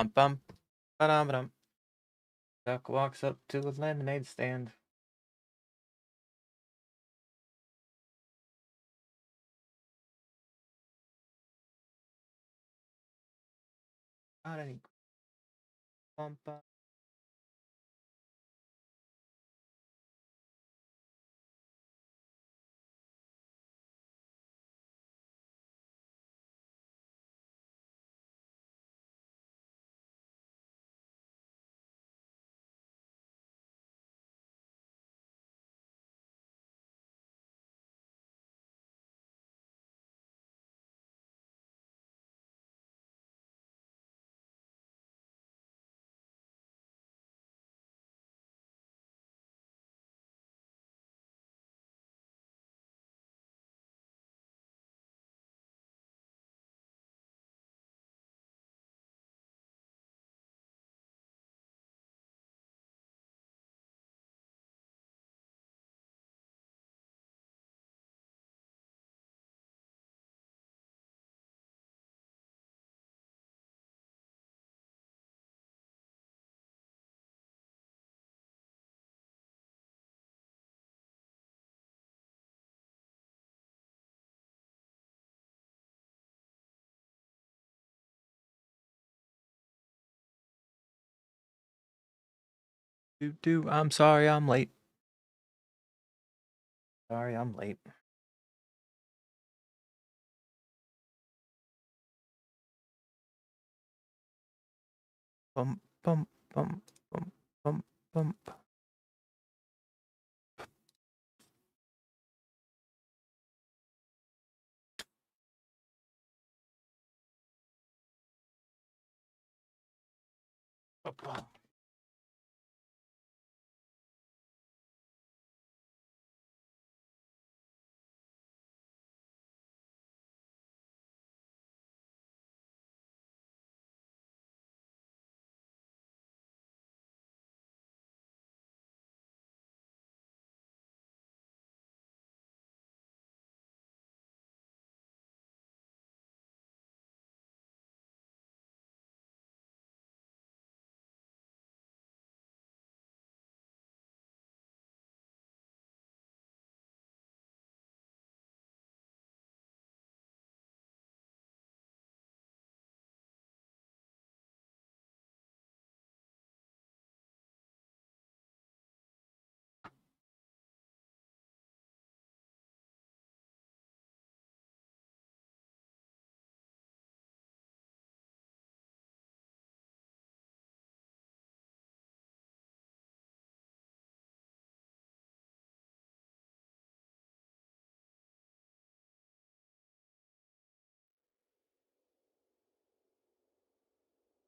Bum. Ba-dum. Duck walks up to a lemonade stand. Not any bum bum. Do. I'm sorry, I'm late. Sorry, I'm late. Bum bum bum bum bum bum. Bum, bum.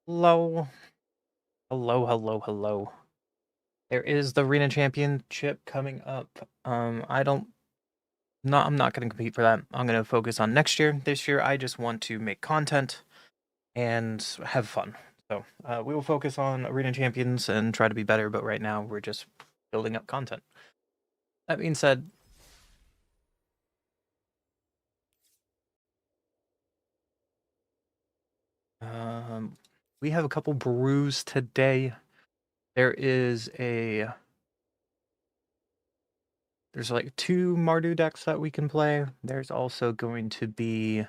Hello. Hello. There is the Arena Championship coming up. I don't not I'm not gonna compete for that. I'm gonna focus on next year. This year I just want to make content and have fun. So we will focus on Arena Champions and try to be better, but right now we're just building up content. That being said, we have a couple brews today. There is there's like two Mardu decks that we can play. There's also going to be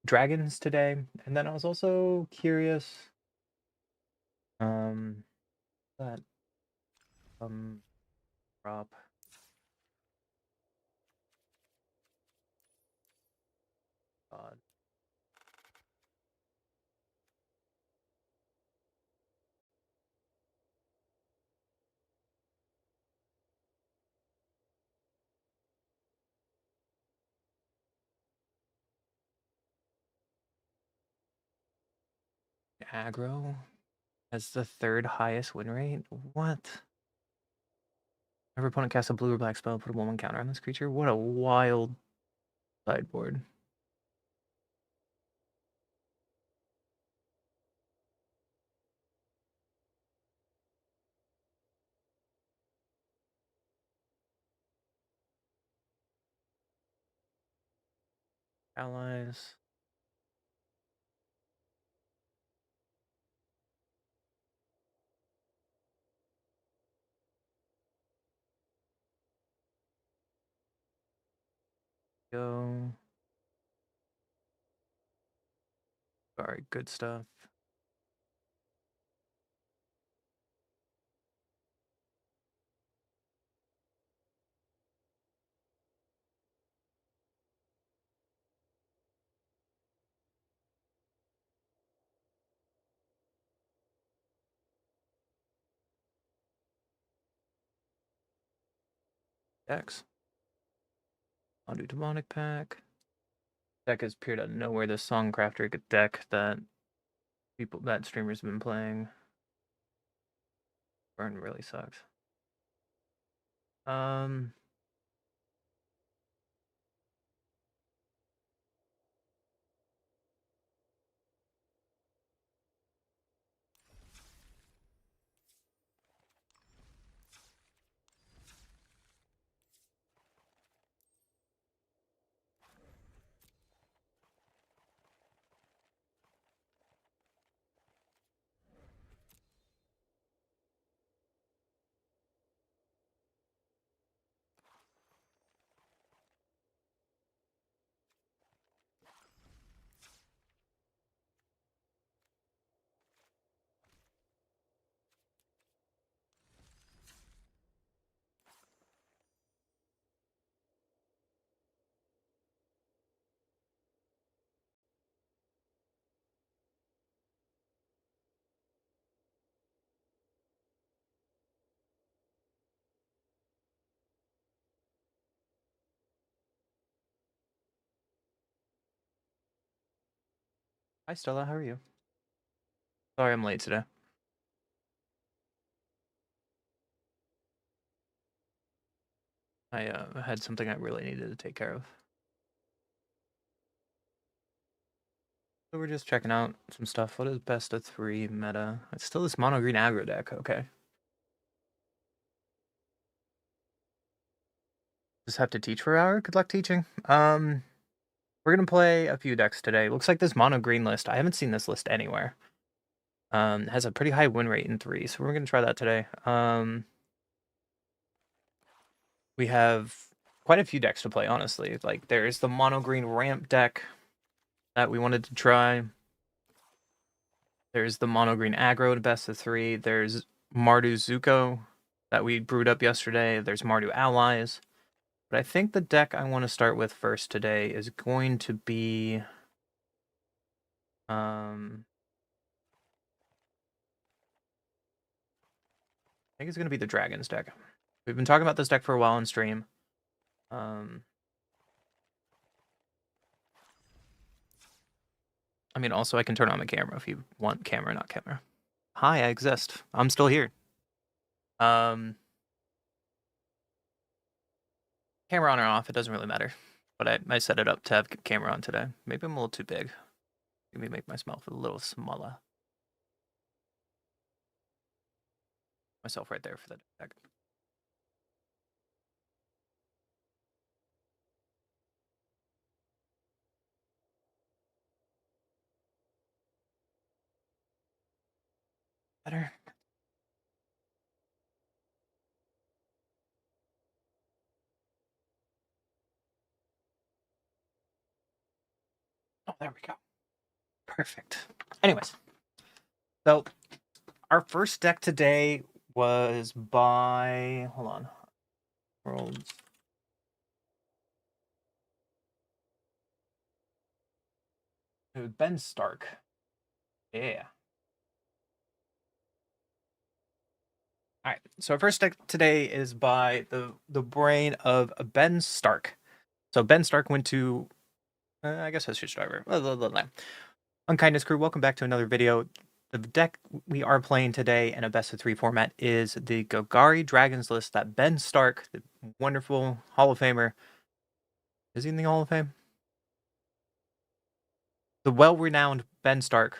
dragons today. And then I was also curious um that drop god aggro has the third highest win rate. What? Every opponent casts a blue or black spell, put a 1/1 counter on this creature. What a wild sideboard. Allies. Go. Alright, good stuff. Decks. I'll do Demonic Pack. Deck has appeared out of nowhere. This Songcrafter deck that streamers have been playing. Burn really sucks. Um, Hi Stella, how are you? Sorry I'm late today. I had something I really needed to take care of. So we're just checking out some stuff. What is best of 3 meta? It's still this mono green aggro deck, okay. Just have to teach for an hour? Good luck teaching. We're gonna play a few decks today. Looks like this mono green list. I haven't seen this list anywhere. Has a pretty high win rate in 3, so we're gonna try that today. We have quite a few decks to play, honestly. Like there's the mono green ramp deck that we wanted to try. There's the mono green aggro to best of 3. There's Mardu Zuko that we brewed up yesterday. There's Mardu allies. But I think the deck I want to start with first today is going to be I think it's going to be the Dragons deck. We've been talking about this deck for a while on stream. I mean, also I can turn on the camera if you want camera, not camera. Hi, I exist. I'm still here. Camera on or off, it doesn't really matter. But I set it up to have camera on today. Maybe I'm a little too big. Maybe make myself a little smaller. Myself right there for the deck. Better. Oh, there we go. Perfect. Anyways, so our first deck today was by, hold on, Worlds. It was Ben Stark. Yeah. All right. So our first deck today is by the brain of Ben Stark. So Ben Stark went to, I guess I should start over. Unkindness crew, welcome back to another video. The deck we are playing today in a best of 3 format is the Golgari Dragons list that Ben Stark, the wonderful Hall of Famer, is he in the Hall of Fame? The well-renowned Ben Stark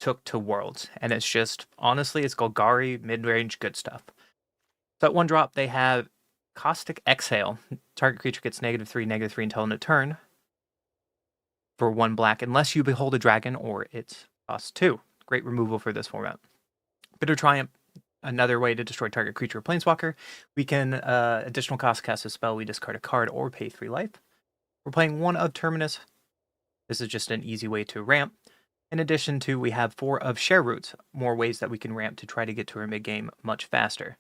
took to Worlds, and it's just, honestly, it's Golgari mid-range good stuff. So at 1 drop, they have Caustic Exhale. Target creature gets -3/-3 until end of turn for 1 black, unless you behold a dragon or it's cost 2. Great removal for this format. Bitter Triumph, another way to destroy target creature or planeswalker. We can additional cost cast a spell, we discard a card or pay 3 life. We're playing 1 of Terminus. This is just an easy way to ramp. In addition to, we have 4 of Share Routes, more ways that we can ramp to try to get to our mid game much faster.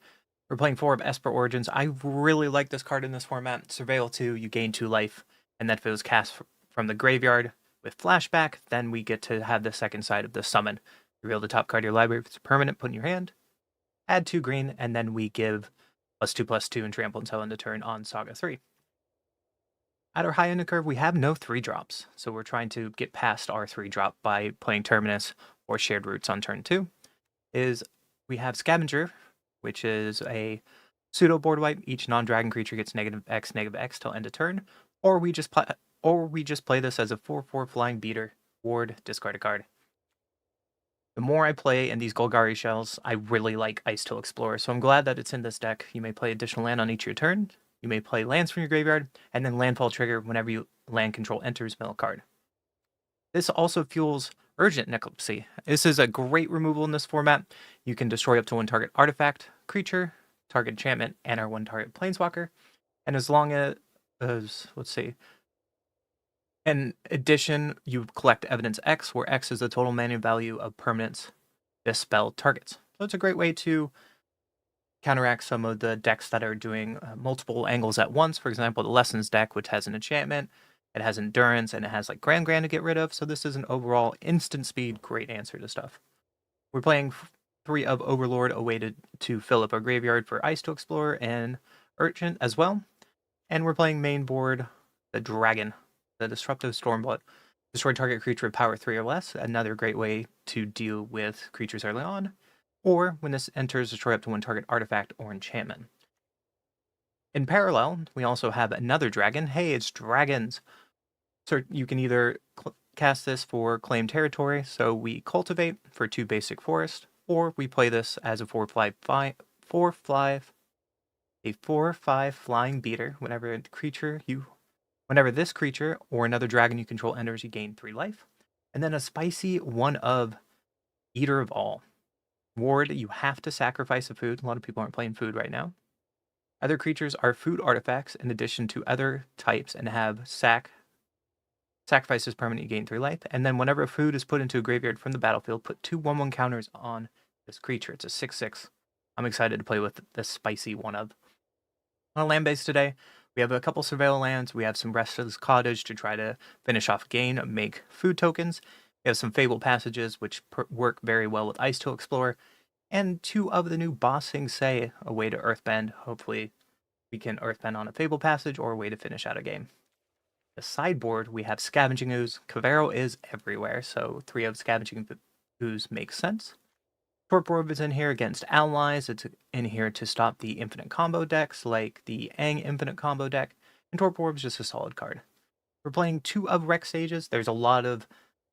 We're playing 4 of Esper Origins. I really like this card in this format. Surveil 2, you gain 2 life, and then if it was cast from the graveyard with flashback, then we get to have the second side of the summon. Reveal the top card of your library if it's permanent, put in your hand, add 2 green, and then we give +2/+2 and trample until end of turn on Saga 3. At our high end of curve, we have no 3-drops, so we're trying to get past our 3-drop by playing Terminus or Shared Roots on turn 2. We have Scavenger, which is a pseudo board wipe. Each non-dragon creature gets -X till end of turn, or we just play this as a 4/4 flying beater. Ward, discard a card. The more I play in these Golgari shells, I really like Ice-Till Explorer, so I'm glad that it's in this deck. You may play additional land on each of your turn. You may play lands from your graveyard, and then landfall trigger whenever you land control enters mill a card. This also fuels Urgent Necropsy. This is a great removal in this format. You can destroy up to 1 target artifact, creature, target enchantment, and our 1 target planeswalker. And as long as let's see. In addition, you collect Evidence X, where X is the total mana value of permanents this spell targets. So it's a great way to counteract some of the decks that are doing multiple angles at once. For example, the Lessons deck, which has an enchantment, it has endurance, and it has like Grand to get rid of. So this is an overall instant speed, great answer to stuff. We're playing 3 of Overlord, a way to fill up our graveyard for Ice to Explore and Urgent as well. And we're playing main board, the Dragon, the Disruptive Stormblood. Destroy target creature with power 3 or less. Another great way to deal with creatures early on. Or when this enters, destroy up to 1 target artifact or enchantment. In parallel, we also have another dragon. Hey, it's dragons. So you can either cast this for claim territory, so we cultivate for 2 basic forest, or we play this as a 4/5 flying beater. Whenever this creature or another dragon you control enters, you gain 3 life. And then a spicy 1 of Eater of All. Ward, you have to sacrifice a food. A lot of people aren't playing food right now. Other creatures are food artifacts in addition to other types and have sacrifice is permanent, you gain 3 life. And then whenever a food is put into a graveyard from the battlefield, put 2 1/1 counters on this creature. It's a 6/6. I'm excited to play with this spicy 1 of. On land base today, we have a couple Surveil lands. We have some Restless Cottage to try to finish off gain, make food tokens. We have some Fable Passages, which work very well with Ice to Explore. And 2 of the new Bossing Say, a way to Earthbend. Hopefully, we can Earthbend on a Fable Passage or a way to finish out a game. The sideboard, we have Scavenging Ooze. Cavero is everywhere, so 3 of Scavenging Ooze makes sense. Torpor is in here against allies. It's in here to stop the infinite combo decks, like the Aang infinite combo deck. And Torpor is just a solid card. We're playing 2 of Rex Sages. There's a lot of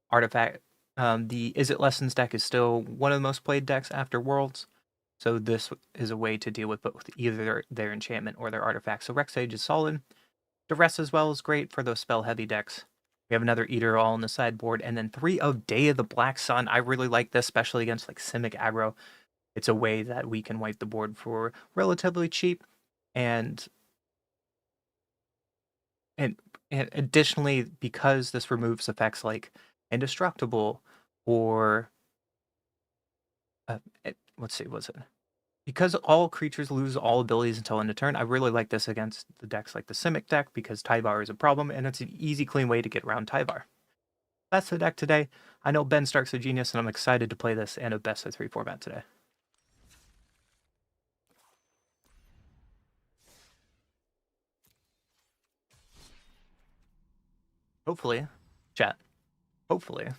artifact. The Is It Lessons deck is still one of the most played decks after Worlds. So this is a way to deal with both either their enchantment or their artifacts. So Rex Sage is solid. Duress as well is great for those spell-heavy decks. We have another Eater all on the sideboard, and then 3 of Day of the Black Sun. I really like this, especially against like Simic aggro. It's a way that we can wipe the board for relatively cheap, and and, and additionally, because this removes effects like Indestructible or let's see, was it? Because all creatures lose all abilities until end of turn, I really like this against the decks like the Simic deck because Tyvar is a problem, and it's an easy, clean way to get around Tyvar. That's the deck today. I know Ben Stark's a genius, and I'm excited to play this in a best of 3 format today. Hopefully, chat. Hopefully,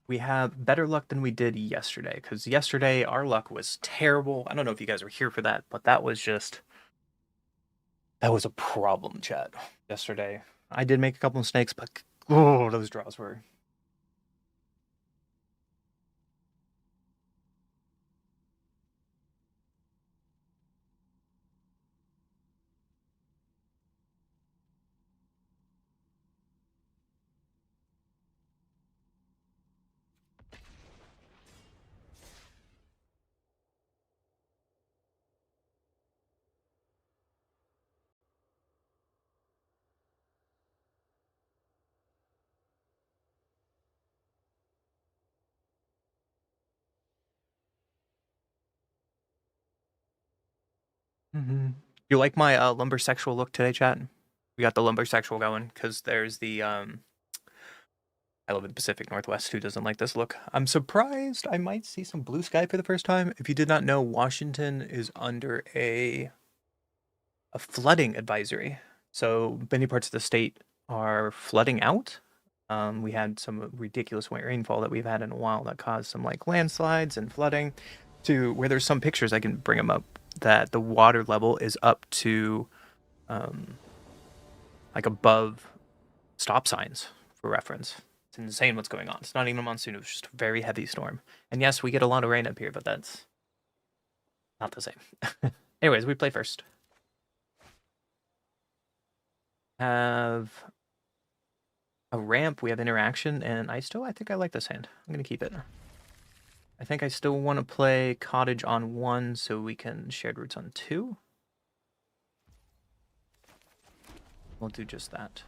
we have better luck than we did yesterday, because yesterday our luck was terrible. I don't know if you guys were here for that, but that was a problem, chat. Yesterday, I did make a couple mistakes, but oh, those draws were. You like my lumber sexual look today, chat? We got the lumber sexual going because there's the I live in the Pacific Northwest. Who doesn't like this look? I'm surprised I might see some blue sky for the first time. If you did not know, Washington is under a flooding advisory. So many parts of the state are flooding out. We had some ridiculous rainfall that we've had in a while that caused some like landslides and flooding. To where there's some pictures I can bring them up that the water level is up to um, like above stop signs for reference. It's insane what's going on. It's not even a monsoon. It was just a very heavy storm. And yes, we get a lot of rain up here, but that's not the same. Anyways, we play first. Have a ramp. We have interaction, and I think I like this hand. I'm going to keep it. I think I still want to play cottage on 1 so we can shared roots on 2. We'll do just that.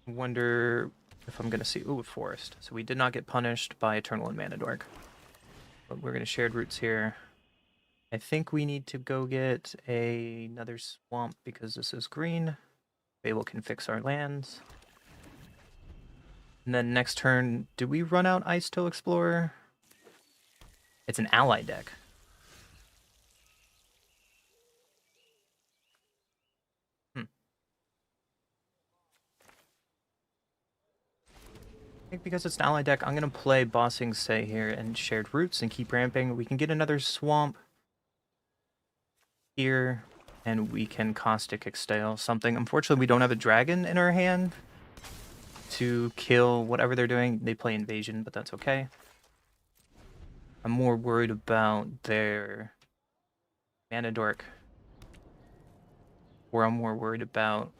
Wonder if I'm going to see... Ooh, forest. So we did not get punished by Eternal and Mana Dork. But we're going to shared roots here. I think we need to go get another swamp because this is green. Babel can fix our lands. And then next turn, do we run out Ice Till Explorer? It's an ally deck. I think because it's an ally deck, I'm going to play Bossing Say here and Shared Roots and keep ramping. We can get another swamp here, and we can Caustic Extale something. Unfortunately, we don't have a dragon in our hand to kill whatever they're doing. They play Invasion, but that's okay. I'm more worried about their Mana Dork. Or I'm more worried about...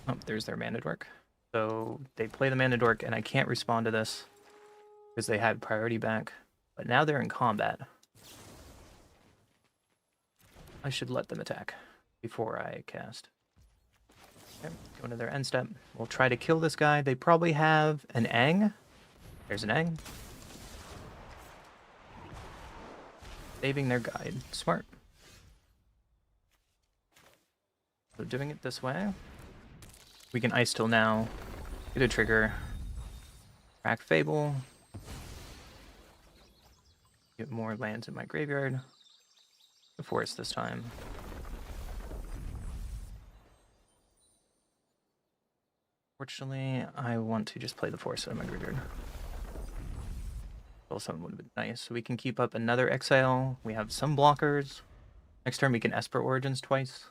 Oh, there's their Mana Dork. So they play the Mana Dork, and I can't respond to this because they had priority back. But now they're in combat. I should let them attack before I cast. Okay, go into their end step. We'll try to kill this guy. They probably have an Aang. There's an Aang. Saving their guide. Smart. So doing it this way. We can Ice Till now. Get a trigger. Crack Fable. Get more lands in my graveyard. The forest this time. Fortunately, I want to just play the forest in my graveyard. Also would have been nice. So we can keep up another exile. We have some blockers. Next turn we can Esper Origins twice.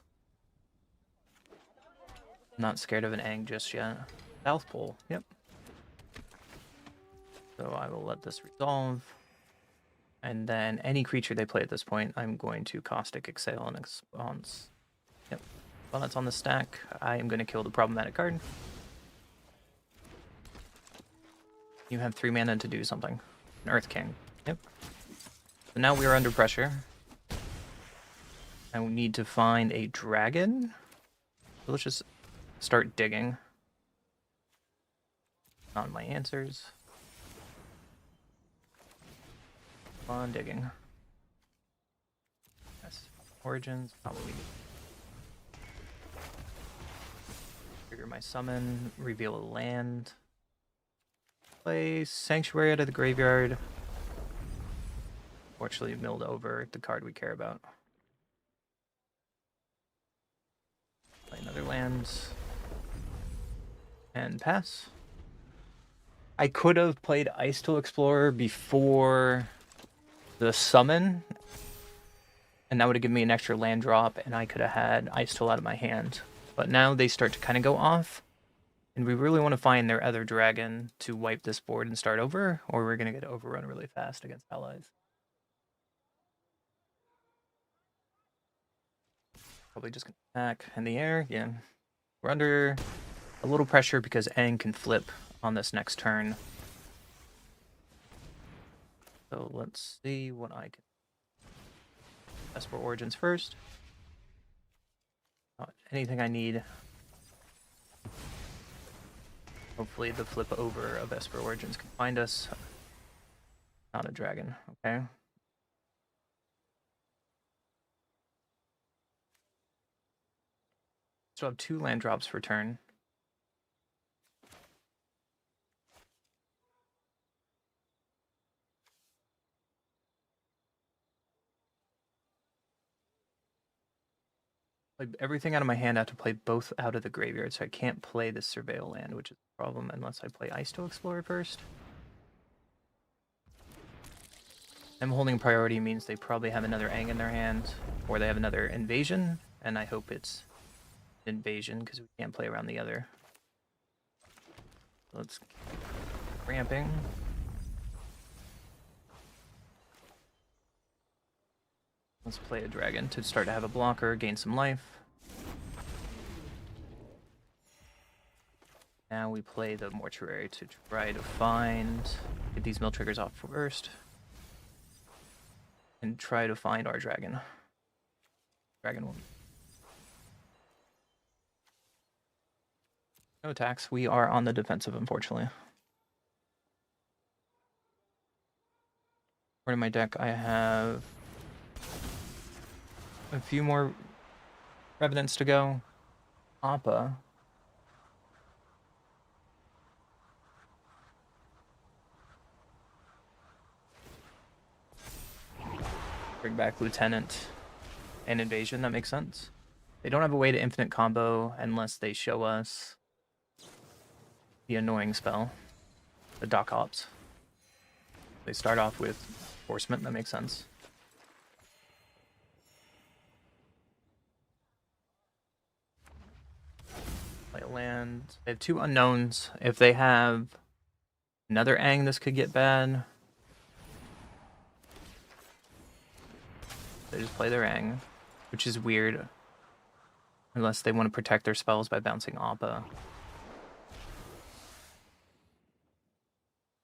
Not scared of an Aang just yet. South Pole, yep. So I will let this resolve. And then any creature they play at this point, I'm going to Caustic Exhale and Response. Yep. While that's on the stack, I am going to kill the problematic card. You have 3 mana to do something. An Earth King. Yep. So now we are under pressure. I need to find a dragon. So let's just start digging. On my answers. On digging. Yes. Origins, probably. Trigger my summon, reveal a land. Play Sanctuary out of the graveyard. Fortunately, milled over the card we care about. Play another land. And pass. I could have played Ice Till Explorer before the summon, and that would have given me an extra land drop, and I could have had Ice Till out of my hand. But now they start to kind of go off, and we really want to find their other dragon to wipe this board and start over, or we're going to get overrun really fast against allies. Probably just going to attack in the air. Yeah, we're under a little pressure because Aang can flip on this next turn. So let's see what I can... Esper Origins first. Anything I need. Hopefully the flip over of Esper Origins can find us. Not a dragon, okay. Still have 2 land drops for turn. Play everything out of my hand. I have to play both out of the graveyard, so I can't play this Surveil land, which is a problem unless I play Ice to Explorer first. Them holding priority means they probably have another Ang in their hand, or they have another invasion, and I hope it's invasion because we can't play around the other. Let's keep ramping. Let's play a dragon to start to have a blocker, gain some life. Now we play the mortuary to try to get these mill triggers off first. And try to find our dragon. Dragon one. No attacks. We are on the defensive, unfortunately. Part of my deck, I have a few more Revenants to go. Appa. Bring back Lieutenant and Invasion, that makes sense. They don't have a way to infinite combo unless they show us the annoying spell, the Doc Ops. They start off with Forcement, that makes sense. Play a land. They have 2 unknowns. If they have another Ang, this could get bad. They just play their Ang, which is weird. Unless they want to protect their spells by bouncing Appa.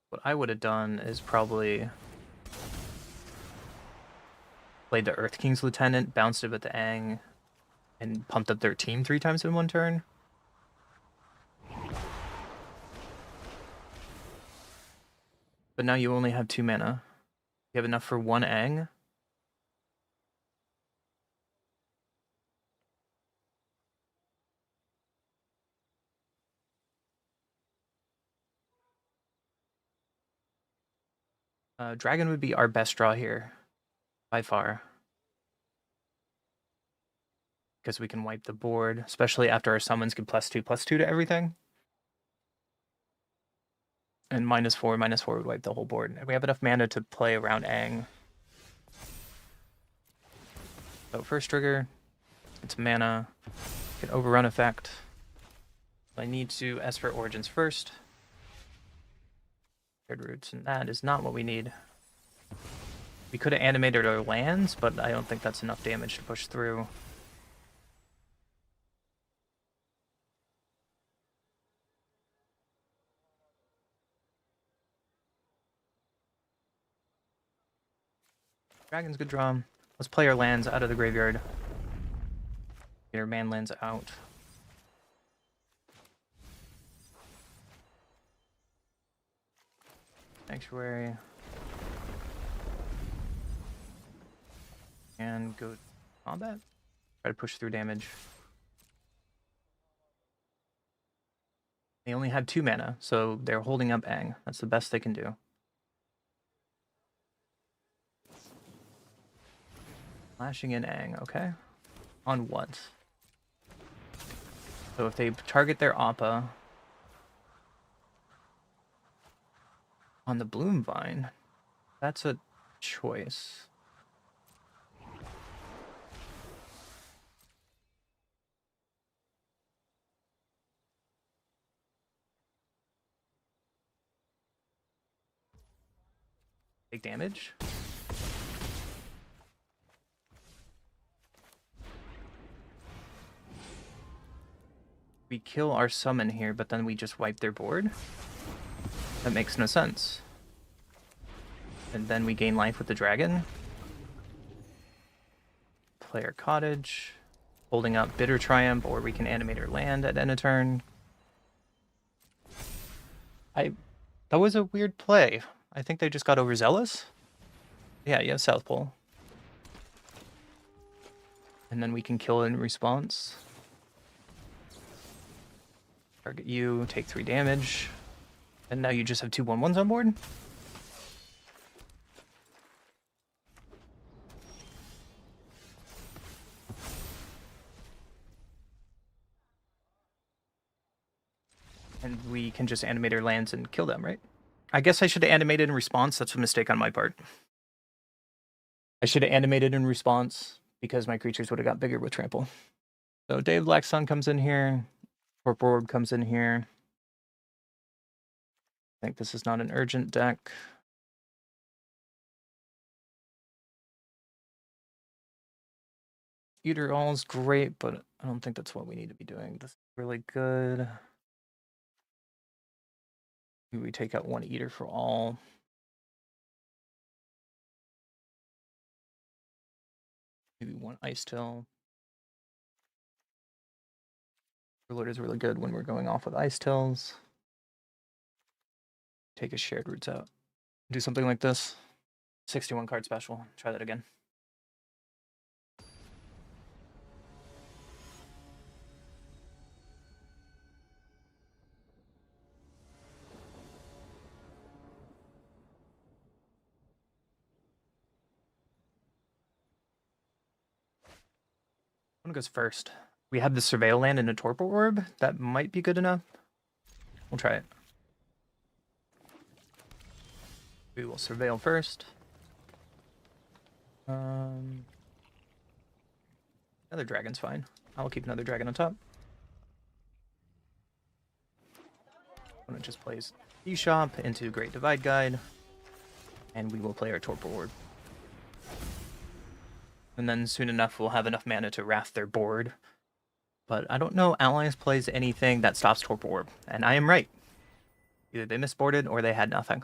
What I would have done is probably played the Earth King's Lieutenant, bounced it with the Ang, and pumped up their team 3 times in one turn. But now you only have 2 mana. You have enough for 1 Ang. Dragon would be our best draw here, by far. Because we can wipe the board, especially after our summons give +2/+2 to everything. And -4/-4 would wipe the whole board. And we have enough mana to play around Ang. So first trigger, it's mana, get overrun effect. I need to Esper Origins first. Roots, and that is not what we need. We could have animated our lands, but I don't think that's enough damage to push through. Dragon's good draw. Let's play our lands out of the graveyard. Get our man lands out. Sanctuary. And go combat. Try to push through damage. They only have 2 mana, so they're holding up Ang. That's the best they can do. Flashing in Ang, okay. On what? So if they target their Appa on the Bloom Vine, that's a choice. Take damage. We kill our summon here, but then we just wipe their board? That makes no sense. And then we gain life with the dragon. Play our cottage. Holding up Bitter Triumph, or we can animate our land at end of turn. That was a weird play. I think they just got overzealous. Yeah, you have South Pole. And then we can kill in response. Target you, take 3 damage. And now you just have 2 1/1s on board. And we can just animate our lands and kill them, right? I guess I should have animated in response. That's a mistake on my part. I should have animated in response because my creatures would have got bigger with trample. So Dave Black Sun comes in here. Torpor Orb comes in here. I think this is not an urgent deck. Eater All is great, but I don't think that's what we need to be doing. This is really good. Maybe we take out 1 Eater for all. Maybe 1 Ice Tail. Overlord is really good when we're going off with Ice Tails. Take a Shared Roots out. Do something like this. 61 card special. Try that again. One goes first. We have the Surveil land and a Torpor Orb. That might be good enough. We'll try it. We will Surveil first. Another dragon's fine. I'll keep another dragon on top. Opponent just plays eShop into Great Divide Guide. And we will play our Torpor Orb. And then soon enough we'll have enough mana to Wrath their board. But I don't know Allies plays anything that stops Torpor Orb. And I am right. Either they misboarded or they had nothing.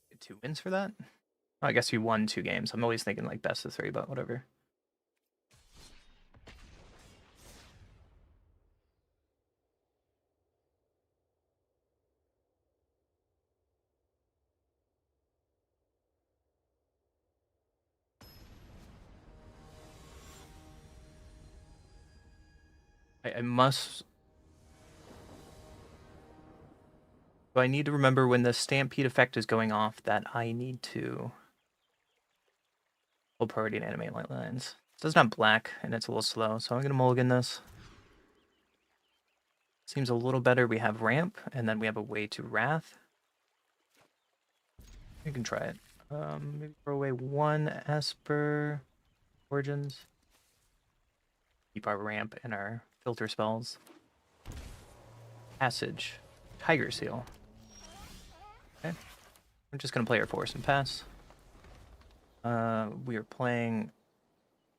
Get 2 wins for that? Oh, I guess you won 2 games. I'm always thinking like best of 3, but whatever. I must... So I need to remember when the Stampede effect is going off that I need to full priority and animate light lines. It doesn't have black and it's a little slow, so I'm gonna mulligan this. Seems a little better. We have ramp and then we have a way to Wrath. We can try it. Maybe throw away 1 Esper Origins. Keep our ramp and our filter spells. Passage. Tiger Seal. Okay. We're just gonna play our force and pass. We are playing...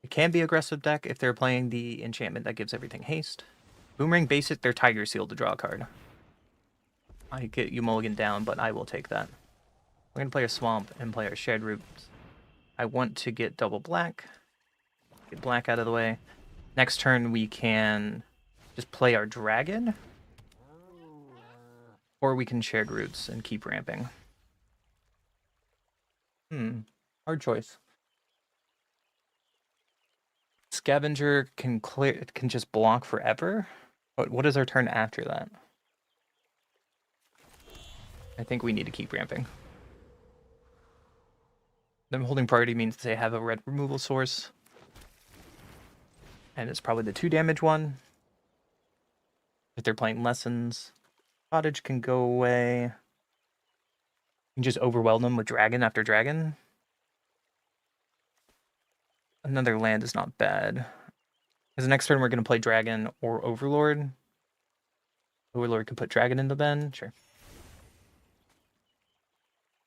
It can be aggressive deck if they're playing the enchantment that gives everything haste. Boomerang basic their Tiger Seal to draw a card. I get you mulligan down, but I will take that. We're gonna play a swamp and play our Shared Roots. I want to get double black. Get black out of the way. Next turn we can just play our dragon. Or we can Shared Roots and keep ramping. Hard choice. Scavenger can just block forever. But what is our turn after that? I think we need to keep ramping. Them holding priority means they have a red removal source. And it's probably the 2 damage one. If they're playing Lessons, Cottage can go away. You can just overwhelm them with dragon after dragon. Another land is not bad. Because next turn we're going to play dragon or Overlord. Overlord can put dragon in the bin. Sure.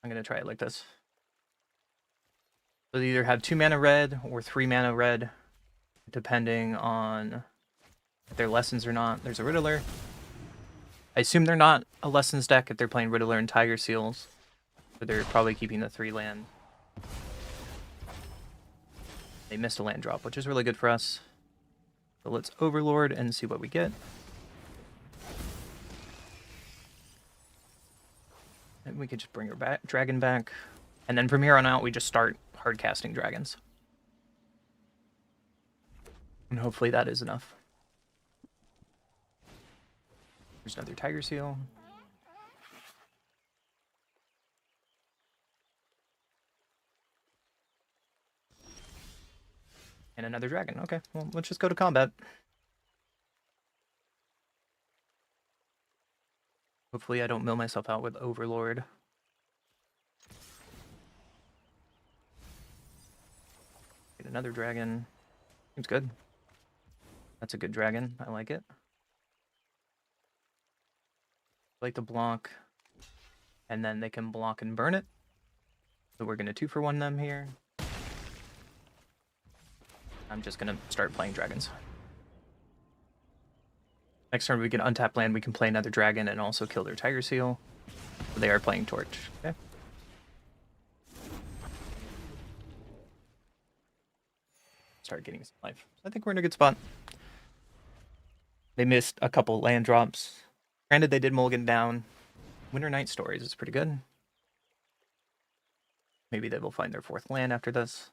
I'm going to try it like this. So they either have 2 mana red or 3 mana red, depending on if they're Lessons or not. There's a Riddler. I assume they're not a Lessons deck if they're playing Riddler and Tiger Seals. But they're probably keeping the 3 land. They missed a land drop, which is really good for us. So let's Overlord and see what we get. We could just bring our dragon back. And then from here on out, we just start hard casting dragons. And hopefully that is enough. There's another tiger seal. And another dragon. Okay, well, let's just go to combat. Hopefully I don't mill myself out with Overlord. Get another dragon. Seems good. That's a good dragon. I like it. I like to block. And then they can block and burn it. So we're going to 2-for-1 them here. I'm just going to start playing dragons. Next turn we can untap land, we can play another dragon and also kill their tiger seal. They are playing torch. Okay. Start getting some life. I think we're in a good spot. They missed a couple land drops. Granted, they did mulligan down. Winter Night Stories is pretty good. Maybe they will find their 4th land after this.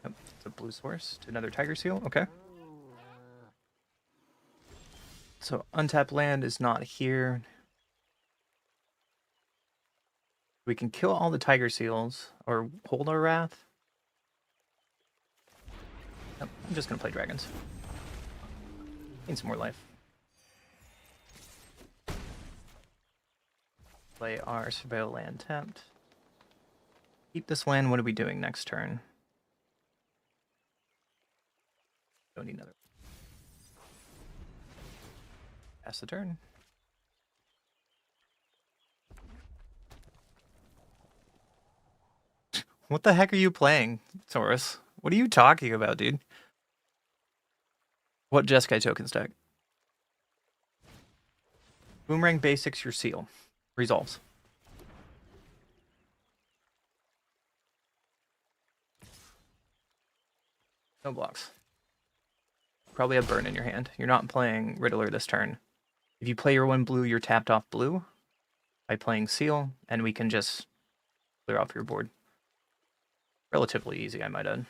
Oh, it's a blue source to another tiger seal. Okay. So untapped land is not here. We can kill all the tiger seals or hold our wrath. Nope, I'm just gonna play dragons. Need some more life. Play our surveil land tapped. Keep this land. What are we doing next turn? Don't need another. Pass the turn. What the heck are you playing, Taurus? What are you talking about, dude? What Jeskai token stack? Boomerang basics your seal. Resolves. No blocks. Probably have burn in your hand. You're not playing Riddler this turn. If you play your 1 blue, you're tapped off blue by playing seal, and we can just clear off your board. Relatively easy, I might add.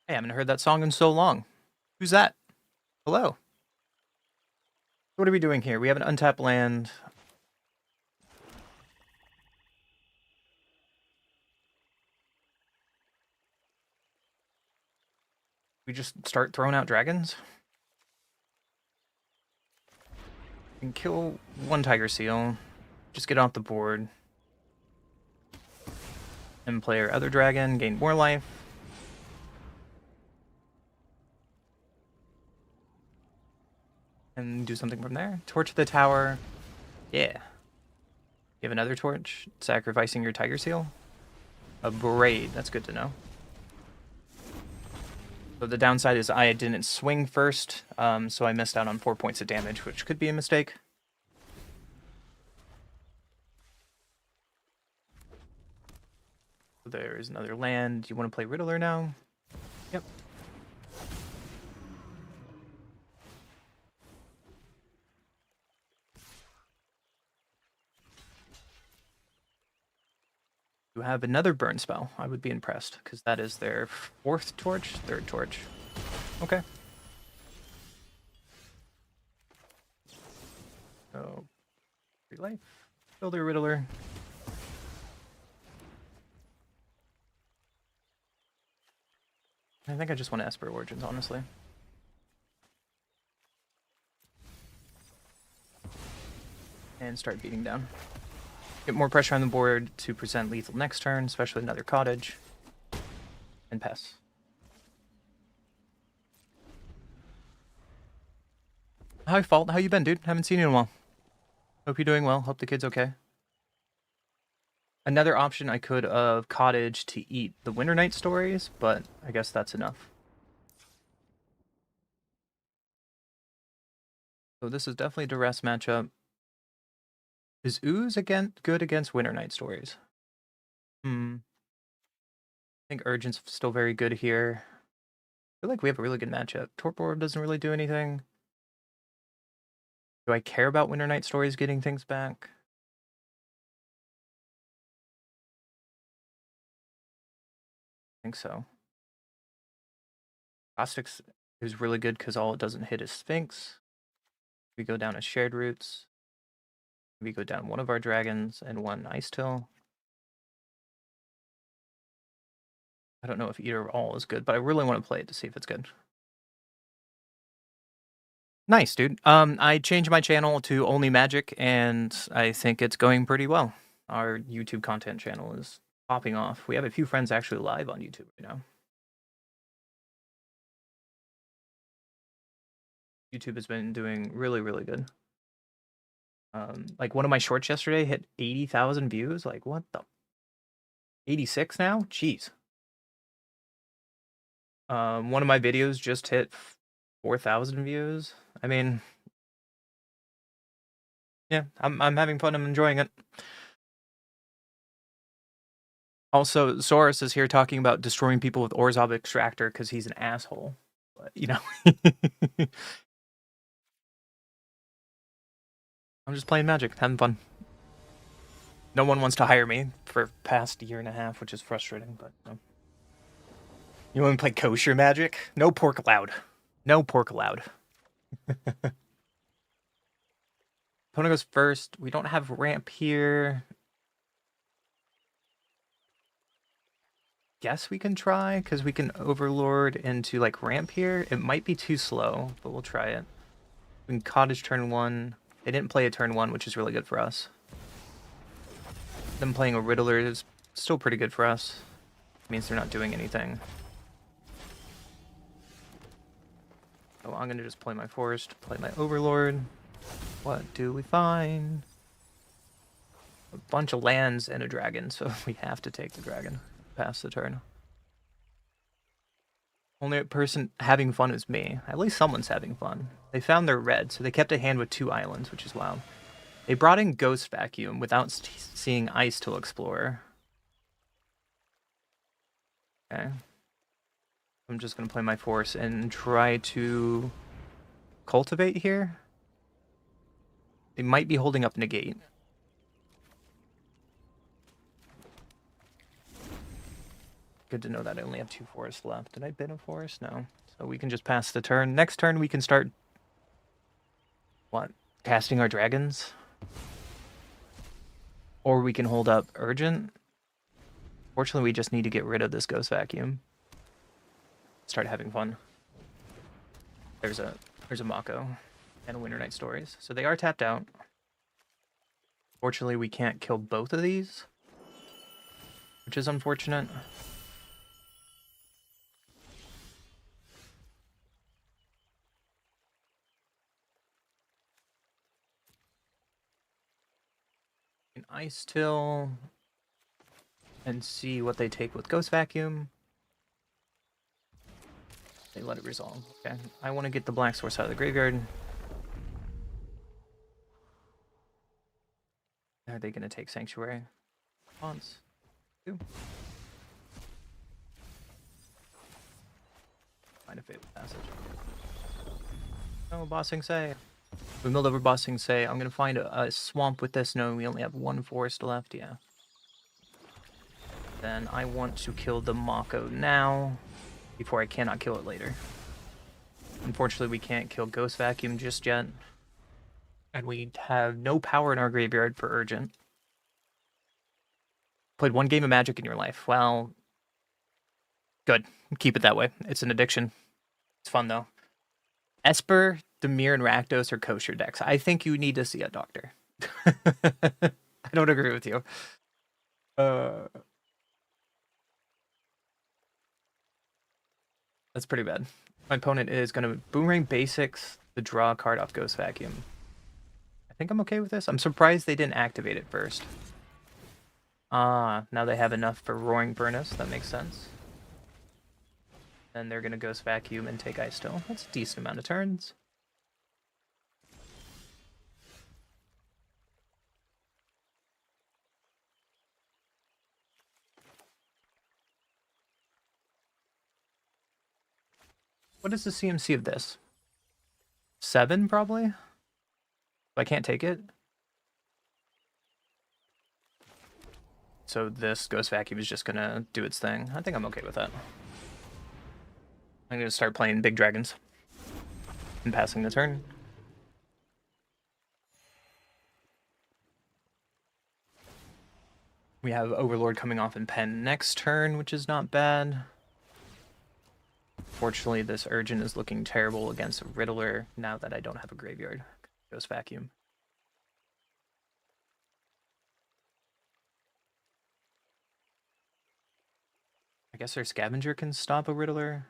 Hey, I haven't heard that song in so long. Who's that? Hello. What are we doing here? We have an untapped land. We just start throwing out dragons? We can kill 1 tiger seal. Just get off the board. And play our other dragon, gain more life. And do something from there. Torch the tower. Yeah. You have another torch, sacrificing your tiger seal. A braid, that's good to know. So the downside is I didn't swing first, so I missed out on 4 points of damage, which could be a mistake. So there is another land. Do you want to play Riddler now? Yep. You have another burn spell. I would be impressed, because that is their 4th torch, 3rd torch. Okay. So, 3 life. Kill their Riddler. I think I just want to Esper Origins, honestly. And start beating down. Get more pressure on the board to present lethal next turn, especially another cottage. And pass. How you been, dude? Haven't seen you in a while. Hope you're doing well. Hope the kid's okay. Another option I could of cottage to eat the Winter Night Stories, but I guess that's enough. So this is definitely a duress matchup. Is Ooze again good against Winter Night Stories? I think Urgent's still very good here. I feel like we have a really good matchup. Torpor doesn't really do anything. Do I care about Winter Night Stories getting things back? I think so. Caustic's is really good because all it doesn't hit is Sphinx. We go down as Shared Roots. We go down one of our dragons and one Ice Till. I don't know if either or all is good, but I really want to play it to see if it's good. Nice, dude. I changed my channel to only Magic, and I think it's going pretty well. Our YouTube content channel is popping off. We have a few friends actually live on YouTube right now. YouTube has been doing really, really good. Like one of my shorts yesterday hit 80,000 views. Like what the? 86 now? Jeez. One of my videos just hit 4,000 views. I mean, yeah, I'm having fun. I'm enjoying it. Also, Soros is here talking about destroying people with Orzhov Extractor because he's an asshole. But, you know, I'm just playing Magic, having fun. No one wants to hire me for past year and a half, which is frustrating. But you want to play kosher Magic? No pork allowed. No pork allowed. Opponent goes first. We don't have ramp here. Guess we can try because we can overlord into like ramp here. It might be too slow, but we'll try it. We can cottage turn 1. They didn't play a turn 1, which is really good for us. Them playing a Riddler is still pretty good for us. It means they're not doing anything. So I'm gonna just play my Forest, play my Overlord. What do we find? A bunch of lands and a dragon, so we have to take the dragon. Pass the turn. Only person having fun is me. At least someone's having fun. They found their red, so they kept a hand with 2 islands, which is wild. They brought in Ghost Vacuum without seeing Ice Till Explorer. Okay. I'm just going to play my Force and try to cultivate here. They might be holding up Negate. Good to know that I only have 2 forests left. Did I bid a forest? No. So we can just pass the turn. Next turn we can start... What? Casting our dragons? Or we can hold up Urgent. Fortunately, we just need to get rid of this Ghost Vacuum. Start having fun. There's a Mako and a Winter Night Stories. So they are tapped out. Fortunately, we can't kill both of these, which is unfortunate. An Ice Till and see what they take with Ghost Vacuum. They let it resolve. Okay, I want to get the Black Source out of the graveyard. Are they going to take Sanctuary? Once. 2. Find a Fatal Passage. No, Bossing Say. We milled over Bossing Say. I'm going to find a swamp with this, knowing we only have 1 forest left. Yeah. Then I want to kill the Mako now, before I cannot kill it later. Unfortunately, we can't kill Ghost Vacuum just yet. And we have no power in our graveyard for Urgent. Played 1 game of Magic in your life. Well, good. Keep it that way. It's an addiction. It's fun, though. Esper, Dimir, and Rakdos are kosher decks. I think you need to see a doctor. I don't agree with you. That's pretty bad. My opponent is going to Boomerang Basics the draw card off Ghost Vacuum. I think I'm okay with this. I'm surprised they didn't activate it first. Ah, now they have enough for Roaring Furnace. That makes sense. And they're going to Ghost Vacuum and take Ice Still. That's a decent amount of turns. What is the CMC of this? 7, probably? I can't take it. So this Ghost Vacuum is just gonna do its thing. I think I'm okay with that. I'm gonna start playing big dragons and passing the turn. We have Overlord coming off in pen next turn, which is not bad. Fortunately, this Urgent is looking terrible against Riddler now that I don't have a graveyard. Ghost Vacuum. I guess our Scavenger can stop a Riddler.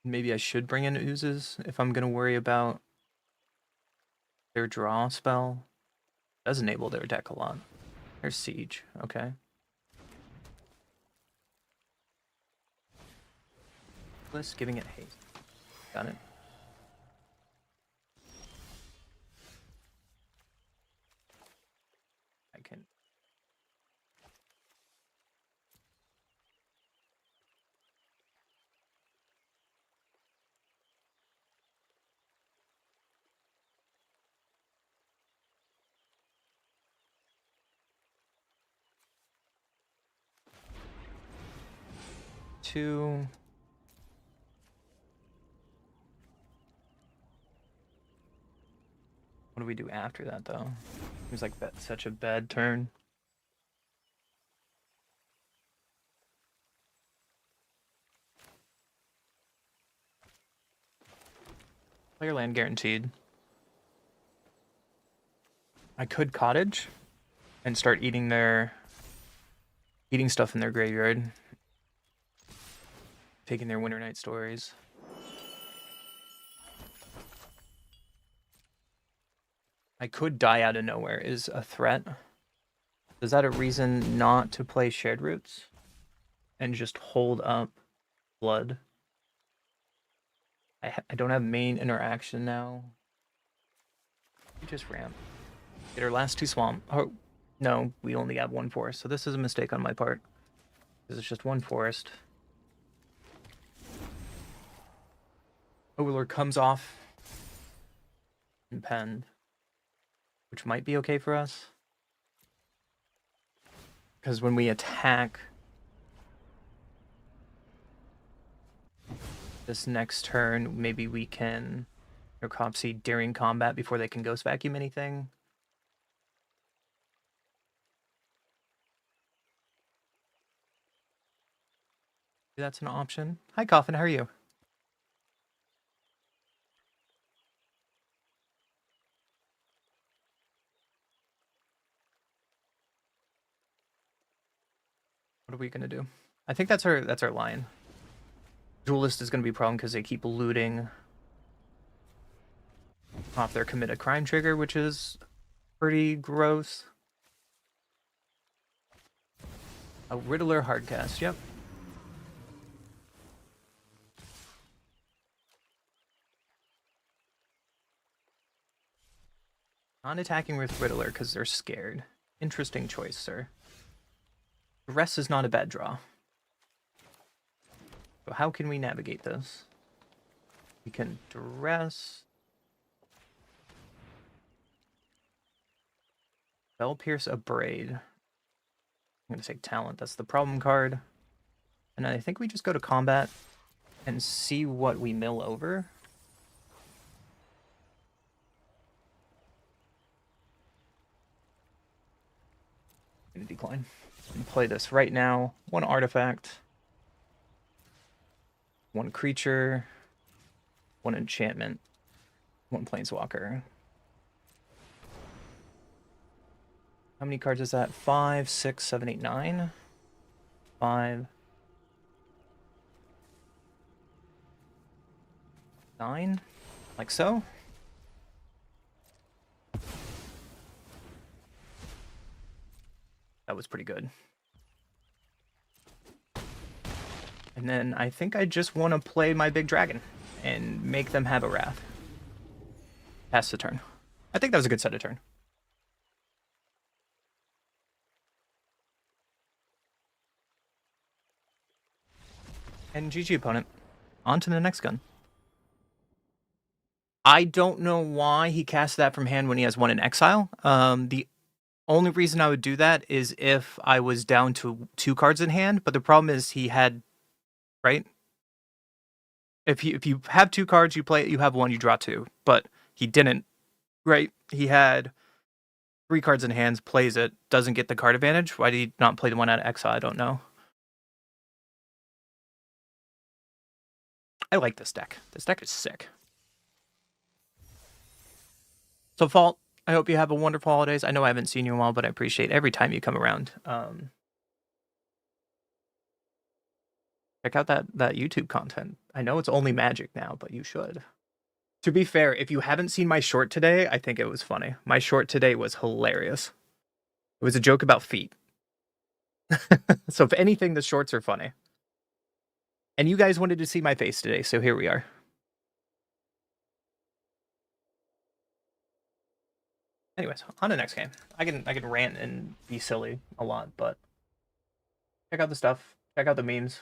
Maybe I should bring in Oozes if I'm going to worry about their draw spell. Does enable their deck a lot. There's Siege. Okay. List giving it haste. Got it. I can. Two. What do we do after that, though? Seems like that's such a bad turn. Player land guaranteed. I could Cottage and start eating stuff in their graveyard. Taking their Winter Night Stories. I could die out of nowhere is a threat. Is that a reason not to play Shared Roots? And just hold up Blood? I don't have main interaction now. We just ramp. Get our last 2 swamp. Oh, no, we only have 1 forest, so this is a mistake on my part. This is just 1 forest. Overlord comes off and pen, which might be okay for us. Because when we attack this next turn, maybe we can Necropsy during combat before they can Ghost Vacuum anything. That's an option. Hi, Coffin, how are you? What are we gonna do? I think that's our line. Duelist is gonna be a problem because they keep looting off their commit a crime trigger, which is pretty gross. A Riddler hardcast, yep. Not attacking with Riddler because they're scared. Interesting choice, sir. Duress is not a bad draw. So how can we navigate this? We can Duress. Bell Pierce Abrade. I'm going to take Talent. That's the problem card. And I think we just go to combat and see what we mill over. I'm going to decline. And play this right now. 1 artifact. 1 creature. 1 enchantment. 1 planeswalker. How many cards is that? 5, 6, 7, 8, 9. 5. 9. Like so. That was pretty good. And then I think I just want to play my big dragon and make them have a wrath. Pass the turn. I think that was a good set of turn. And GG opponent. On to the next gun. I don't know why he cast that from hand when he has one in exile. The only reason I would do that is if I was down to 2 cards in hand, but the problem is he had, right? If you have 2 cards, you play it, you have 1, you draw 2. But he didn't, right? He had 3 cards in hands, plays it, doesn't get the card advantage. Why did he not play the one out of exile? I don't know. I like this deck. This deck is sick. So, Fault, I hope you have a wonderful holidays. I know I haven't seen you in a while, but I appreciate every time you come around. Check out that YouTube content. I know it's only Magic now, but you should. To be fair, if you haven't seen my short today, I think it was funny. My short today was hilarious. It was a joke about feet. So if anything, the shorts are funny. And you guys wanted to see my face today, so here we are. Anyways, on to the next game. I can rant and be silly a lot, but check out the stuff. Check out the memes.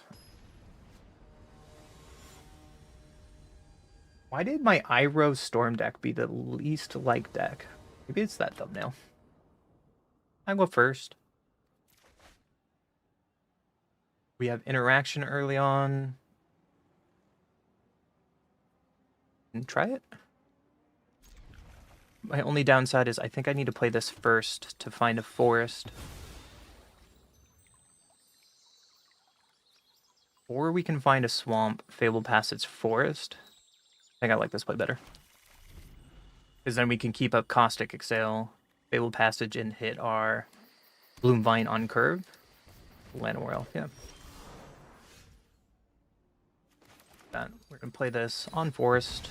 Why did my Iroh Storm deck be the least liked deck? Maybe it's that thumbnail. I go first. We have interaction early on. And try it. My only downside is I think I need to play this first to find a forest. Or we can find a swamp, Fabled Passage Forest. I think I like this play better. Because then we can keep up Caustic Exhale, Fabled Passage, and hit our Bloom Vine on curve. Llanowar, yeah. We're going to play this on forest.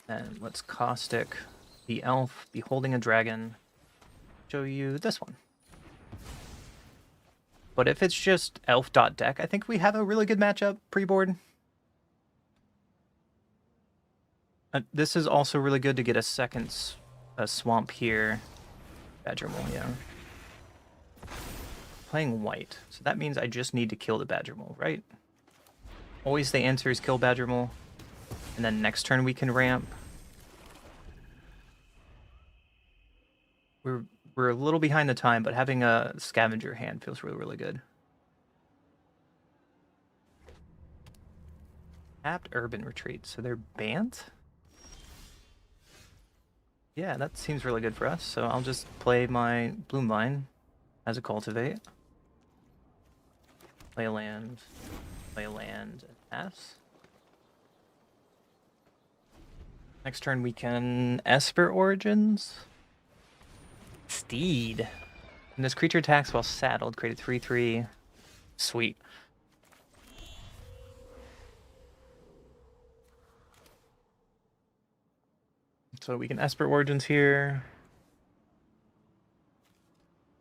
And let's Caustic the elf, beholding a dragon. Show you this one. But if it's just elf.deck, I think we have a really good matchup pre-board. This is also really good to get a second swamp here. Badgermole, yeah. Playing white, so that means I just need to kill the Badgermole, right? Always the answer is kill Badgermole, and then next turn we can ramp. We're a little behind the time, but having a scavenger hand feels really, really good. Tapped Urban Retreat, so they're Bant? Yeah, that seems really good for us, so I'll just play my Bloom Vine as a Cultivate. Play a land, and pass. Next turn we can Esper Origins. Steed. And this creature attacks while saddled, create a 3/3. Sweet. So we can Esper Origins here.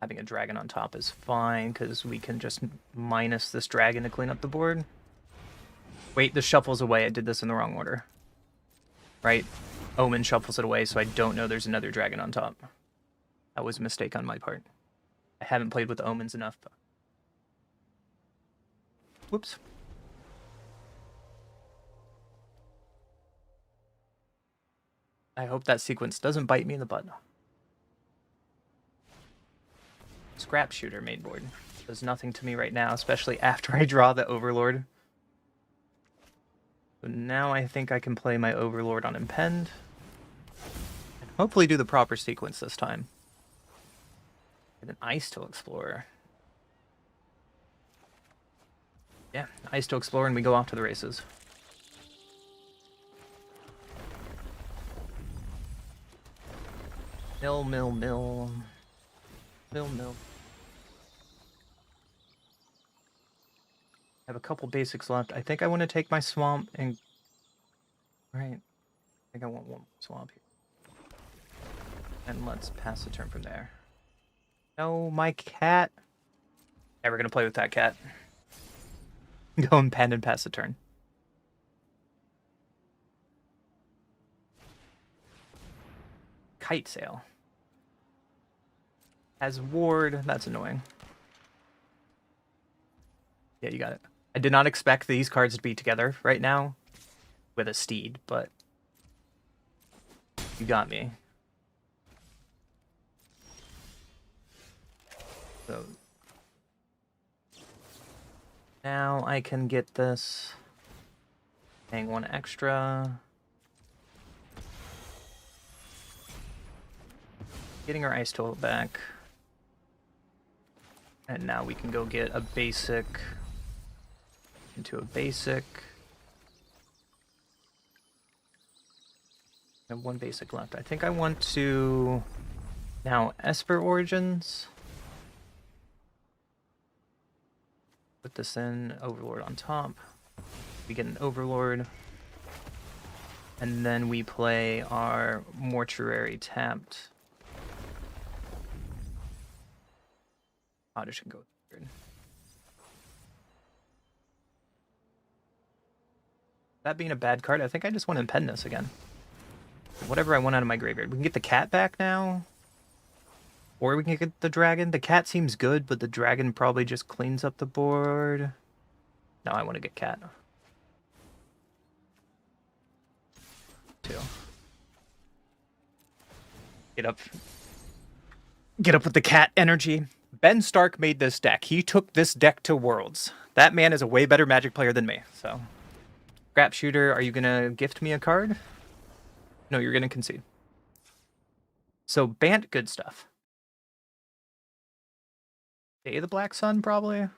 Having a dragon on top is fine, because we can just minus this dragon to clean up the board. Wait, this shuffles away. I did this in the wrong order. Right? Omen shuffles it away, so I don't know there's another dragon on top. That was a mistake on my part. I haven't played with omens enough. Whoops. I hope that sequence doesn't bite me in the butt. Scrap Shooter main board. Does nothing to me right now, especially after I draw the Overlord. So now I think I can play my Overlord on Impend. And hopefully do the proper sequence this time. Get an Ice to Explorer. Yeah, Ice to Explorer, and we go off to the races. Mill. I have a couple basics left. I think I want to take my swamp and... Right. I think I want one swamp here. And let's pass the turn from there. No, my cat. Yeah, we're going to play with that cat. Go and pen and pass the turn. Kite Sail. As ward, that's annoying. Yeah, you got it. I did not expect these cards to be together right now with a steed, but you got me. So now I can get this. Paying 1 extra. Getting our ice tool back. And now we can go get a basic into a basic. I have 1 basic left. I think I want to now Esper Origins. Put this in, Overlord on top. We get an Overlord. And then we play our Mortuary tapped. Oddish can go third. That being a bad card, I think I just want to pen this again. Whatever I want out of my graveyard. We can get the cat back now. Or we can get the dragon. The cat seems good, but the dragon probably just cleans up the board. No, I want to get cat. 2. Get up. Get up with the cat energy. Ben Stark made this deck. He took this deck to Worlds. That man is a way better Magic player than me, so. Scrap Shooter, are you going to gift me a card? No, you're going to concede. So, Bant, good stuff. Day of the Black Sun, probably.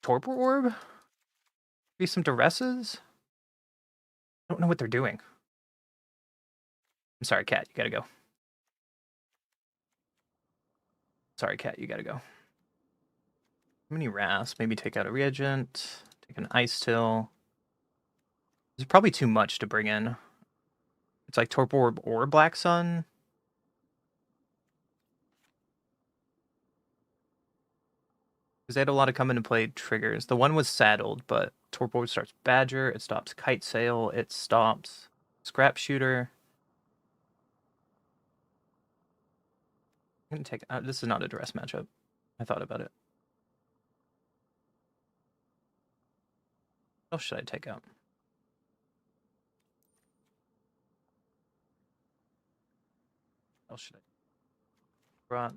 Torpor Orb? Be some Duresses? I don't know what they're doing. I'm sorry, Cat, you gotta go. Sorry, Cat, you gotta go. How many Rasp? Maybe take out a Reagent. Take an Ice Till. This is probably too much to bring in. It's like Torpor Orb or Black Sun. Because they had a lot of come into play triggers. The one was saddled, but Torpor starts Badger, it stops Kite Sail, it stops Scrap Shooter. I'm gonna take. This is not a Duress matchup. I thought about it. What else should I take out? What else should I? Brought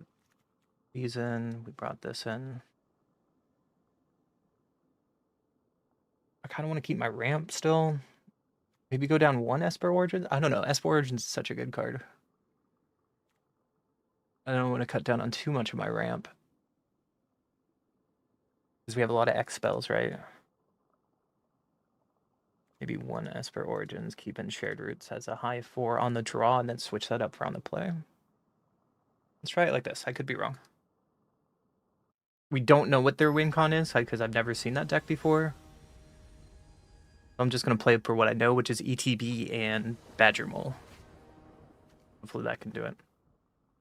these in. We brought this in. I kind of want to keep my ramp still. Maybe go down 1 Esper Origin. I don't know. Esper Origin is such a good card. I don't want to cut down on too much of my ramp. Because we have a lot of X spells, right? Maybe 1 Esper Origins, keep in Shared Roots, has a high 4 on the draw, and then switch that up for on the play. Let's try it like this. I could be wrong. We don't know what their win con is, because I've never seen that deck before. I'm just going to play for what I know, which is ETB and Badger Mole. Hopefully that can do it.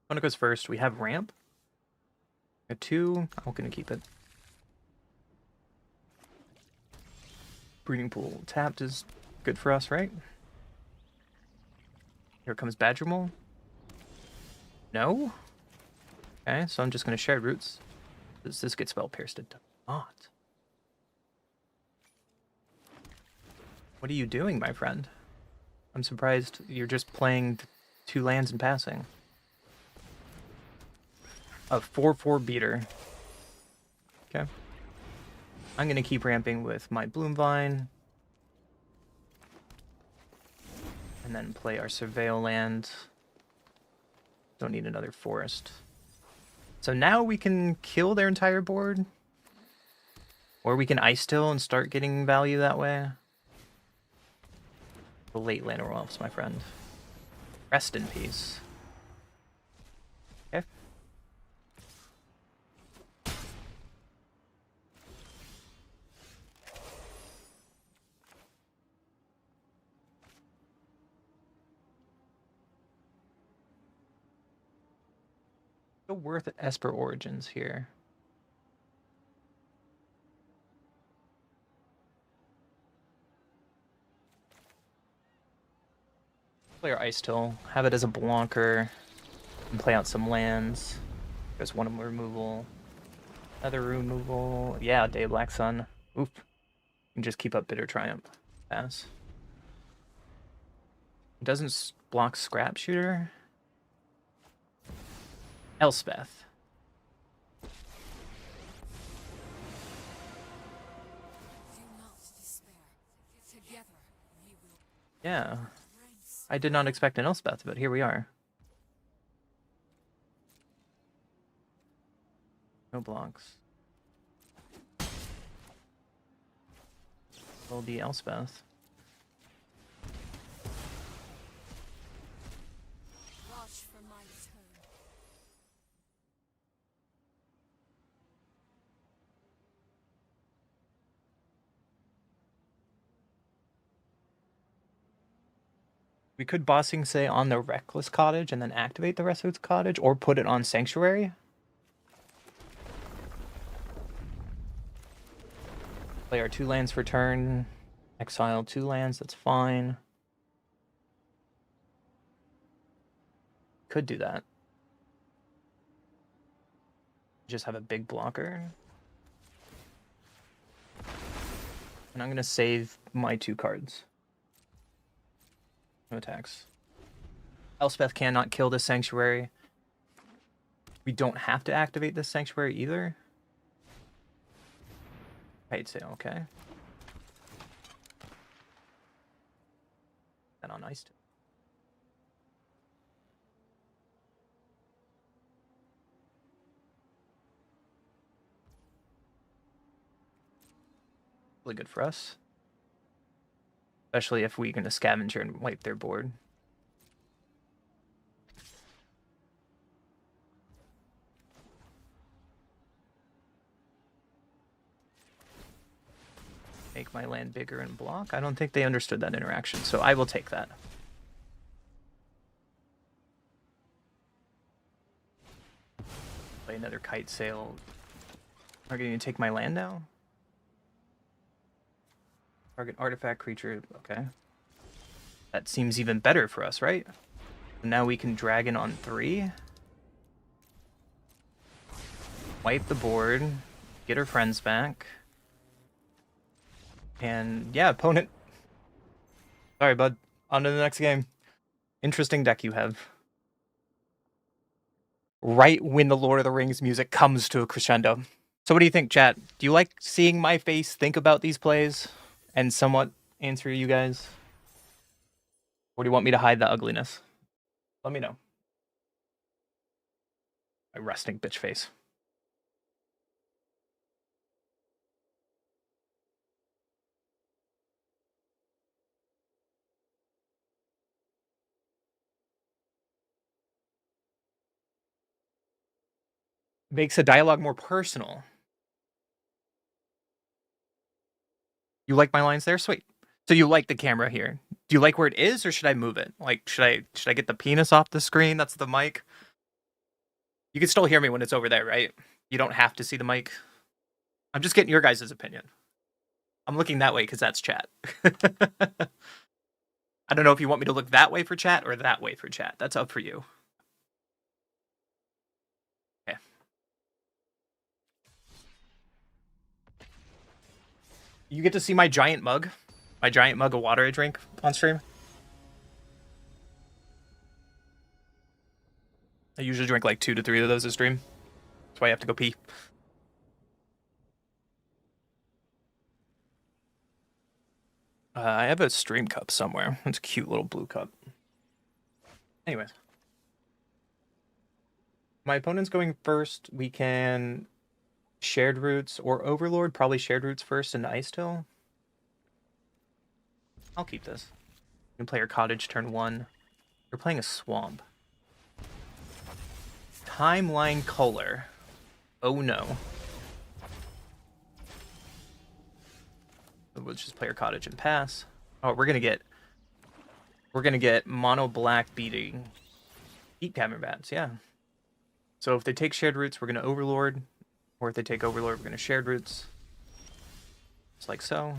One goes first. We have ramp. A 2. I'm going to keep it. Breeding Pool tapped is good for us, right? Here comes Badger Mole. No? Okay, so I'm just going to share roots. Does this get spell pierced? It does not. What are you doing, my friend? I'm surprised you're just playing 2 lands and passing. A 4/4 beater. Okay. I'm going to keep ramping with my Bloom Vine. And then play our Surveil land. Don't need another forest. So now we can kill their entire board. Or we can Ice Till and start getting value that way. The late Llanowar Elves, my friend. Rest in peace. Okay. So worth Esper Origins here. Play our Ice Till, have it as a blocker, and play out some lands. There's one removal. Another removal. Yeah, Day of Black Sun. Oof. You can just keep up Bitter Triumph. Pass. It doesn't block Scrap Shooter. Elspeth. Yeah. I did not expect an Elspeth, but here we are. No blocks. Will be Elspeth. We could bossing say on the Reckless Cottage and then activate the rest of its cottage, or put it on Sanctuary. Play our 2 lands for turn. Exile 2 lands, that's fine. Could do that. Just have a big blocker. And I'm going to save my 2 cards. No attacks. Elspeth cannot kill this Sanctuary. We don't have to activate this Sanctuary either. I'd say okay. And on ice. Really good for us. Especially if we can scavenger and wipe their board. Make my land bigger and block. I don't think they understood that interaction, so I will take that. Play another Kite Sail. Are you going to take my land now? Target artifact creature. Okay. That seems even better for us, right? Now we can dragon on 3. Wipe the board. Get our friends back. And yeah, opponent. Sorry, bud. On to the next game. Interesting deck you have. Right when the Lord of the Rings music comes to a crescendo. So what do you think, chat? Do you like seeing my face think about these plays and somewhat answer you guys? Or do you want me to hide the ugliness? Let me know. My resting bitch face. Makes a dialogue more personal. You like my lines there? Sweet. So you like the camera here. Do you like where it is, or should I move it? Like, should I get the penis off the screen? That's the mic. You can still hear me when it's over there, right? You don't have to see the mic. I'm just getting your guys' opinion. I'm looking that way because that's chat. I don't know if you want me to look that way for chat or that way for chat. That's up for you. Okay. You get to see my giant mug of water I drink on stream. I usually drink like 2 to 3 of those a stream. That's why I have to go pee. I have a stream cup somewhere. It's a cute little blue cup. Anyways. My opponent's going first. We can Shared Roots or Overlord. Probably Shared Roots first into Ice Till. I'll keep this. You can play your Cottage turn 1. You're playing a Swamp. Timeline Color. Oh no. We'll just play our Cottage and pass. Oh, we're gonna get mono black beating Heat Cavern Bats, yeah. So if they take Shared Roots, we're gonna Overlord. Or if they take Overlord, we're gonna Shared Roots. Just like so.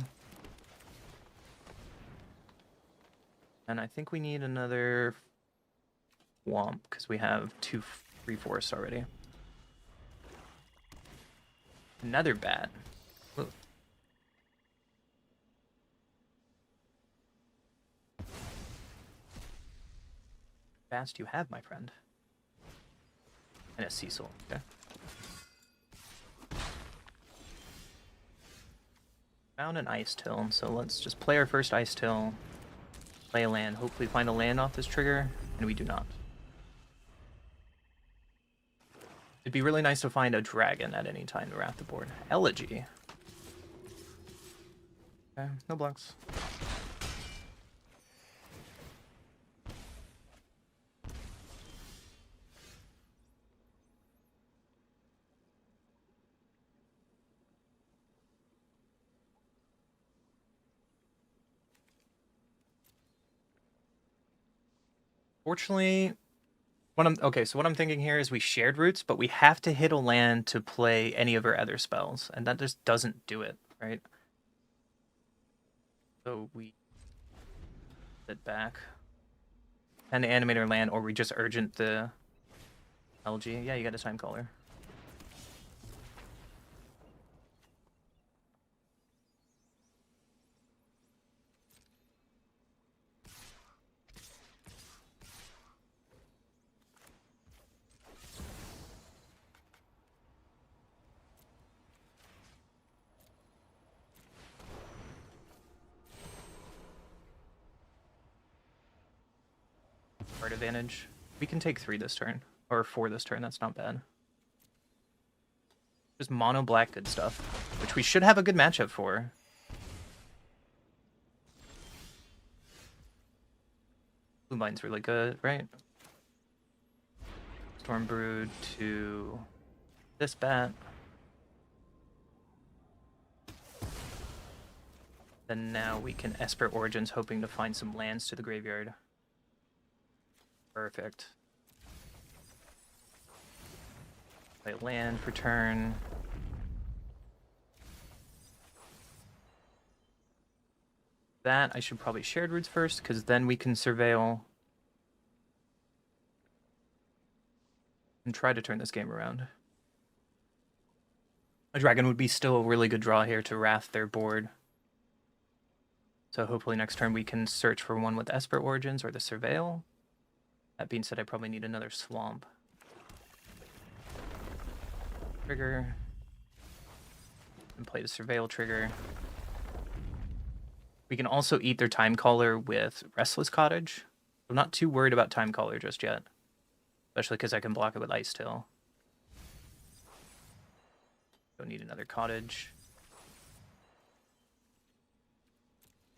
And I think we need another Swamp, because we have 2 free forests already. Another bat. Ooh. Fast you have, my friend. And a Cecil. Okay. Found an Ice Till, so let's just play our first Ice Till. Play a land. Hopefully find a land off this trigger, and we do not. It'd be really nice to find a dragon at any time to wrap the board. Elegy. Okay, no blocks. Fortunately, what I'm thinking here is we shared roots, but we have to hit a land to play any of our other spells, and that just doesn't do it, right? So we sit back and animate our land, or we just urgent the LG. Yeah, you got a time caller. Card advantage. We can take 3 this turn, or 4 this turn. That's not bad. Just mono black good stuff, which we should have a good matchup for. Blue Mine's really good, right? Storm Brood to this bat. Then now we can Esper Origins, hoping to find some lands to the graveyard. Perfect. Play land for turn. That I should probably shared roots first, because then we can surveil and try to turn this game around. A dragon would be still a really good draw here to wrath their board. So hopefully next turn we can search for one with Esper Origins or the Surveil. That being said, I probably need another Swamp. Trigger. And play the Surveil trigger. We can also eat their Time Caller with Restless Cottage. I'm not too worried about Time Caller just yet. Especially because I can block it with Ice Till. Don't need another Cottage.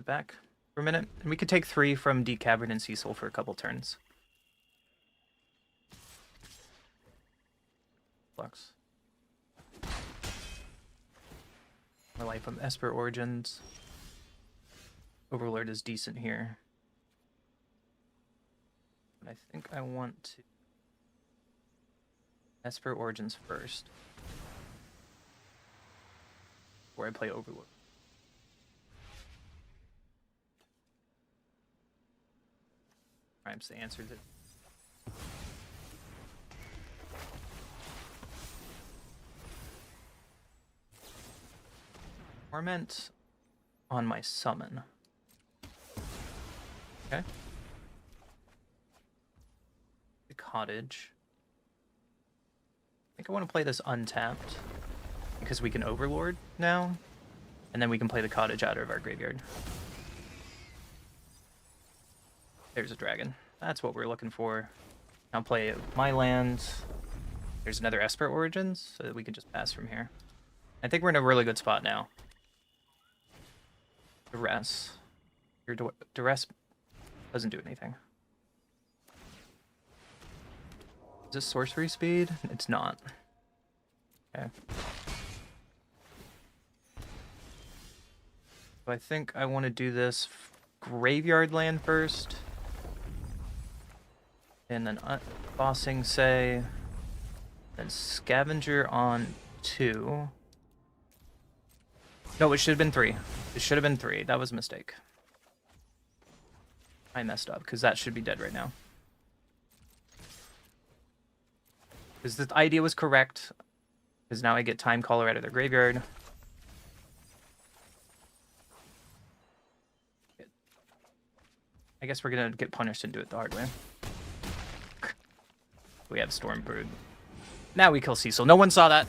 Back for a minute, and we could take 3 from Deep Cavern and Cecil for a couple turns. Flux. My life from Esper Origins. Overlord is decent here. But I think I want to Esper Origins first. Before I play Overlord. Rhymes the answer that Torment on my summon. Okay. The Cottage. I think I want to play this untapped because we can Overlord now, and then we can play the Cottage out of our graveyard. There's a dragon. That's what we're looking for. I'll play my lands. There's another Esper Origins, so that we can just pass from here. I think we're in a really good spot now. Duress. Your Duress doesn't do anything. Is this sorcery speed? It's not. Okay. So I think I want to do this graveyard land first. And then bossing, say. Then scavenger on 2. No, it should have been 3. It should have been 3. That was a mistake. I messed up, because that should be dead right now. Because the idea was correct. Because now I get Time Caller out of their graveyard. I guess we're gonna get punished and do it the hard way. We have Storm Brood. Now we kill Cecil. No one saw that.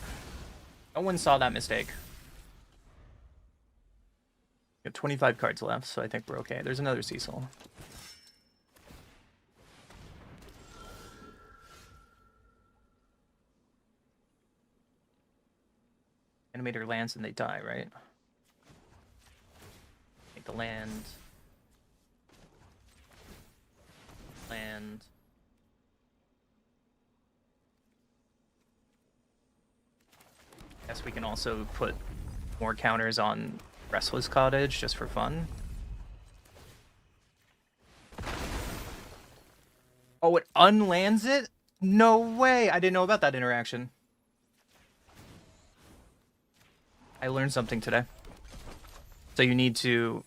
No one saw that mistake. We have 25 cards left, so I think we're okay. There's another Cecil. Animator lands and they die, right? Make the land. Land. Guess we can also put more counters on Restless Cottage just for fun. Oh, it unlands it? No way! I didn't know about that interaction. I learned something today. So you need to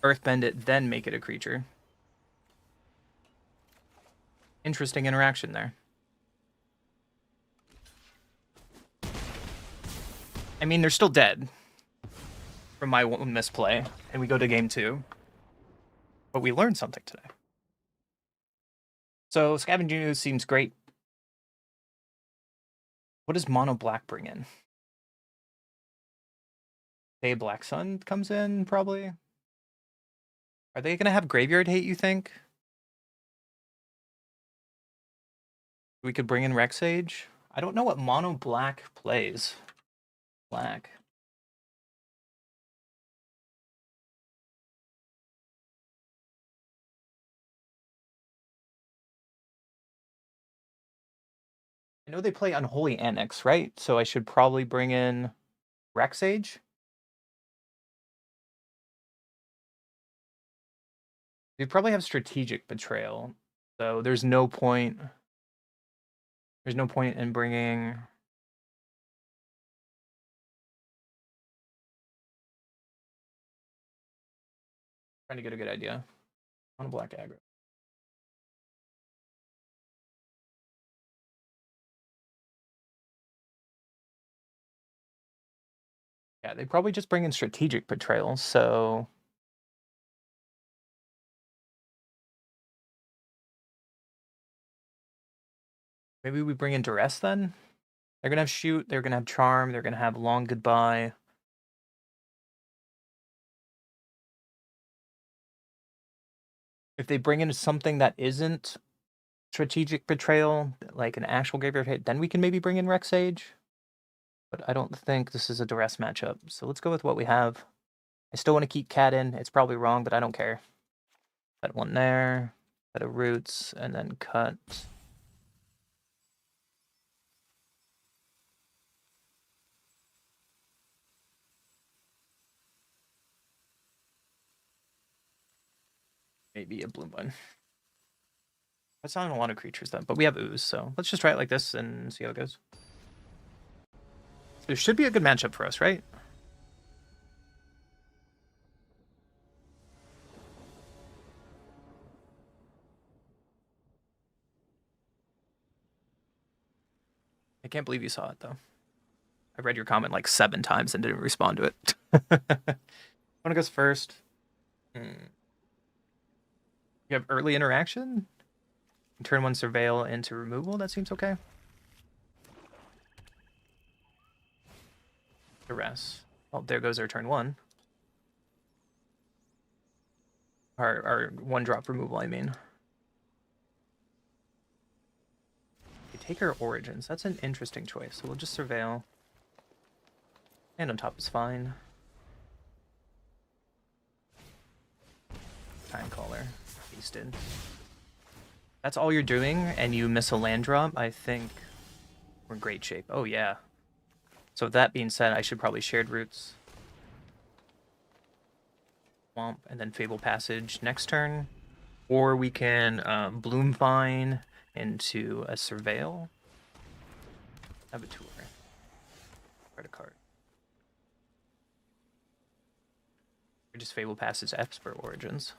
earthbend it, then make it a creature. Interesting interaction there. I mean, they're still dead from my misplay, and we go to game 2. But we learned something today. So Scavenging Ooze seems great. What does Mono Black bring in? Say Black Sun comes in, probably. Are they going to have Graveyard Hate, you think? We could bring in Rexage. I don't know what Mono Black plays. Black. I know they play Unholy Annex, right? So I should probably bring in Rexage. We probably have Strategic Betrayal, so there's no point. There's no point in bringing. Trying to get a good idea on a black aggro. Yeah, they probably just bring in Strategic Betrayal, so. Maybe we bring in Duress then? They're going to have Shoot, they're going to have Charm, they're going to have Long Goodbye. If they bring in something that isn't Strategic Betrayal, like an actual graveyard hit, then we can maybe bring in Rexage. But I don't think this is a Duress matchup, so let's go with what we have. I still want to keep Cat in. It's probably wrong, but I don't care. Cut one there, cut a Roots, and then cut. Maybe a Bloom one. That's not a lot of creatures then, but we have Ooze, so let's just try it like this and see how it goes. There should be a good matchup for us, right? I can't believe you saw it, though. I read your comment like 7 times and didn't respond to it. One goes first. You have early interaction? Turn 1 Surveil into removal? That seems okay. Duress. Oh, there goes our turn 1. Our 1-drop removal, I mean. We take our Origins. That's an interesting choice. So we'll just Surveil. And on top is fine. Time Caller. Feasted. That's all you're doing, and you miss a land drop, I think we're in great shape. Oh, yeah. So with that being said, I should probably Shared Roots. Swamp, and then Fable Passage next turn. Or we can Bloom Vine into a Surveil. Have a tour. Card a card. Or just Fable Passage Expert Origins.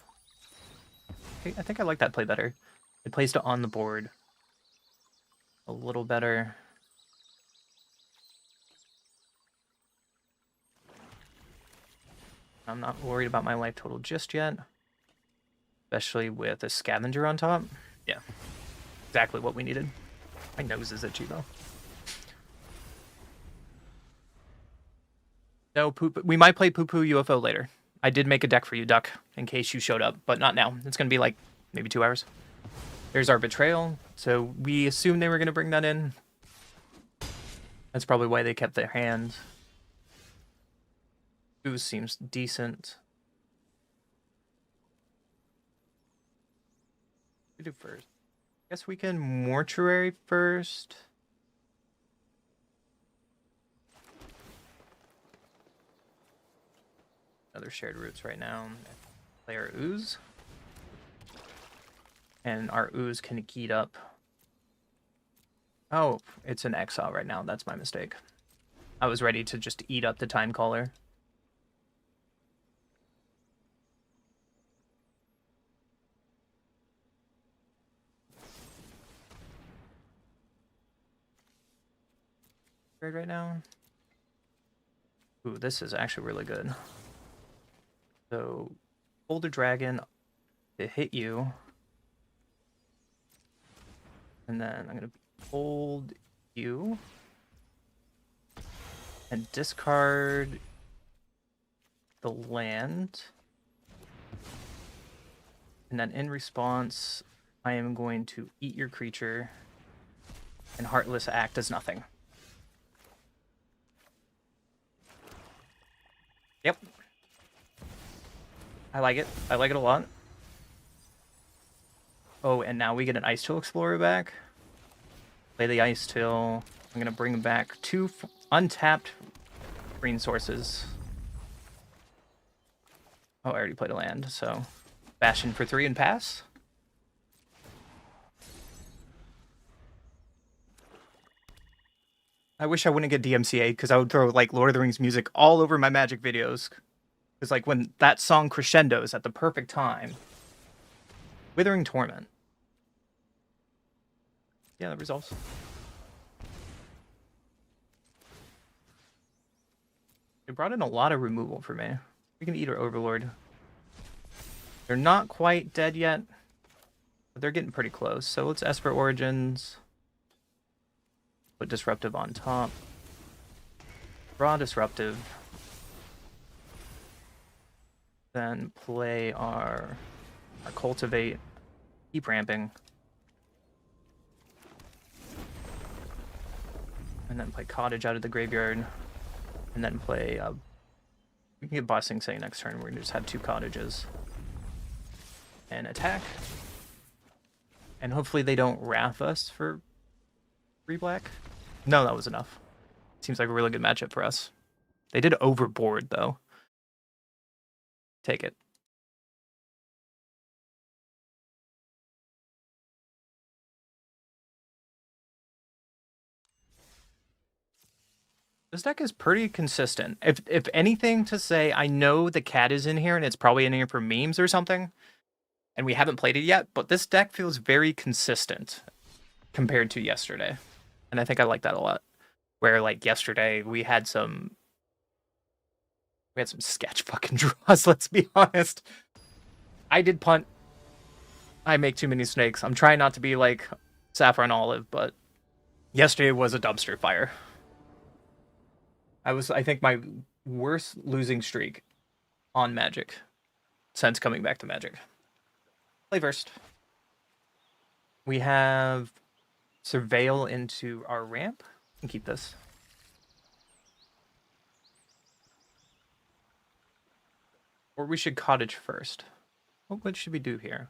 Okay, I think I like that play better. It plays it on the board a little better. I'm not worried about my life total just yet. Especially with a scavenger on top. Yeah. Exactly what we needed. My nose is itchy though. No, poop. We might play Poo Poo UFO later. I did make a deck for you, Duck, in case you showed up, but not now. It's going to be like maybe 2 hours. There's our betrayal. So we assumed they were going to bring that in. That's probably why they kept their hand. Ooh, seems decent. What do we do first? Guess we can mortuary first. Other shared roots right now. Play our ooze. And our ooze can eat up. Oh, it's an exile right now. That's my mistake. I was ready to just eat up the time caller. Right now. Ooh, this is actually really good. So, Boulder Dragon to hit you. And then I'm going to hold you. And discard the land. And then in response, I am going to eat your creature. And Heartless Act does nothing. Yep. I like it. I like it a lot. Oh, and now we get an Ice Till Explorer back. Play the Ice Till. I'm going to bring back 2 untapped green sources. Oh, I already played a land, so... Bastion for 3 and pass. I wish I wouldn't get DMCA, because I would throw, like, Lord of the Rings music all over my Magic videos. Because, like, when that song crescendos at the perfect time. Withering Torment. Yeah, that resolves. It brought in a lot of removal for me. We can eat our Overlord. They're not quite dead yet, but they're getting pretty close. So let's Esper Origins. Put Disruptive on top. Draw Disruptive. Then play our Cultivate. Keep ramping. And then play Cottage out of the graveyard. And then play... we can get Bossing Say next turn. We're going to just have 2 cottages. And attack. And hopefully they don't Wrath us for 3 black. No, that was enough. Seems like a really good matchup for us. They did overboard, though. Take it. This deck is pretty consistent. If anything to say, I know the cat is in here, and it's probably in here for memes or something. And we haven't played it yet, but this deck feels very consistent compared to yesterday. And I think I like that a lot. Where, like, yesterday, we had some sketch fucking draws, let's be honest. I did punt. I make too many snakes. I'm trying not to be like Saffron Olive, but yesterday was a dumpster fire. I think, my worst losing streak on Magic since coming back to Magic. Play first. We have Surveil into our ramp. And keep this. Or we should Cottage first. What should we do here?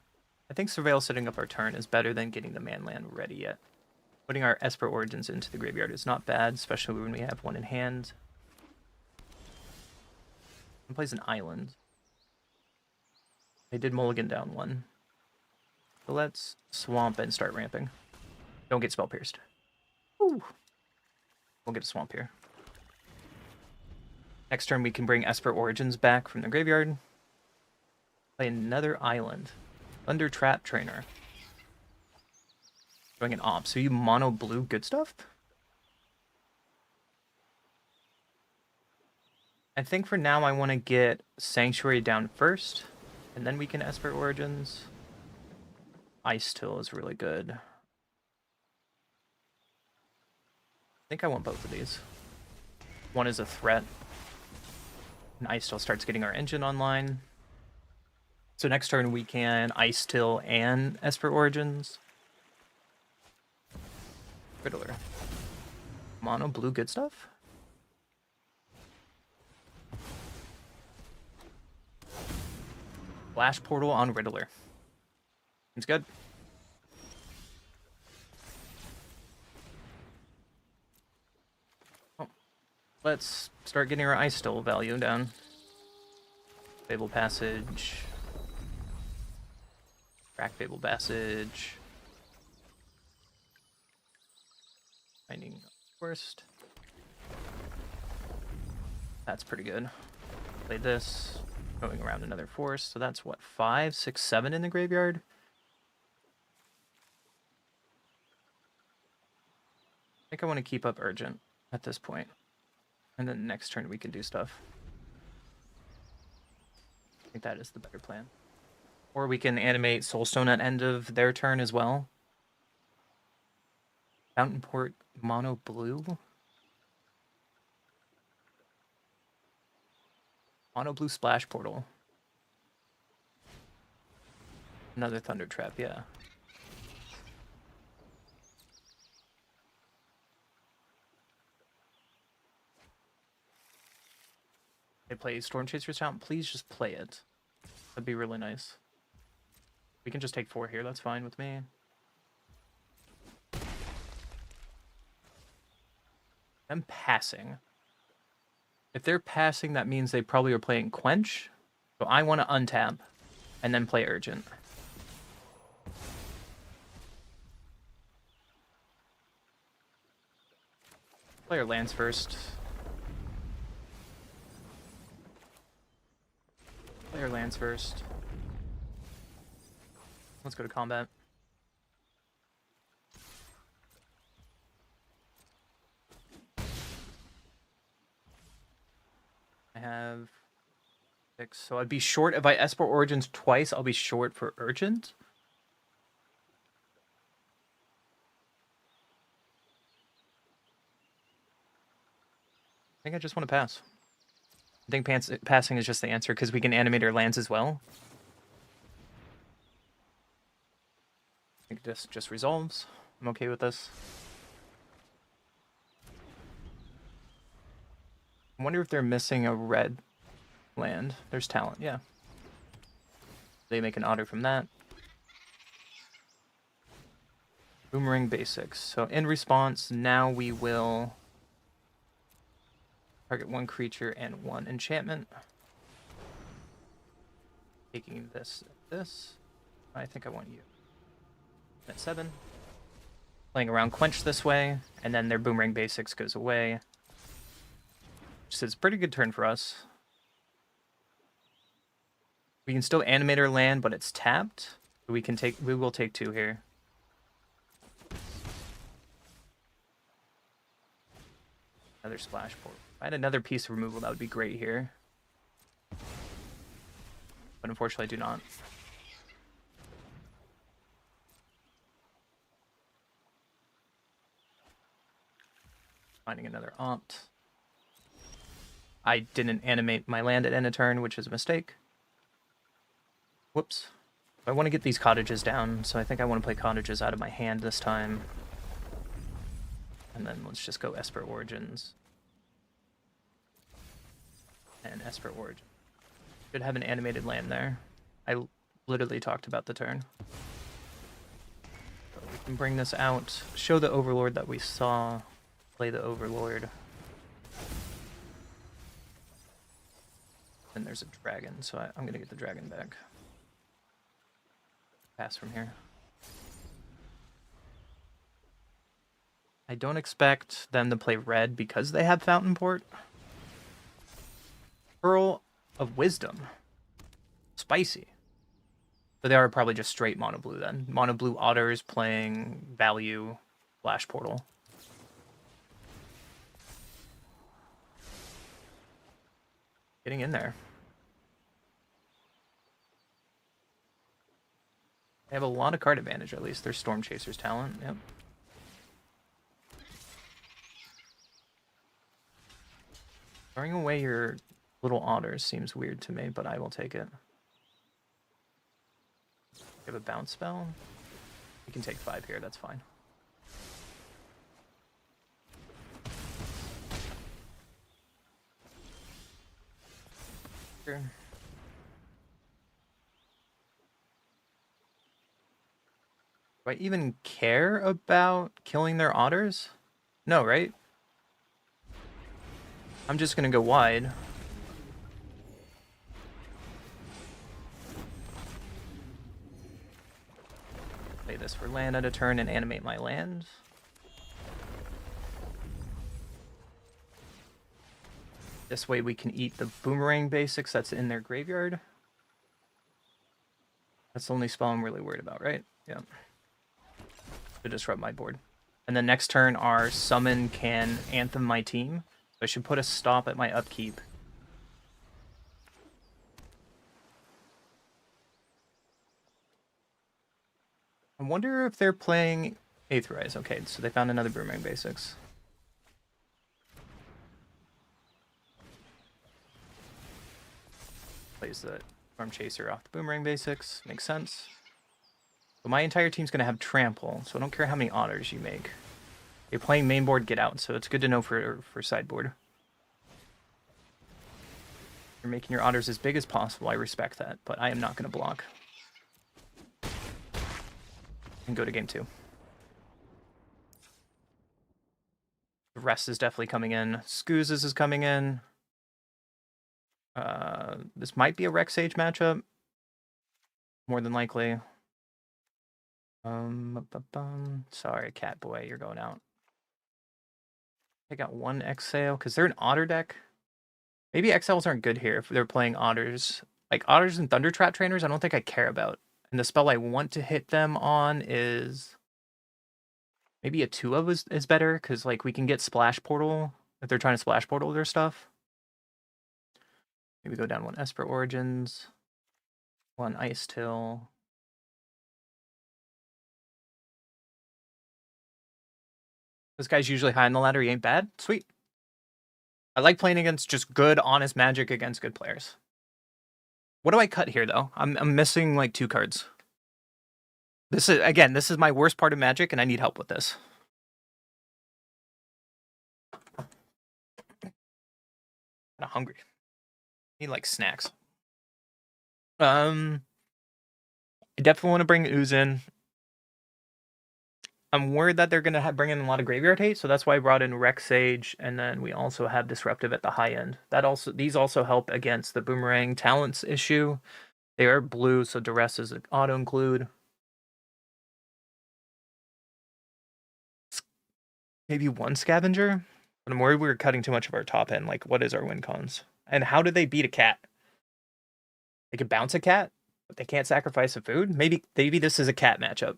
I think Surveil setting up our turn is better than getting the Manland ready yet. Putting our Esper Origins into the graveyard is not bad, especially when we have 1 in hand. And plays an island. They did mulligan down 1. So let's swamp and start ramping. Don't get spell pierced. Ooh. We'll get a swamp here. Next turn we can bring Esper Origins back from the graveyard. Play another island. Thunder Trap Trainer. Going an op. So you mono blue good stuff? I think for now I want to get Sanctuary down first, and then we can Esper Origins. Ice Till is really good. I think I want both of these. One is a threat. And Ice Till starts getting our engine online. So next turn we can Ice Till and Esper Origins. Riddler. Mono blue, good stuff. Flash Portal on Riddler. It's good. Oh, let's start getting our Ice Still value down. Fable Passage. Crack Fable Passage. Finding Forest. That's pretty good. Play this. Going around another forest. So that's what, 5, 6, 7 in the graveyard? I think I want to keep up Urgent at this point. And then next turn we can do stuff. I think that is the better plan. Or we can animate Soulstone at end of their turn as well. Fountain Port mono blue. Mono blue Splash Portal. Another Thunder Trap, yeah. They play Storm Chaser's Fountain. Please just play it. That'd be really nice. We can just take 4 here. That's fine with me. I'm passing. If they're passing, that means they probably are playing Quench. So I want to untap and then play Urgent. Player lands first. Player lands first. Let's go to combat. I have 6, so I'd be short if I Esper Origins twice. I'll be short for Urgent. I think I just want to pass. I think passing is just the answer because we can animate our lands as well. I think this just resolves. I'm okay with this. I wonder if they're missing a red land. There's talent, yeah. They make an otter from that. Boomerang basics. So in response, now we will target 1 creature and 1 enchantment. Taking this. I think I want you at 7. Playing around Quench this way, and then their Boomerang basics goes away. Which is a pretty good turn for us. We can still animate our land, but it's tapped. We will take 2 here. Another Splash Port. If I had another piece of removal, that would be great here. But unfortunately, I do not. Finding another Opt. I didn't animate my land at end of turn, which is a mistake. Whoops. I want to get these cottages down, so I think I want to play cottages out of my hand this time. And then let's just go Esper Origins. And Esper Origin. Should have an animated land there. I literally talked about the turn. So we can bring this out, show the Overlord that we saw, play the Overlord. And there's a dragon, so I'm going to get the dragon back. Pass from here. I don't expect them to play red because they have Fountain Port. Pearl of Wisdom. Spicy. But they are probably just straight mono blue then. Mono blue otters playing value Flash Portal. Getting in there. They have a lot of card advantage, at least. Their Storm Chaser's talent, yep. Throwing away your little otters seems weird to me, but I will take it. You have a bounce spell? You can take 5 here, that's fine. Sure. Do I even care about killing their otters? No, right? I'm just gonna go wide. Play this for land at a turn and animate my land. This way we can eat the boomerang basics that's in their graveyard. That's the only spell I'm really worried about, right? Yeah. To disrupt my board. And then next turn, our summon can anthem my team. So I should put a stop at my upkeep. I wonder if they're playing Aetherize. Okay, so they found another boomerang basics. Plays the Storm Chaser off the boomerang basics. Makes sense. But my entire team's going to have trample, so I don't care how many otters you make. You're playing main board, get out, so it's good to know for sideboard. You're making your otters as big as possible, I respect that, but I am not going to block. And go to game 2. The rest is definitely coming in. Scoozes is coming in. This might be a Rex Sage matchup. More than likely. Sorry, Catboy, you're going out. I got 1 Exhale, because they're an Otter deck. Maybe Exiles aren't good here if they're playing Otters. Like, Otters and Thunder Trap Trainers, I don't think I care about. And the spell I want to hit them on is... Maybe a 2-of is better, because, like, we can get Splash Portal if they're trying to Splash Portal their stuff. Maybe go down 1 Esper Origins, 1 Ice Till. This guy's usually high on the ladder, he ain't bad. Sweet. I like playing against just good, honest Magic against good players. What do I cut here, though? I'm missing, like, 2 cards. This is my worst part of Magic, and I need help with this. I'm kinda hungry. Need, like, snacks. I definitely want to bring Ooze in. I'm worried that they're going to bring in a lot of graveyard hate, so that's why I brought in Rex Sage, and then we also have Disruptive at the high end. These also help against the Boomerang Talents issue. They are blue, so Duress is an auto-include. Maybe 1 Scavenger? But I'm worried we're cutting too much of our top end. Like, what is our win cons? And how did they beat a cat? They could bounce a cat, but they can't sacrifice a food? Maybe this is a cat matchup.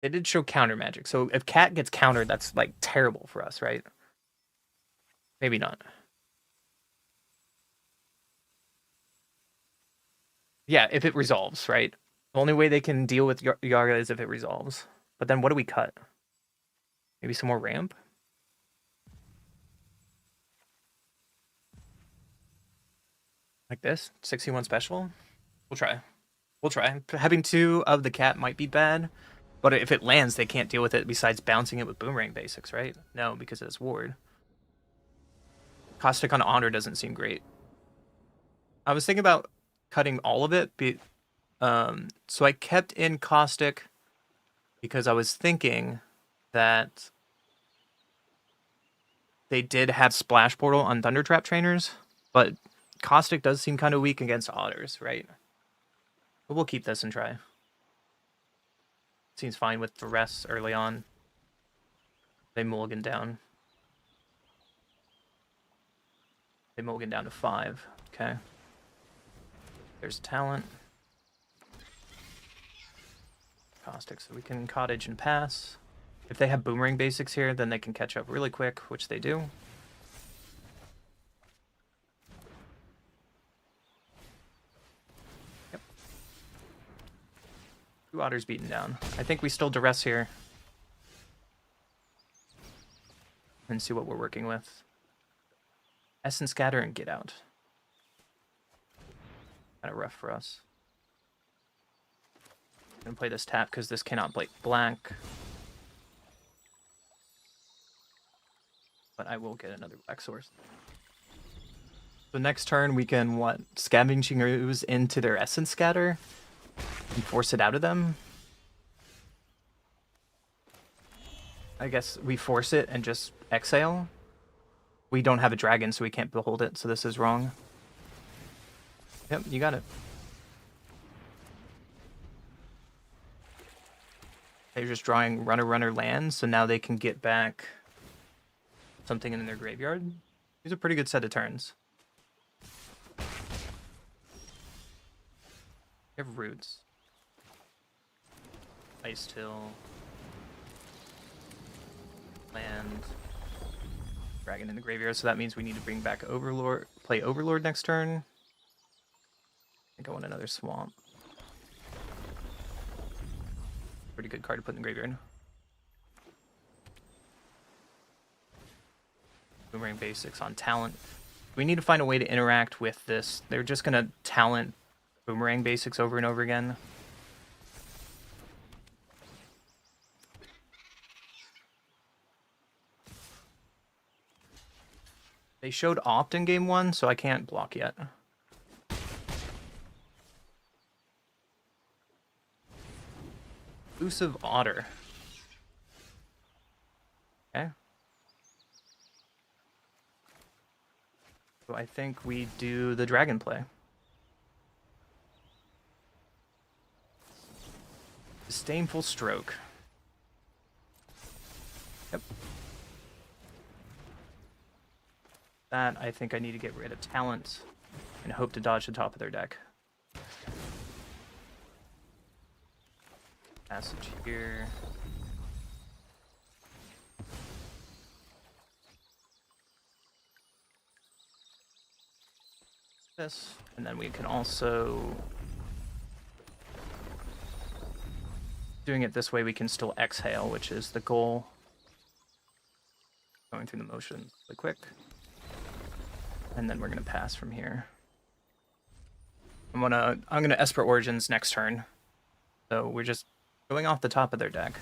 They did show counter magic, so if cat gets countered, that's, like, terrible for us, right? Maybe not. Yeah, if it resolves, right? The only way they can deal with Yaga is if it resolves. But then what do we cut? Maybe some more ramp? Like this? 61 special? We'll try. We'll try. Having 2 of the cat might be bad, but if it lands, they can't deal with it besides bouncing it with Boomerang basics, right? No, because it's ward. Caustic on Honor doesn't seem great. I was thinking about cutting all of it, so I kept in Caustic because I was thinking that they did have Splash Portal on Thunder Trap Trainers, but Caustic does seem kind of weak against Otters, right? But we'll keep this and try. Seems fine with the rest early on. They mulligan down. They mulligan down to 5. Okay. There's talent. Caustic, so we can Cottage and pass. If they have Boomerang basics here, then they can catch up really quick, which they do. Yep. 2 Otters beaten down. I think we still duress here. And see what we're working with. Essence Scatter and Get Out. Kind of rough for us. I'm gonna play this tap because this cannot play black. But I will get another black source. So next turn we can, what, Scavenging Ooze into their Essence Scatter and force it out of them. I guess we force it and just exhale. We don't have a dragon, so we can't behold it, so this is wrong. Yep, you got it. They're just drawing runner land, so now they can get back something in their graveyard. These are a pretty good set of turns. You have Roots. Ice Till. Land. Dragon in the graveyard, so that means we need to bring back Overlord, play Overlord next turn. And go in another Swamp. Pretty good card to put in the graveyard. Boomerang basics on talent. We need to find a way to interact with this. They're just gonna talent Boomerang basics over and over again. They showed Opt in game 1, so I can't block yet. Elusive Otter. Okay. So I think we do the dragon play. Disdainful Stroke. Yep. That, I think I need to get rid of talent and hope to dodge the top of their deck. Passage here. This, and then we can also, doing it this way, we can still exhale, which is the goal. Going through the motion really quick. And then we're gonna pass from here. I'm gonna Esper Origins next turn. So we're just going off the top of their deck.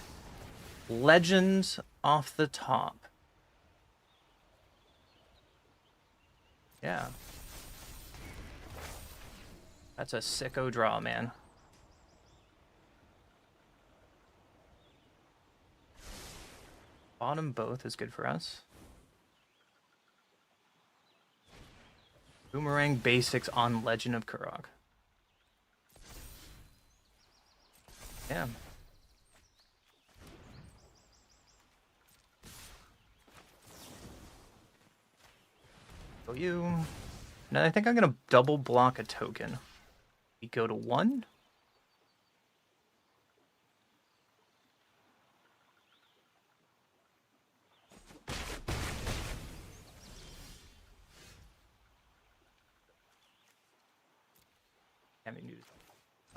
Legends off the top. Yeah. That's a sicko draw, man. Bottom both is good for us. Boomerang basics on Legend of Kurok. Yeah. Go you. Now I think I'm gonna double block a token. We go to 1.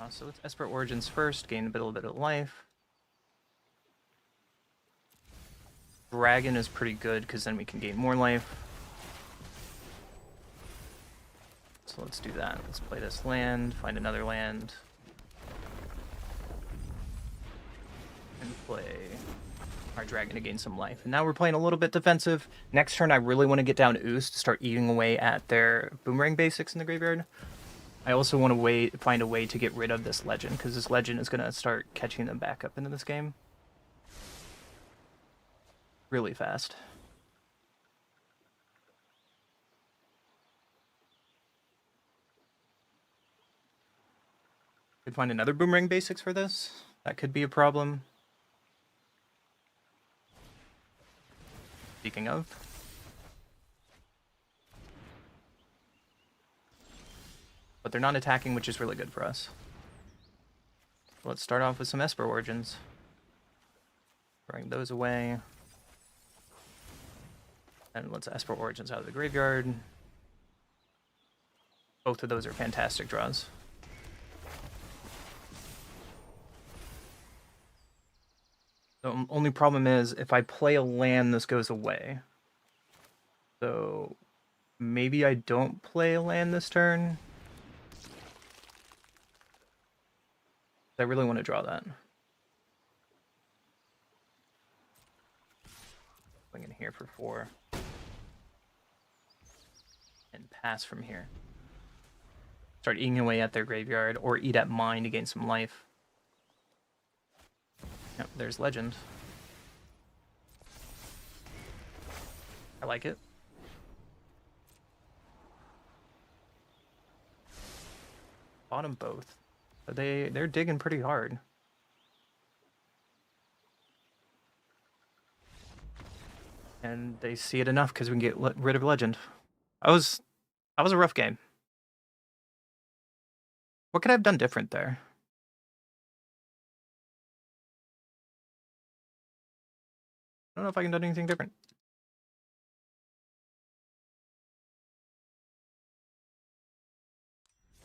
So let's Esper Origins first, gain a little bit of life. Dragon is pretty good because then we can gain more life. So let's do that. Let's play this land, find another land. And play our dragon to gain some life. And now we're playing a little bit defensive. Next turn I really want to get down Ooze to start eating away at their Boomerang basics in the graveyard. I also want to find a way to get rid of this legend, because this legend is going to start catching them back up into this game. Really fast. Could find another Boomerang basics for this. That could be a problem. Speaking of. But they're not attacking, which is really good for us. let's start off with some Esper Origins. Bring those away. And let's Esper Origins out of the graveyard. Both of those are fantastic draws. The only problem is if I play a land, this goes away. So maybe I don't play a land this turn. I really want to draw that. Swing in here for 4. And pass from here. Start eating away at their graveyard, or eat at mine to gain some life. Yep, there's Legend. I like it. Bottom both. But they're digging pretty hard. And they see it enough because we can get rid of Legend. That was a rough game. What could I have done different there? I don't know if I can do anything different.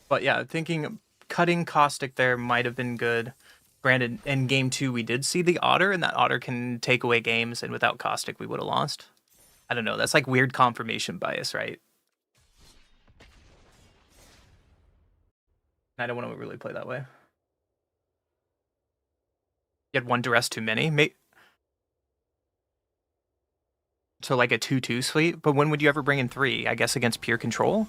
But yeah, thinking cutting Caustic there might have been good. Granted, in game 2 we did see the Otter, and that Otter can take away games, and without Caustic we would have lost. I don't know, that's like weird confirmation bias, right? I don't want to really play that way. You had 1 duress too many? So like a 2/2 suite? But when would you ever bring in 3? I guess against pure control?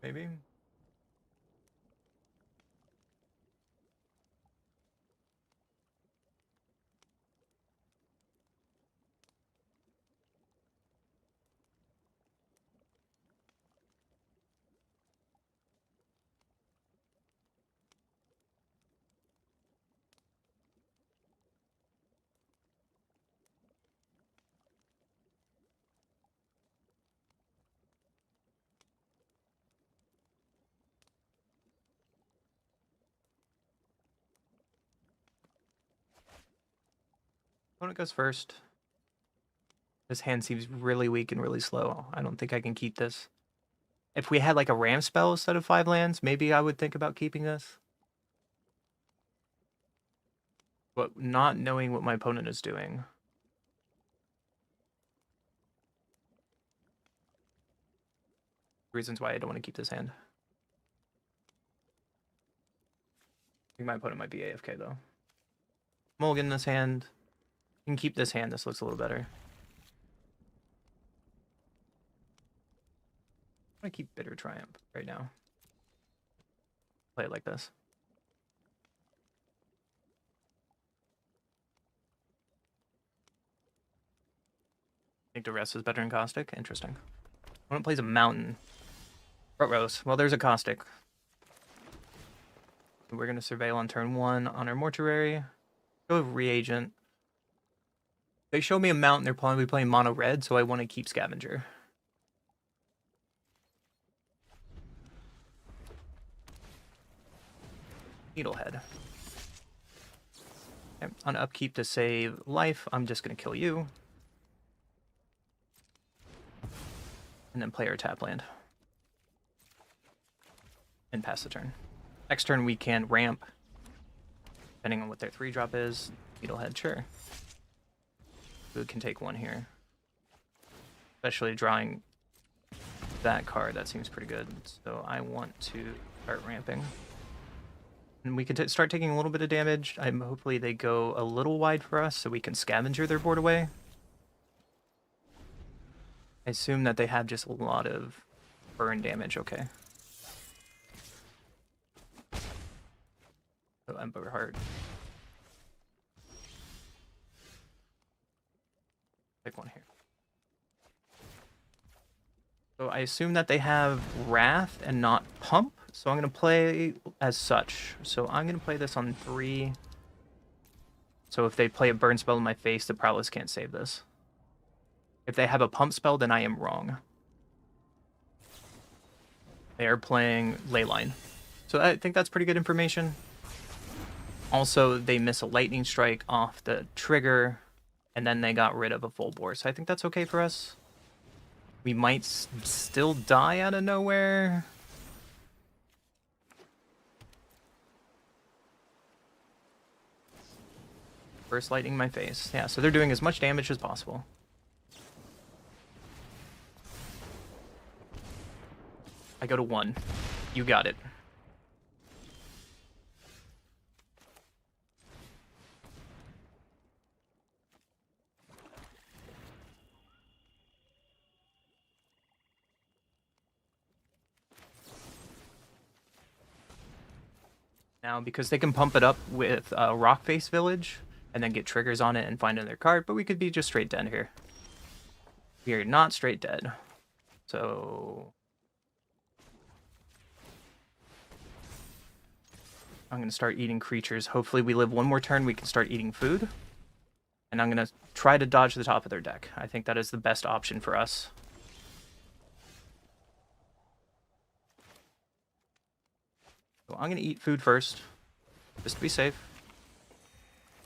Maybe? Opponent goes first. This hand seems really weak and really slow. I don't think I can keep this. If we had like a ram spell instead of 5 lands, maybe I would think about keeping this. But not knowing what my opponent is doing. Reasons why I don't want to keep this hand. I think my opponent might be AFK though. Mulligan this hand. You can keep this hand, this looks a little better. I'm gonna keep Bitter Triumph right now. Play it like this. I think the rest is better than Caustic. Interesting. Opponent plays a Mountain. Rose. Well, there's a Caustic. We're gonna Surveil on turn 1 on our Mortuary. Go with Reagent. They show me a Mountain, they're probably playing mono red, so I want to keep Scavenger. Needlehead. Okay, on upkeep to save life, I'm just going to kill you. And then play our tap land. And pass the turn. Next turn we can ramp. Depending on what their 3-drop is. Needlehead, sure. We can take 1 here. Especially drawing that card, that seems pretty good. So I want to start ramping. And we can start taking a little bit of damage. Hopefully they go a little wide for us so we can Scavenger their board away. I assume that they have just a lot of burn damage, okay. So Ember Heart. Pick 1 here. So I assume that they have Wrath and not Pump, so I'm going to play as such. So I'm going to play this on 3. So if they play a burn spell in my face, the Prowess can't save this. If they have a Pump spell, then I am wrong. They are playing Leyline. So I think that's pretty good information. Also, they miss a lightning strike off the trigger, and then they got rid of a full bore. So I think that's okay for us. We might still die out of nowhere. First lightning in my face. Yeah, so they're doing as much damage as possible. I go to 1. You got it. Now, because they can pump it up with Rockface Village and then get triggers on it and find another card, but we could be just straight dead here. We are not straight dead. So I'm going to start eating creatures. Hopefully we live one more turn, we can start eating food. And I'm going to try to dodge the top of their deck. I think that is the best option for us. So I'm going to eat food first, just to be safe.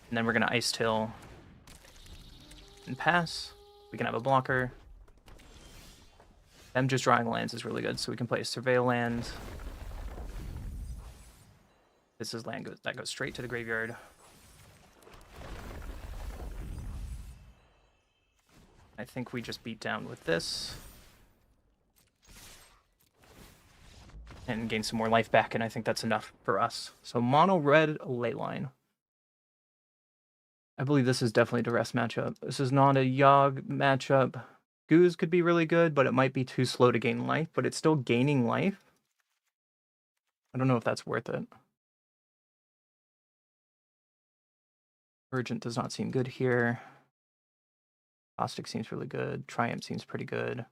And then we're going to Ice Till and pass. We can have a blocker. Them just drawing lands is really good, so we can play a Surveil land. This is land that goes straight to the graveyard. I think we just beat down with this. And gain some more life back, and I think that's enough for us. So mono red Leyline. I believe this is definitely a Duress matchup. This is not a Yogg matchup. Goose could be really good, but it might be too slow to gain life, but it's still gaining life. I don't know if that's worth it. Urgent does not seem good here. Caustic seems really good. Triumph seems pretty good.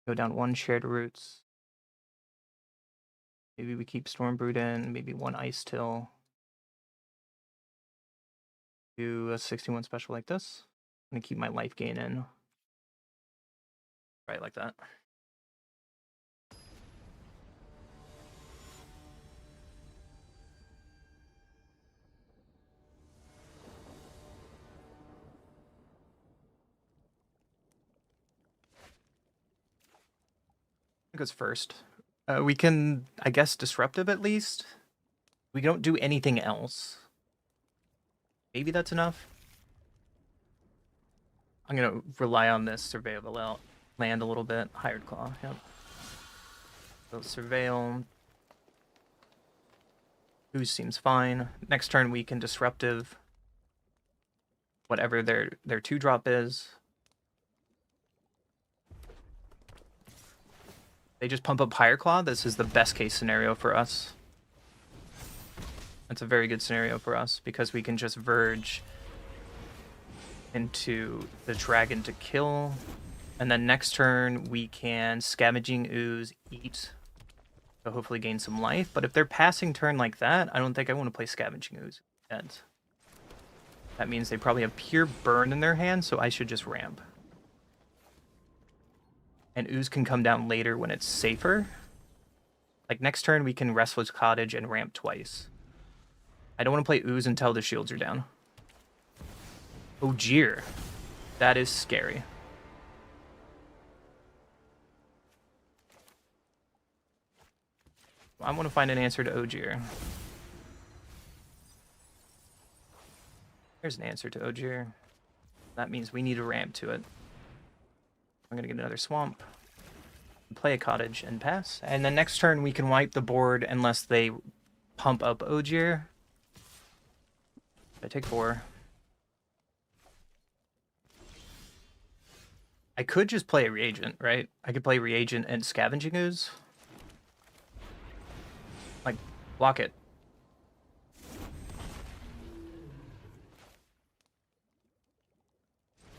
Go down 1 shared roots. Maybe we keep Stormbrood in. Maybe 1 Ice Till. Do a 61 special like this. I'm going to keep my life gain in. Right, like that. It goes first. We can, I guess, Disruptive at least. We don't do anything else. Maybe that's enough. I'm going to rely on this Surveil the land a little bit. Hired Claw, yep. So Surveil. Ooze seems fine. Next turn we can Disruptive whatever their 2-drop is. They just pump up Higher Claw. This is the best case scenario for us. That's a very good scenario for us because we can just Verge into the Dragon to kill. And then next turn we can Scavenging Ooze, eat, to hopefully gain some life. But if they're passing turn like that, I don't think I want to play Scavenging Ooze yet. That means they probably have Pure Burn in their hand, so I should just ramp. And Ooze can come down later when it's safer. Like next turn we can Restless Cottage and ramp twice. I don't want to play Ooze until the shields are down. Ogier. That is scary. I want to find an answer to Ogier. There's an answer to Ogier. That means we need a ramp to it. I'm going to get another swamp. Play a cottage and pass. And then next turn we can wipe the board unless they pump up Ogier. I take 4. I could just play a Reagent, right? I could play Reagent and Scavenging Ooze. Like, block it.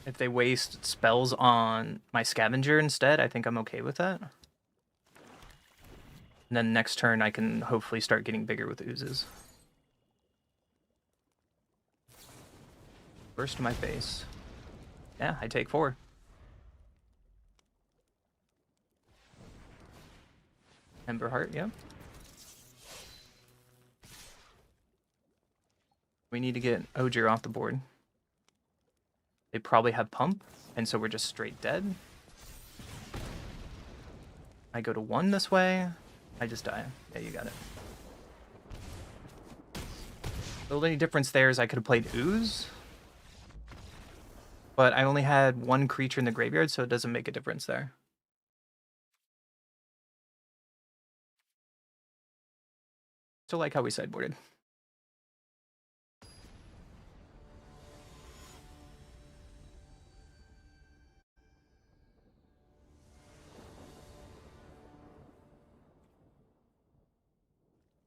If they waste spells on my Scavenger instead, I think I'm okay with that. And then next turn I can hopefully start getting bigger with Oozes. Burst to my face. Yeah, I take 4. Ember Heart, yeah. We need to get Ogier off the board. They probably have Pump, and so we're just straight dead. I go to 1 this way. I just die. Yeah, you got it. The only difference there is I could have played Ooze. But I only had 1 creature in the graveyard, so it doesn't make a difference there. Still like how we sideboarded.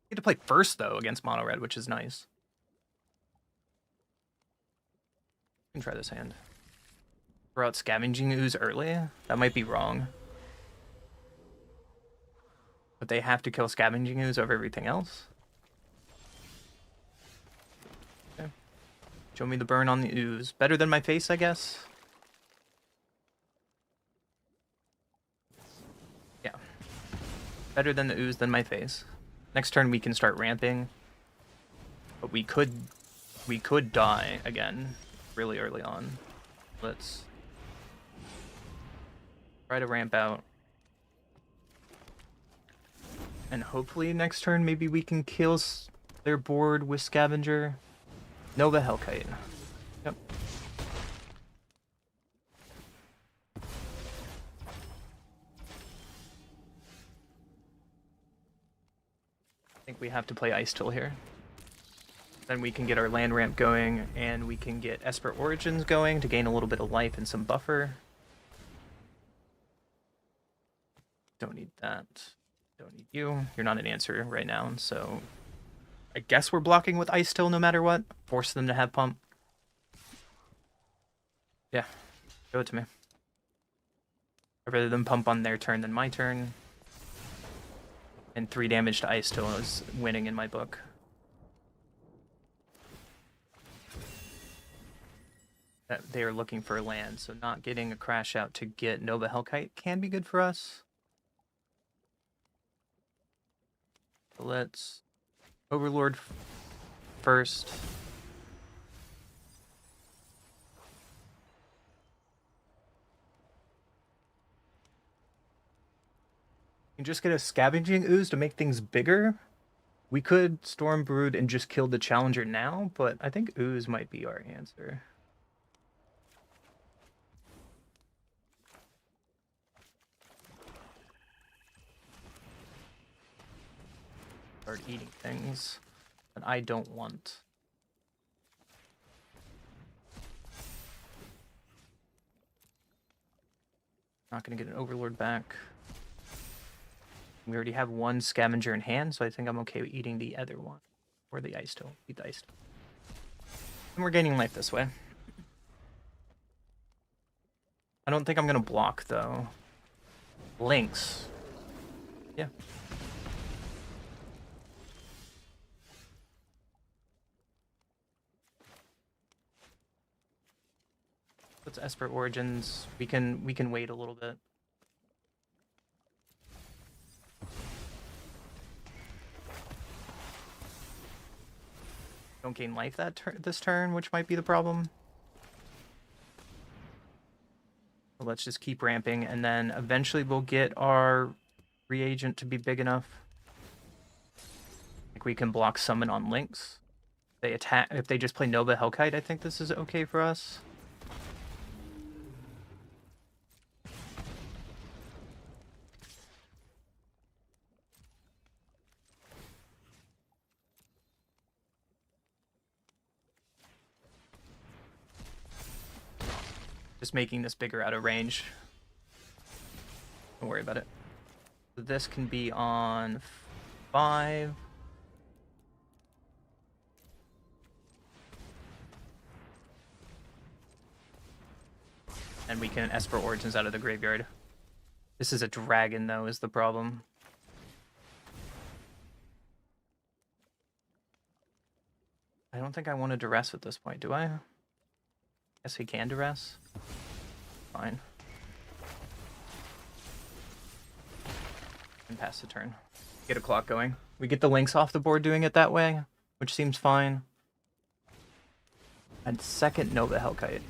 Get to play first, though, against Mono Red, which is nice. We can try this hand. Throw out Scavenging Ooze early? That might be wrong. But they have to kill Scavenging Ooze over everything else? Okay. Show me the burn on the Ooze. Better than my face, I guess? Yeah. Better than the Ooze than my face. Next turn we can start ramping. But we could die again really early on. Let's try to ramp out. And hopefully next turn maybe we can kill their board with Scavenger. Nova Hellkite. Yep. I think we have to play Ice Till here. Then we can get our land ramp going, and we can get Esper Origins going to gain a little bit of life and some buffer. Don't need that. Don't need you. You're not an answer right now, so I guess we're blocking with Ice Till no matter what. Force them to have Pump. Yeah, show it to me. I'd rather them Pump on their turn than my turn. And 3 damage to Ice Till is winning in my book. They are looking for land, so not getting a crash out to get Nova Hellkite can be good for us. So let's Overlord first. You can just get a Scavenging Ooze to make things bigger. We could Storm Brood and just kill the Challenger now, but I think Ooze might be our answer. Start eating things that I don't want. Not gonna get an Overlord back. We already have 1 Scavenger in hand, so I think I'm okay with eating the other one. Or the Ice Till. Eat the Ice Till. And we're gaining life this way. I don't think I'm gonna block, though. Lynx. Yeah. Let's Esper Origins. We can wait a little bit. Don't gain life this turn, which might be the problem. So let's just keep ramping, and then eventually we'll get our reagent to be big enough. Like we can block summon on Lynx. They attack if they just play Nova Hellkite. I think this is okay for us. Just making this bigger out of range. Don't worry about it. So this can be on 5. And we can Esper Origins out of the graveyard. This is a dragon, though, is the problem. I don't think I want to duress at this point, do I? Guess he can duress. Fine. and pass the turn. Get a clock going. We get the links off the board doing it that way, which seems fine. And second Nova Hellkite.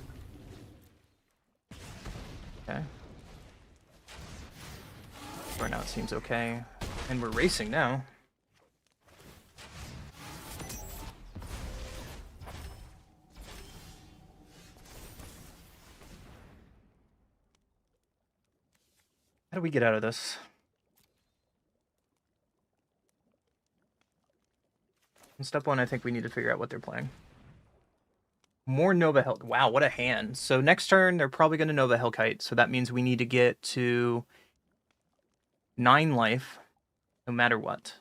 Okay. Burnout seems okay. And we're racing now. How do we get out of this? In step one, I think we need to figure out what they're playing. More Nova Hell. Wow, what a hand. So next turn, they're probably going to Nova Hellkite. So that means we need to get to 9 life, no matter what.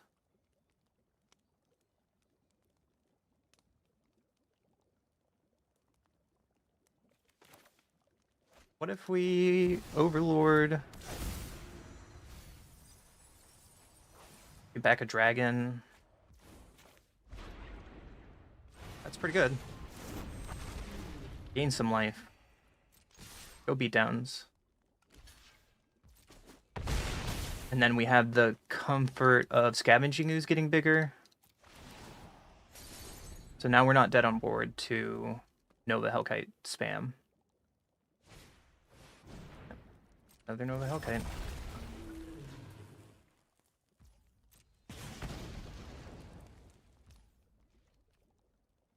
What if we Overlord? Get back a dragon. That's pretty good. Gain some life. Go beatdowns. And then we have the comfort of Scavenging Ooze getting bigger. So now we're not dead on board to Nova Hellkite spam. Another Nova Hellkite.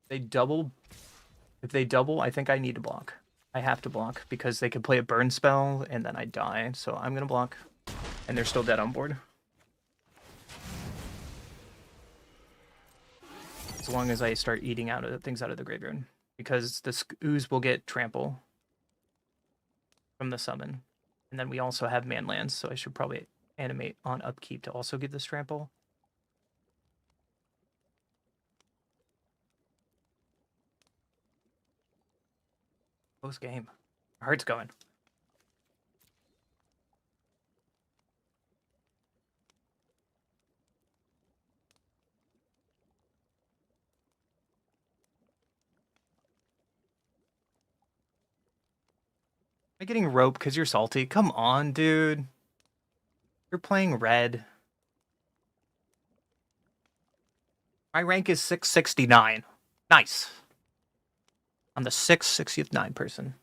They double. If they double, I think I need to block. I have to block because they could play a burn spell and then I die. So I'm gonna block. And they're still dead on board. As long as I start eating out of things out of the graveyard. Because the ooze will get trample from the summon. And then we also have man lands, so I should probably animate on upkeep to also get this trample. Close game. My heart's going. Am I getting rope because you're salty? Come on, dude. You're playing red. My rank is 669. Nice. I'm the 669 person.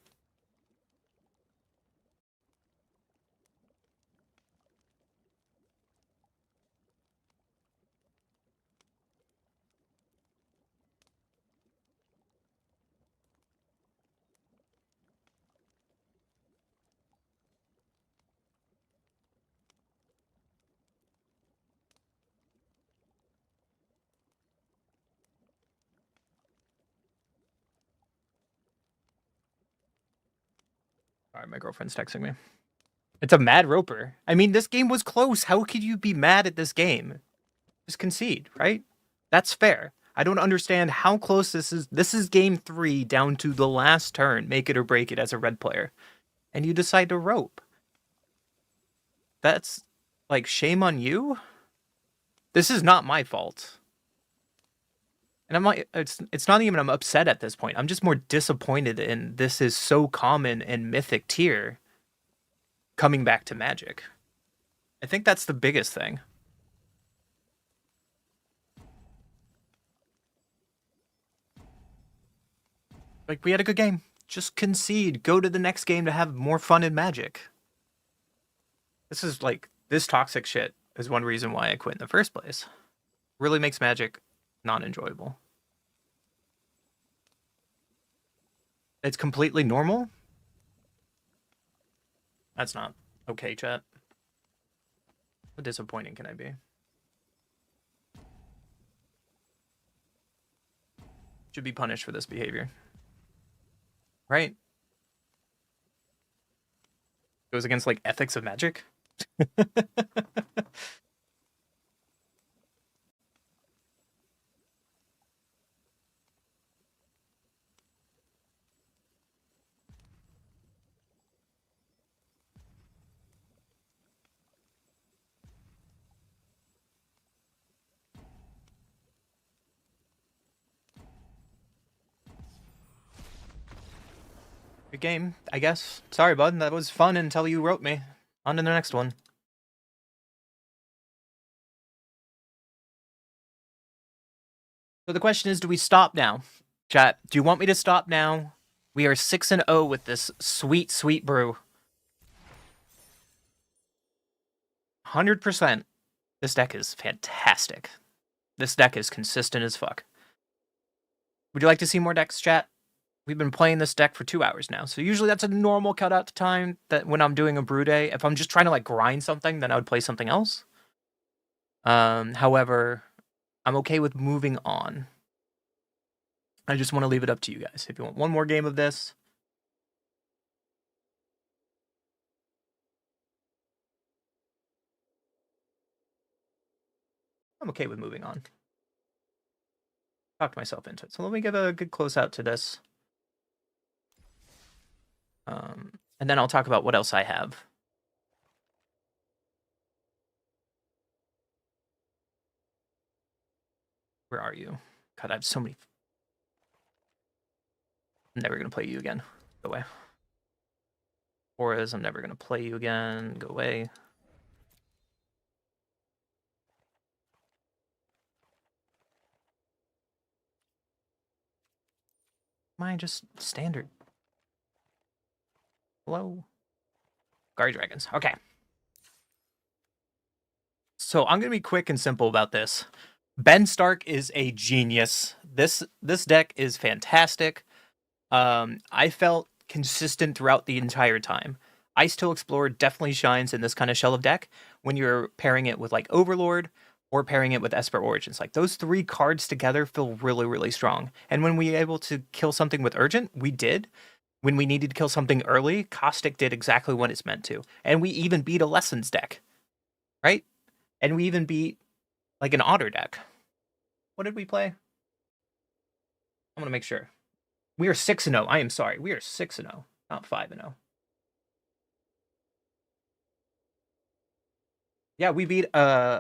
All right, my girlfriend's texting me. It's a mad roper. I mean, this game was close. How could you be mad at this game? Just concede, right? That's fair. I don't understand how close this is. This is game 3 down to the last turn. Make it or break it as a red player. And you decide to rope. That's like shame on you. This is not my fault. And I'm not, it's not even I'm upset at this point. I'm just more disappointed in this is so common in Mythic tier coming back to Magic. I think that's the biggest thing. Like, we had a good game. Just concede. Go to the next game to have more fun in Magic. This is like, this toxic shit is one reason why I quit in the first place. Really makes Magic non-enjoyable. It's completely normal? That's not okay, chat. How disappointing can I be? Should be punished for this behavior. Right? Goes against, like, ethics of Magic? Good game, I guess. Sorry, bud. That was fun until you wrote me. On to the next one. So the question is, do we stop now? Chat, do you want me to stop now? We are 6-0 with this sweet, sweet brew. 100%. This deck is fantastic. This deck is consistent as fuck. Would you like to see more decks, chat? We've been playing this deck for 2 hours now. So usually that's a normal cutout time that when I'm doing a brew day. If I'm just trying to like grind something, then I would play something else. However, I'm okay with moving on. I just want to leave it up to you guys. If you want one more game of this, I'm okay with moving on. Talked myself into it. So let me give a good close out to this. And then I'll talk about what else I have. Where are you? God, I have so many. I'm never going to play you again. Go away. Auras, I'm never going to play you again. Go away. Mine just standard. Hello? Guard Dragons. Okay. So I'm going to be quick and simple about this. Ben Stark is a genius. This deck is fantastic. I felt consistent throughout the entire time. Ice Till Explorer definitely shines in this kind of shell of deck when you're pairing it with like Overlord or pairing it with Esper Origins. Like those 3 cards together feel really, really strong. And when we were able to kill something with Urgent, we did. When we needed to kill something early, Caustic did exactly what it's meant to. And we even beat a Lessons deck, right? And we even beat like an Otter deck. What did we play? I'm going to make sure. We are 6-0. I am sorry. We are 6-0, not 5-0. Yeah, we beat an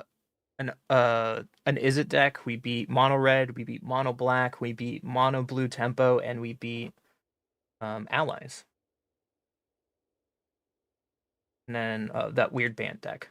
Izzet deck. We beat Mono Red. We beat Mono Black. We beat Mono Blue Tempo, and we beat Allies. And then that weird band deck.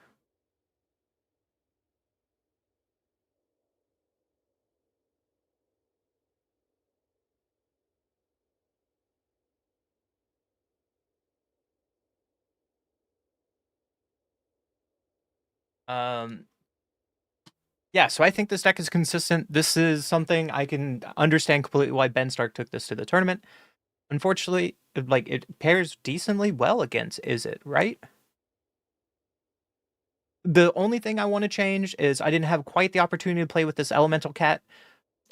Yeah, so I think this deck is consistent. This is something I can understand completely why Ben Stark took this to the tournament. Unfortunately, like it pairs decently well against Izzet, right? The only thing I want to change is I didn't have quite the opportunity to play with this Elemental Cat.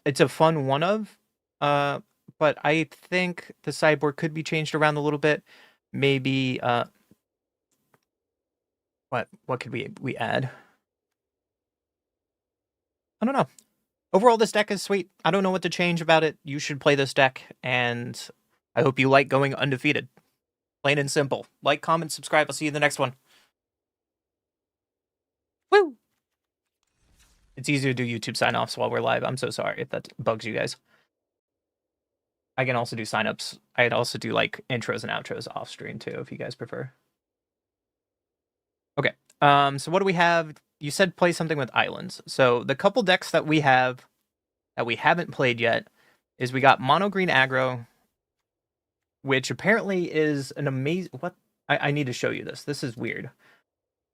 It's a fun one of, but I think the sideboard could be changed around a little bit. Maybe what could we add? I don't know. Overall, this deck is sweet. I don't know what to change about it. You should play this deck, and I hope you like going undefeated. Plain and simple. Like, comment, subscribe. I'll see you in the next one. Woo! It's easy to do YouTube sign-offs while we're live. I'm so sorry if that bugs you guys. I can also do sign-ups. I'd also do, like, intros and outros off-stream, too, if you guys prefer. Okay. So what do we have? You said play something with islands. So the couple decks that we have that we haven't played yet is we got Mono Green Aggro, which apparently is an amazing... What? I need to show you this. This is weird.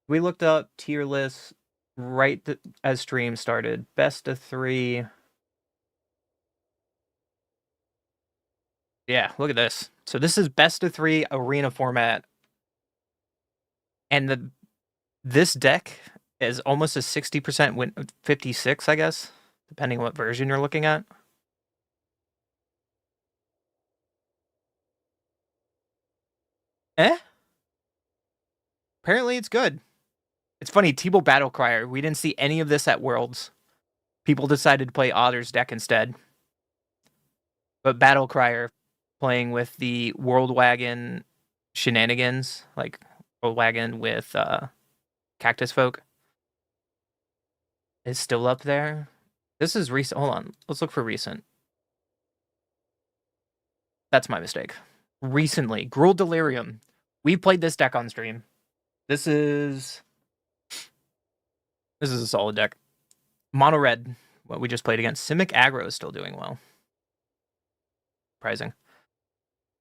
We looked up tier lists right as stream started. Best of 3. Yeah, look at this. So this is best of 3 arena format. And this deck is almost a 60% win, 56, I guess, depending on what version you're looking at. Apparently it's good. It's funny, T-Bow Battlecrier, we didn't see any of this at Worlds. People decided to play Otter's deck instead. But Battlecrier playing with the World Wagon shenanigans, like World Wagon with Cactus Folk, is still up there. This is recent. Hold on. Let's look for recent. That's my mistake. Recently, Gruul Delirium. We played this deck on stream. This is a solid deck. Mono Red. what we just played against. Simic Aggro is still doing well. Surprising.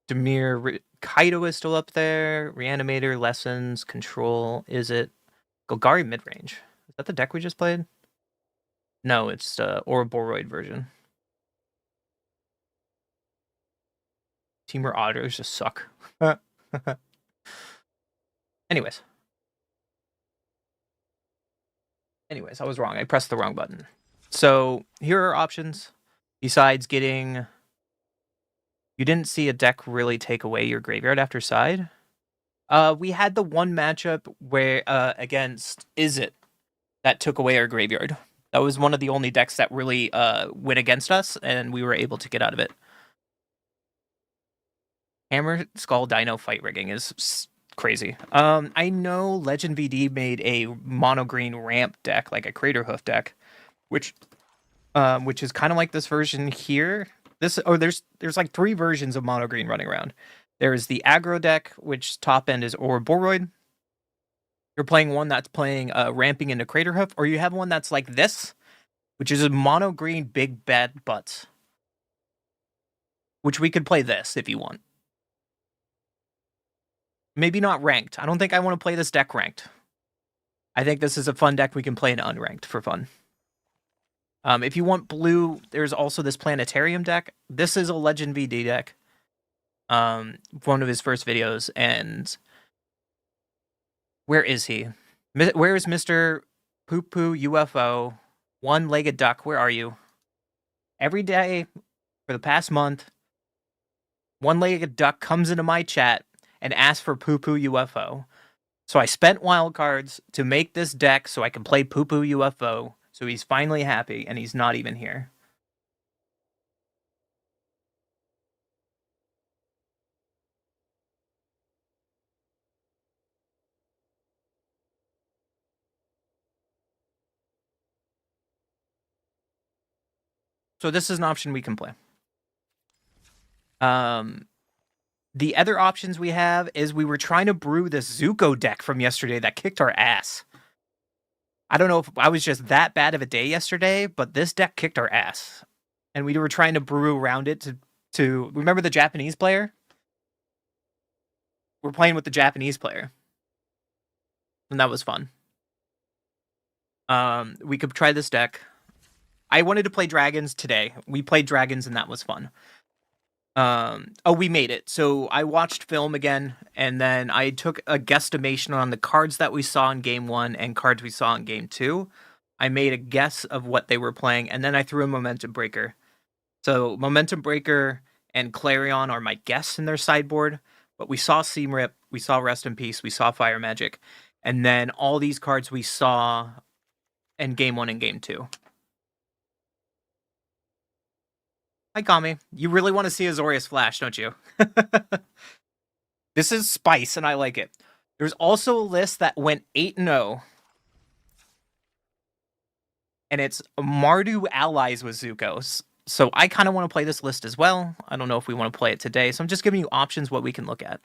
Demir Kaido is still up there. Reanimator, Lessons, Control. Is it Golgari midrange? Is that the deck we just played? No, it's Ouroboros version. Teamer Otters just suck. Anyways, I was wrong. I pressed the wrong button. So here are options. Besides getting... You didn't see a deck really take away your graveyard after side? We had the one matchup where against Is It that took away our graveyard. That was one of the only decks that really went against us, and we were able to get out of it. Hammer Skull Dino Fight Rigging is crazy. I know Legend VD made a mono green ramp deck, like a Crater Hoof deck, which is kind of like this version here. There's like 3 versions of mono green running around. There's the aggro deck, which top end is Ouroboros. You're playing one that's playing ramping into Crater Hoof, or you have one that's like this, which is a mono green big bad butts. Which we could play this if you want. Maybe not ranked. I don't think I want to play this deck ranked. I think this is a fun deck we can play in unranked for fun. If you want blue, there's also this Planetarium deck. This is a Legend VD deck. One of his first videos, and where is he? Where is Mr. Poo Poo UFO? One-legged duck, where are you? Every day for the past month, one-legged duck comes into my chat and asks for Poo Poo UFO. So I spent wildcards to make this deck so I can play Poo Poo UFO. So he's finally happy, and he's not even here. So this is an option we can play. The other options we have is we were trying to brew this Zuko deck from yesterday that kicked our ass. I don't know if I was just that bad of a day yesterday, but this deck kicked our ass. And we were trying to brew around it to remember the Japanese player? We're playing with the Japanese player. And that was fun. We could try this deck. I wanted to play dragons today. We played dragons and that was fun. We made it. So I watched film again, and then I took a guesstimation on the cards that we saw in game 1 and cards we saw in game 2. I made a guess of what they were playing, and then I threw a Momentum Breaker. So Momentum Breaker and Clarion are my guess in their sideboard, but we saw Seam Rip, we saw Rest in Peace, we saw Fire Magic, and then all these cards we saw in game 1 and game 2. Hi, Kami. You really want to see Azorius Flash, don't you? This is spice, and I like it. There's also a list that went 8-0. And it's Mardu allies with Zuko. So I kind of want to play this list as well. I don't know if we want to play it today. So I'm just giving you options what we can look at.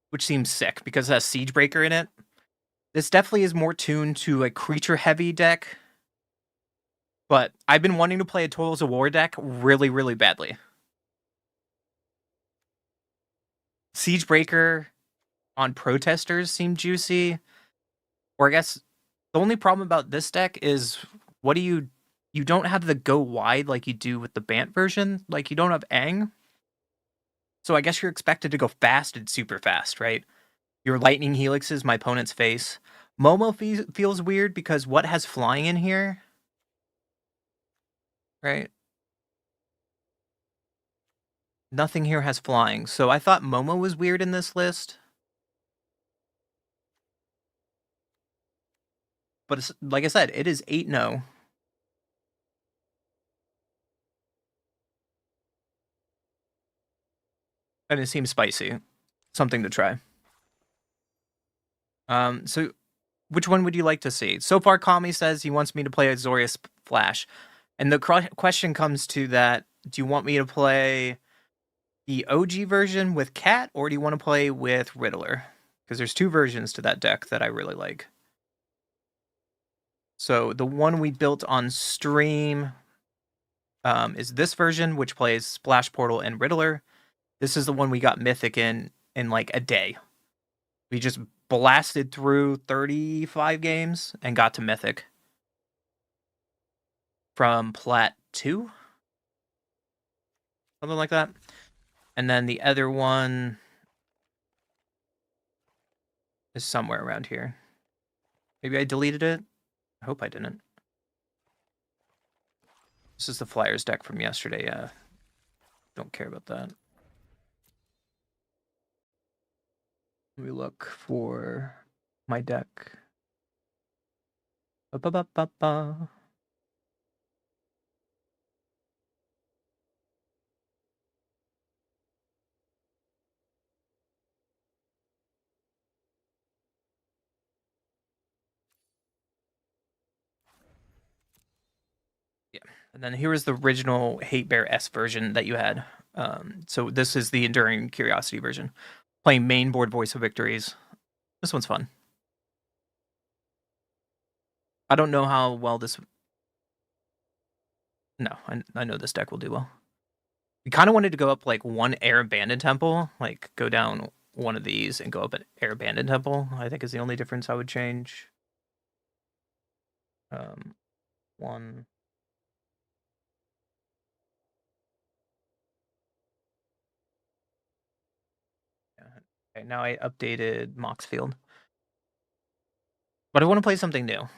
Which seems sick because it has Siegebreaker in it. This definitely is more tuned to a creature-heavy deck. But I've been wanting to play a Toils of War deck really, really badly. Siegebreaker on Protesters seemed juicy. Or I guess the only problem about this deck is you don't have the go wide like you do with the Bant version. Like you don't have Aang. So I guess you're expected to go fast and super fast, right? Your Lightning Helix is my opponent's face. Momo feels weird because what has flying in here? Right? Nothing here has flying. So I thought Momo was weird in this list. But it's, like I said, it is 8-0. And it seems spicy. Something to try. So which one would you like to see? So far, Kami says he wants me to play Azorius Flash. And the question comes to that, do you want me to play the OG version with Cat, or do you want to play with Riddler? because there's 2 versions to that deck that I really like. So the one we built on stream is this version, which plays Splash Portal and Riddler. This is the one we got Mythic in like a day. We just blasted through 35 games and got to Mythic from Plat 2, something like that. And then the other one is somewhere around here. Maybe I deleted it. I hope I didn't. This is the Flyers deck from yesterday. Yeah, don't care about that. Let me look for my deck. Ba-ba-ba-ba-ba. Yeah, and then here is the original Hate Bear S version that you had. So this is the Enduring Curiosity version. Playing main board Voice of Victories. This one's fun. I don't know how well this... No, I know this deck will do well. We kind of wanted to go up like one Air Abandoned Temple, like go down one of these and go up an Air Abandoned Temple. I think is the only difference I would change. One. Yeah. Okay, now I updated Moxfield. But I want to play something new.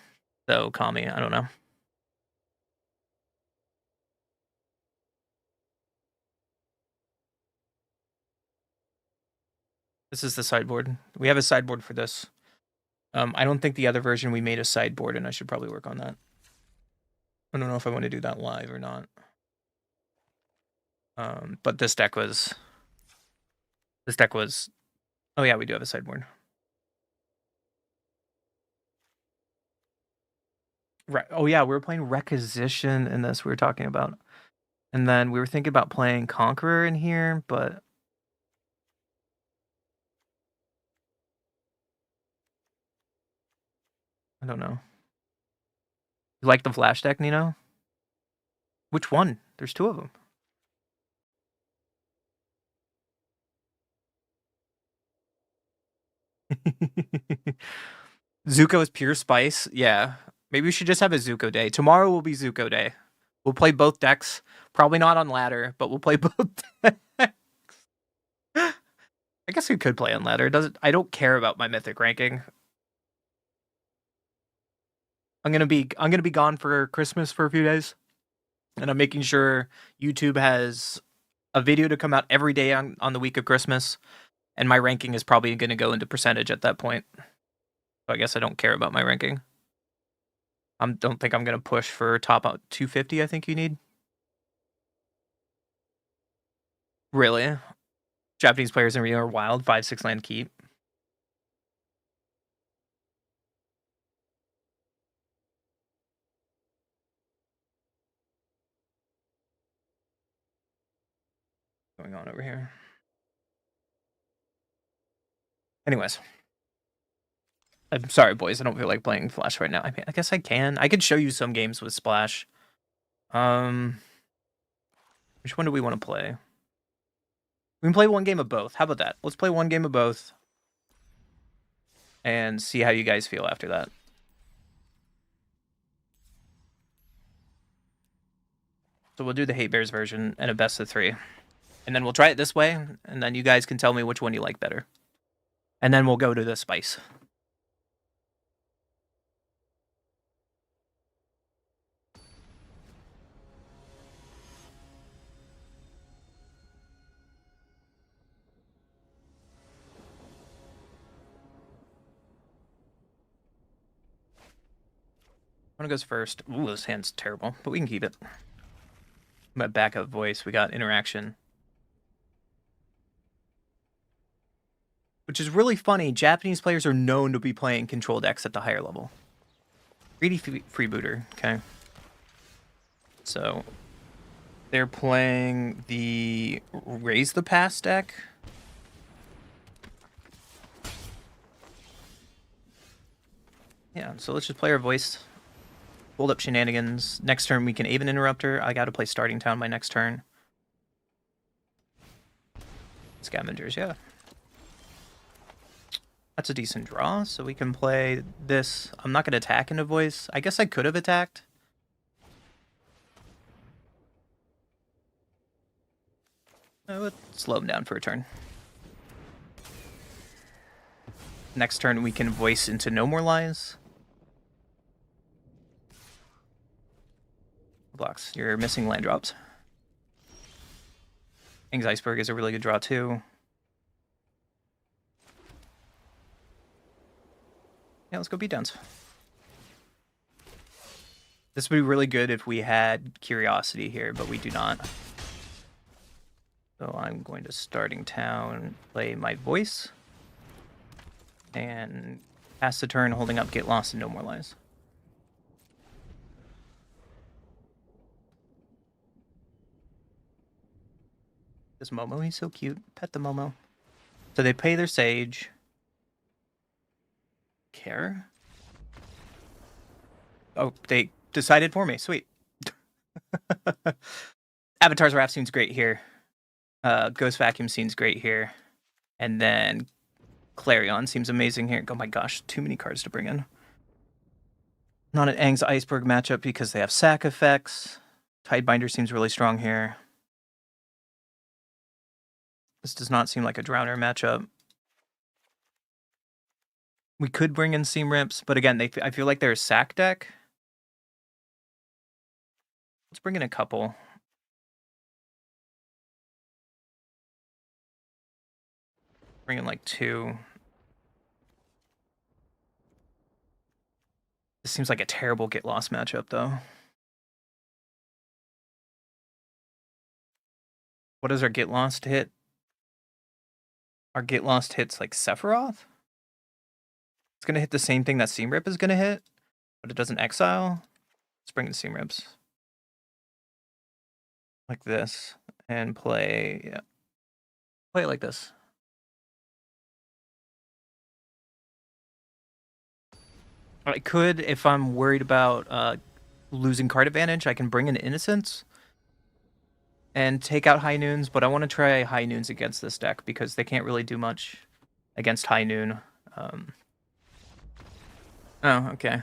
So call me, I don't know. This is the sideboard. We have a sideboard for this. I don't think the other version we made a sideboard, and I should probably work on that. I don't know if I want to do that live or not. But this deck was... Oh yeah, we do have a sideboard. Right. Oh yeah, we were playing Requisition in this we were talking about. And then we were thinking about playing Conqueror in here, but... I don't know. You like the Flash deck, Nino? Which one? There's 2 of them. Zuko is pure spice. Yeah. Maybe we should just have a Zuko day. Tomorrow will be Zuko day. We'll play both decks. Probably not on ladder, but we'll play both decks. I guess we could play on ladder. I don't care about my Mythic ranking. I'm gonna be gone for Christmas for a few days. And I'm making sure YouTube has a video to come out every day on the week of Christmas. And my ranking is probably gonna go into percentage at that point. So I guess I don't care about my ranking. I don't think I'm going to push for top 250, I think you need. Really? Japanese players in Rio are wild. 5/6 land keep. What's going on over here? Anyways. I'm sorry, boys. I don't feel like playing Flash right now. I mean, I guess I can. I could show you some games with Splash. Which one do we want to play? We can play one game of both. How about that? Let's play one game of both. And see how you guys feel after that. So we'll do the Hate Bears version and a best of 3. And then we'll try it this way. And then you guys can tell me which one you like better. And then we'll go to the spice. One goes first. Ooh, this hand's terrible, but we can keep it. My backup voice, we got interaction. Which is really funny. Japanese players are known to be playing control decks at the higher level. Greedy freebooter, okay. So, they're playing the Raise the Pass deck. Yeah, so let's just play our voice. Hold up shenanigans. Next turn we can even interrupter. I gotta play starting town my next turn. Scavengers, yeah. That's a decent draw, so we can play this. I'm not gonna attack into voice. I guess I could have attacked. Let's slow him down for a turn. Next turn we can voice into No More Lies. Blocks. You're missing land drops. Ing's Iceberg is a really good draw too. Yeah, let's go beatdowns. This would be really good if we had Curiosity here, but we do not. So I'm going to starting town, play my voice, and pass the turn, holding up Get Lost and No More Lies. This Momo, he's so cute. Pet the Momo. So they pay their Sage. Care? Oh, they decided for me. Sweet. Avatar's Wrath seems great here. Ghost Vacuum seems great here. And then Clarion seems amazing here. Oh my gosh, too many cards to bring in. Not an Aang's Iceberg matchup because they have sack effects. Tidebinder seems really strong here. This does not seem like a Drowner matchup. We could bring in Seam Rips, but again, I feel like they're a sack deck. Let's bring in a couple. Bring in like 2. This seems like a terrible Get Lost matchup, though. What does our Get Lost hit? Our Get Lost hits like Sephiroth? It's going to hit the same thing that Seam Rip is going to hit, but it doesn't exile. Let's bring in Seam Rips. Like this. And play, yeah. Play it like this. I could, if I'm worried about losing card advantage, I can bring in Innocence and take out High Noons, but I want to try High Noons against this deck because they can't really do much against High Noon. Oh, okay.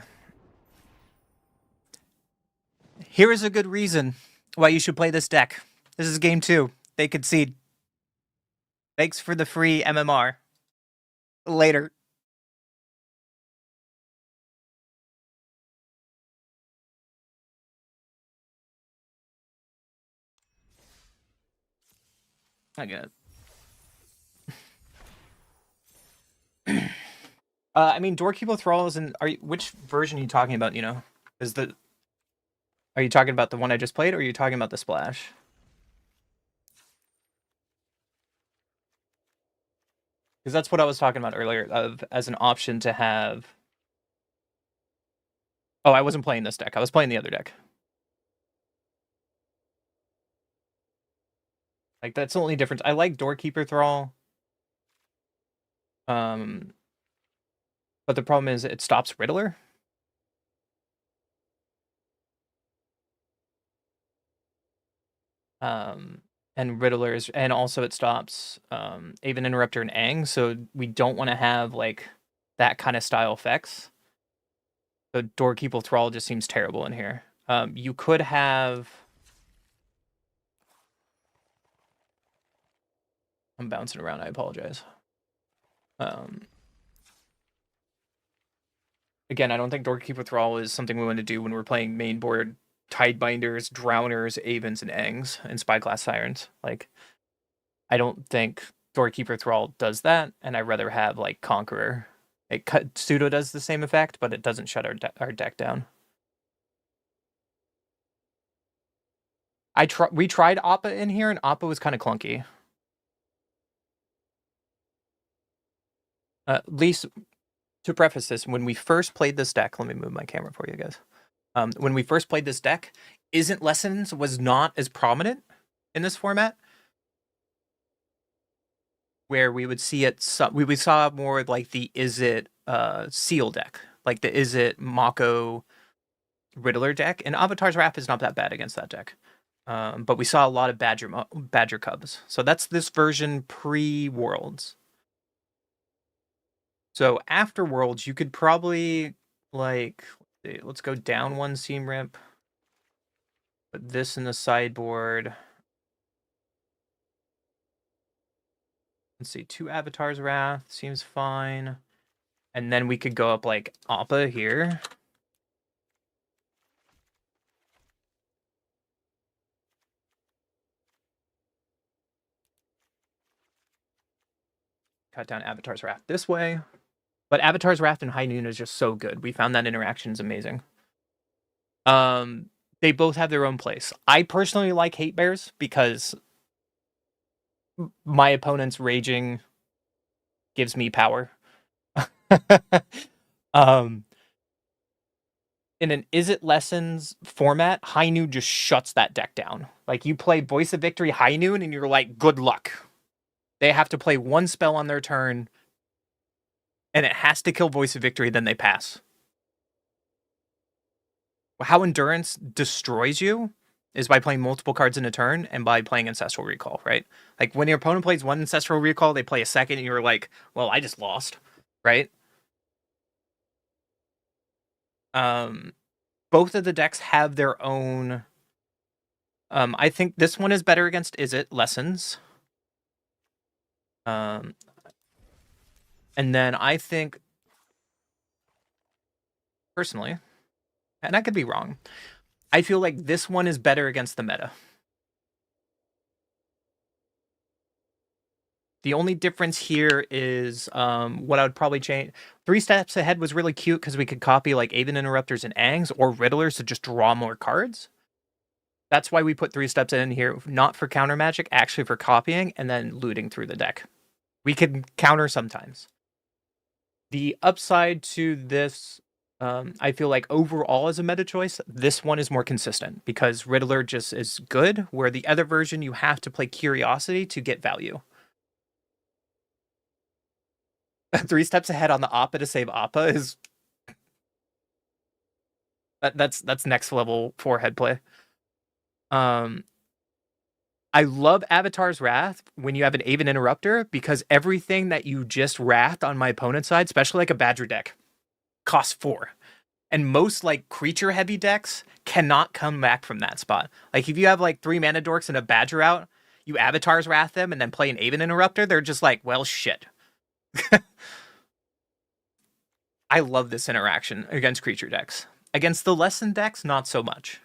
Here is a good reason why you should play this deck. This is game 2. They concede. Thanks for the free MMR. Later. I get it. I mean, Doorkeeper Thrall is in. Which version are you talking about? You know, are you talking about the one I just played, or are you talking about the Splash? Because that's what I was talking about earlier, as an option to have. Oh, I wasn't playing this deck. I was playing the other deck. Like, that's the only difference. I like Doorkeeper Thrall. But the problem is it stops Riddler. And Riddlers, and also it stops Aven Interrupter and Aang, so we don't want to have like that kind of style effects. So Doorkeeper Thrall just seems terrible in here. You could have. I'm bouncing around. I apologize. Again, I don't think Doorkeeper Thrall is something we want to do when we're playing main board Tidebinders, Drowners, Avens, and Aangs, and Spyglass Sirens. Like, I don't think Doorkeeper Thrall does that, and I'd rather have like Conqueror. Pseudo does the same effect, but it doesn't shut our deck down. We tried Appa in here, and Appa was kind of clunky. At least to preface this, when we first played this deck, let me move my camera for you guys. When we first played this deck, Isn't Lessons was not as prominent in this format. Where we would see it, we saw more like the Is It Seal deck, like the Is It Mako Riddler deck, and Avatar's Wrath is not that bad against that deck. But we saw a lot of Badger Cubs. So that's this version pre-Worlds. So after Worlds, you could probably, like, let's go down one Seam Rip. Put this in the sideboard. Let's see, 2 Avatar's Wrath seems fine. And then we could go up like Appa here. Cut down Avatar's Wrath this way. But Avatar's Wrath and High Noon is just so good. We found that interaction is amazing. They both have their own place. I personally like Hate Bears because my opponent's raging gives me power. In an Is It Lessons format, High Noon just shuts that deck down. Like, you play Voice of Victory High Noon and you're like, good luck. They have to play one spell on their turn and it has to kill Voice of Victory, then they pass. How Endurance destroys you is by playing multiple cards in a turn and by playing Ancestral Recall, right? Like, when your opponent plays one Ancestral Recall, they play a second, and you're like, well, I just lost, right? Both of the decks have their own... I think this one is better against Is It Lessons. And then I think, personally, and I could be wrong, I feel like this one is better against the meta. The only difference here is what I would probably change. 3 Steps Ahead was really cute because we could copy like Aven Interrupters and Angs or Riddlers to just draw more cards. That's why we put 3 Steps in here, not for counter magic, actually for copying and then looting through the deck. We could counter sometimes. The upside to this, I feel like overall as a meta choice, this one is more consistent because Riddler just is good, where the other version you have to play Curiosity to get value. 3 Steps Ahead on the Appa to save Appa is... That's next level forehead play. I love Avatar's Wrath when you have an Aven Interrupter because everything that you just wrathed on my opponent's side, especially like a Badger deck, costs 4. And most like creature heavy decks cannot come back from that spot. Like, if you have like 3 Mana Dorks and a Badger out, you Avatar's Wrath them and then play an Aven Interrupter, they're just like, well, shit. I love this interaction against creature decks. Against the lesson decks, not so much.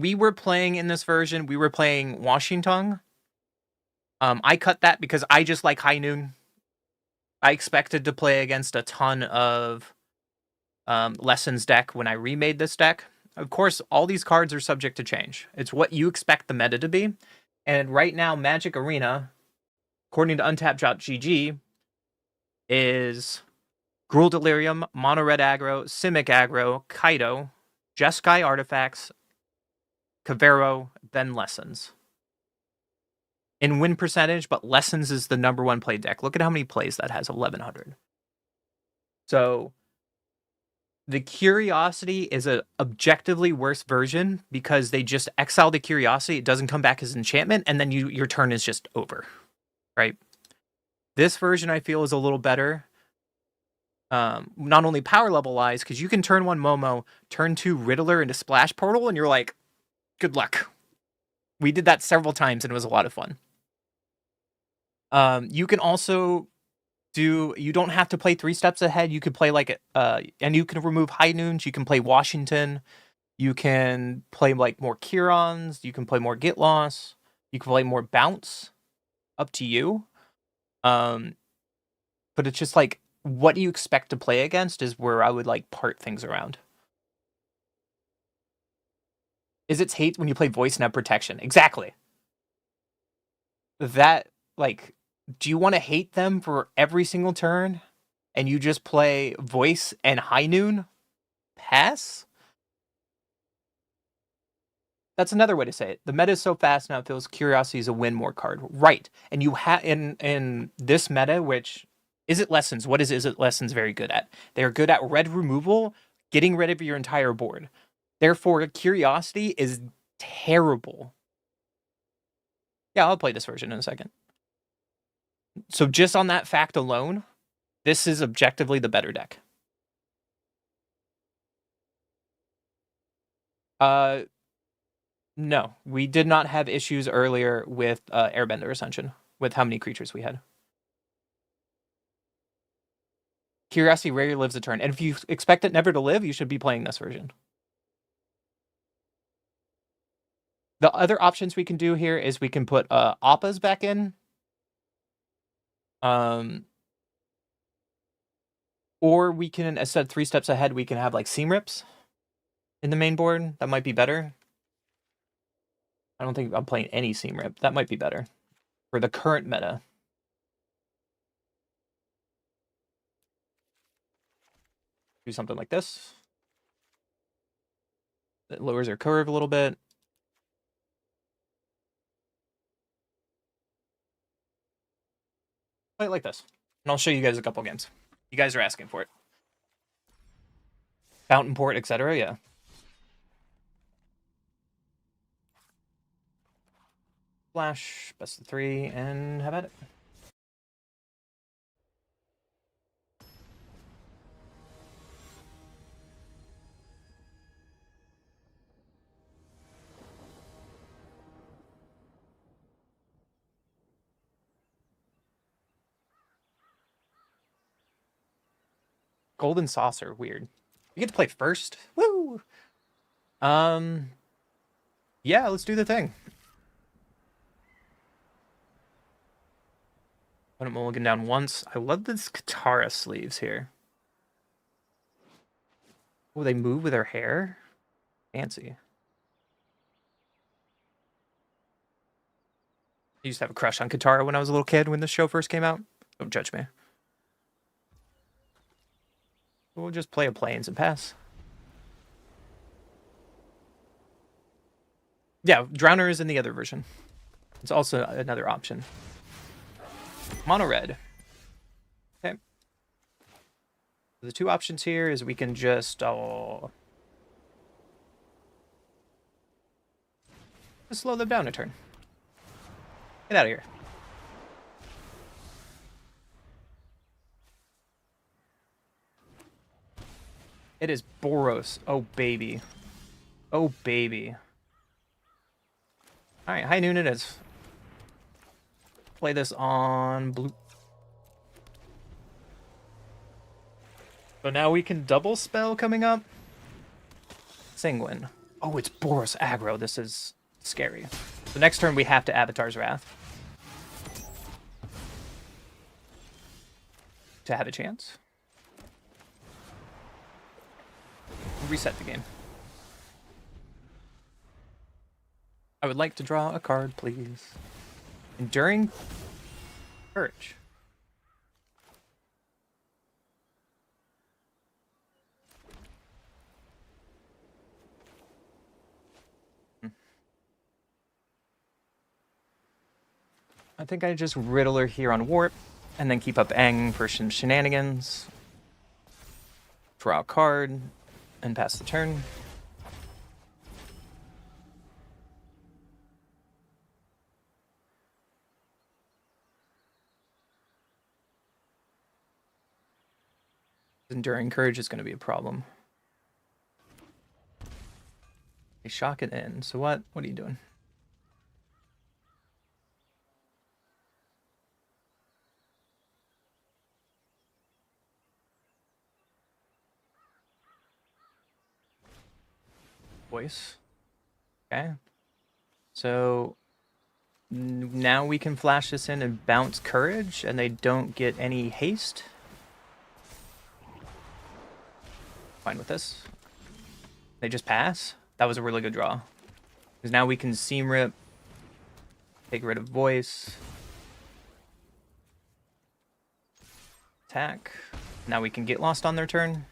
We were playing in this version, we were playing Washington. I cut that because I just like High Noon. I expected to play against a ton of Lessons deck when I remade this deck. Of course, all these cards are subject to change. It's what you expect the meta to be. And right now, Magic Arena, according to Untapped.gg, is Gruul Delirium, Mono Red Aggro, Simic Aggro, Kaido, Jeskai Artifacts, Kavero, then Lessons. In win percentage, but Lessons is the #1 played deck. Look at how many plays that has, 1,100. So the Curiosity is a objectively worse version because they just exile the Curiosity. It doesn't come back as enchantment, and then your turn is just over, right? This version I feel is a little better. Not only power level wise, because you can turn 1 Momo, turn 2 Riddler into Splash Portal, and you're like, good luck. We did that several times and it was a lot of fun. You can also you don't have to play 3 Steps Ahead. You could play like, and you can remove High Noons. You can play Washington. You can play like more Kirons. You can play more Get Loss. You can play more Bounce. Up to you. But it's just like, what do you expect to play against is where I would like part things around. Is it's hate when you play Voice Nav Protection? Exactly. That, like, do you want to hate them for every single turn and you just play Voice and High Noon? Pass? That's another way to say it. The meta is so fast now, it feels Curiosity is a win more card. Right. And you have in this meta, which Izzet Lessons. What is Izzet Lessons very good at? They are good at red removal, getting rid of your entire board. Therefore, Curiosity is terrible. Yeah, I'll play this version in a second. So just on that fact alone, this is objectively the better deck. No, we did not have issues earlier with Airbender Ascension, with how many creatures we had. Curiosity rarely lives a turn, and if you expect it never to live, you should be playing this version. The other options we can do here is we can put Appas back in. Or we can, instead of 3 steps ahead, we can have like Seam Rips in the main board. That might be better. I don't think I'm playing any Seam Rip. That might be better for the current meta. Do something like this. It lowers our curve a little bit. Play it like this. And I'll show you guys a couple games. You guys are asking for it. Fountain Port, etc. Yeah. Flash, best of 3, and have at it. Golden Saucer, weird. You get to play first? Woo! Yeah, let's do the thing. Put a mulligan down once. I love this Katara sleeves here. Oh, they move with their hair? Fancy. I used to have a crush on Katara when I was a little kid when the show first came out. Don't judge me. We'll just play a Plains and pass. Yeah, Drowner is in the other version. It's also another option. Mono red. Okay. The 2 options here is we can just just slow them down a turn. Get out of here. It is Boros. Oh, baby. Oh, baby. All right, high noon it is. Play this on blue. So now we can double spell coming up. Sanguine. Oh, it's Boros aggro. This is scary. So next turn we have to Avatar's Wrath to have a chance. Reset the game. I would like to draw a card, please. Enduring Courage. I think I just Riddler here on Warp, and then keep up Aang for some shenanigans. Draw a card, and pass the turn. Enduring Courage is going to be a problem. They shock it in. So what? What are you doing? Voice. Okay. So now we can flash this in and bounce Courage, and they don't get any haste. Fine with this. They just pass. That was a really good draw. Because now we can Seam Rip, take rid of Voice, attack. Now we can get lost on their turn.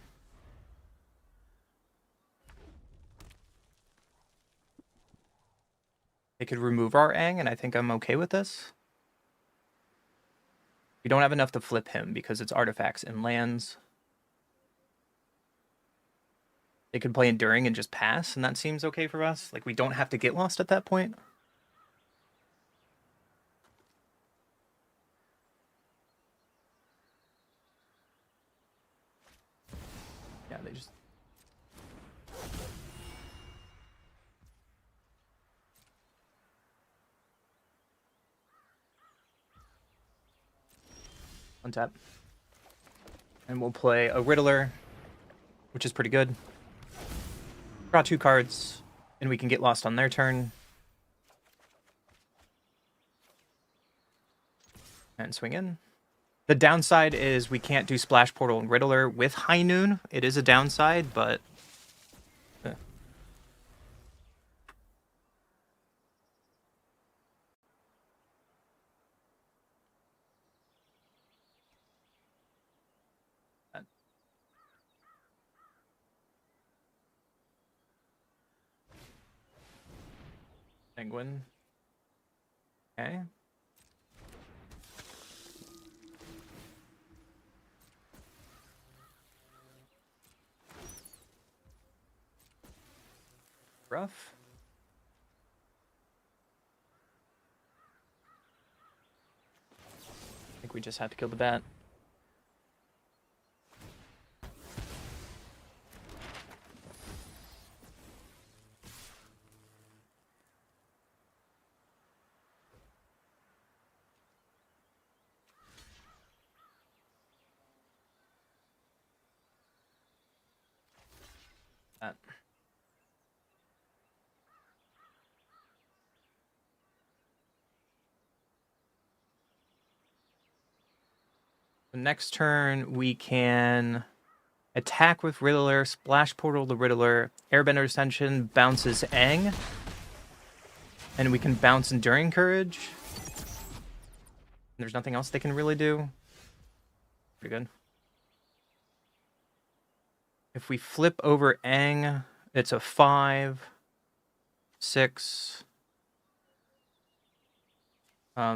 They could remove our Aang, and I think I'm okay with this. We don't have enough to flip him because it's artifacts and lands. They could play Enduring and just pass, and that seems okay for us. Like, we don't have to get lost at that point. Yeah, they just... untap. And we'll play a Riddler, which is pretty good. Draw 2 cards, and we can get lost on their turn. And swing in. The downside is we can't do Splash Portal and Riddler with High Noon. It is a downside, but... Penguin. Okay. Rough. I think we just have to kill the bat. That. The next turn, we can attack with Riddler, Splash Portal the Riddler, Airbender Ascension bounces Aang, and we can bounce Enduring Courage. There's nothing else they can really do. Pretty good. If we flip over Aang, it's a 5, 6.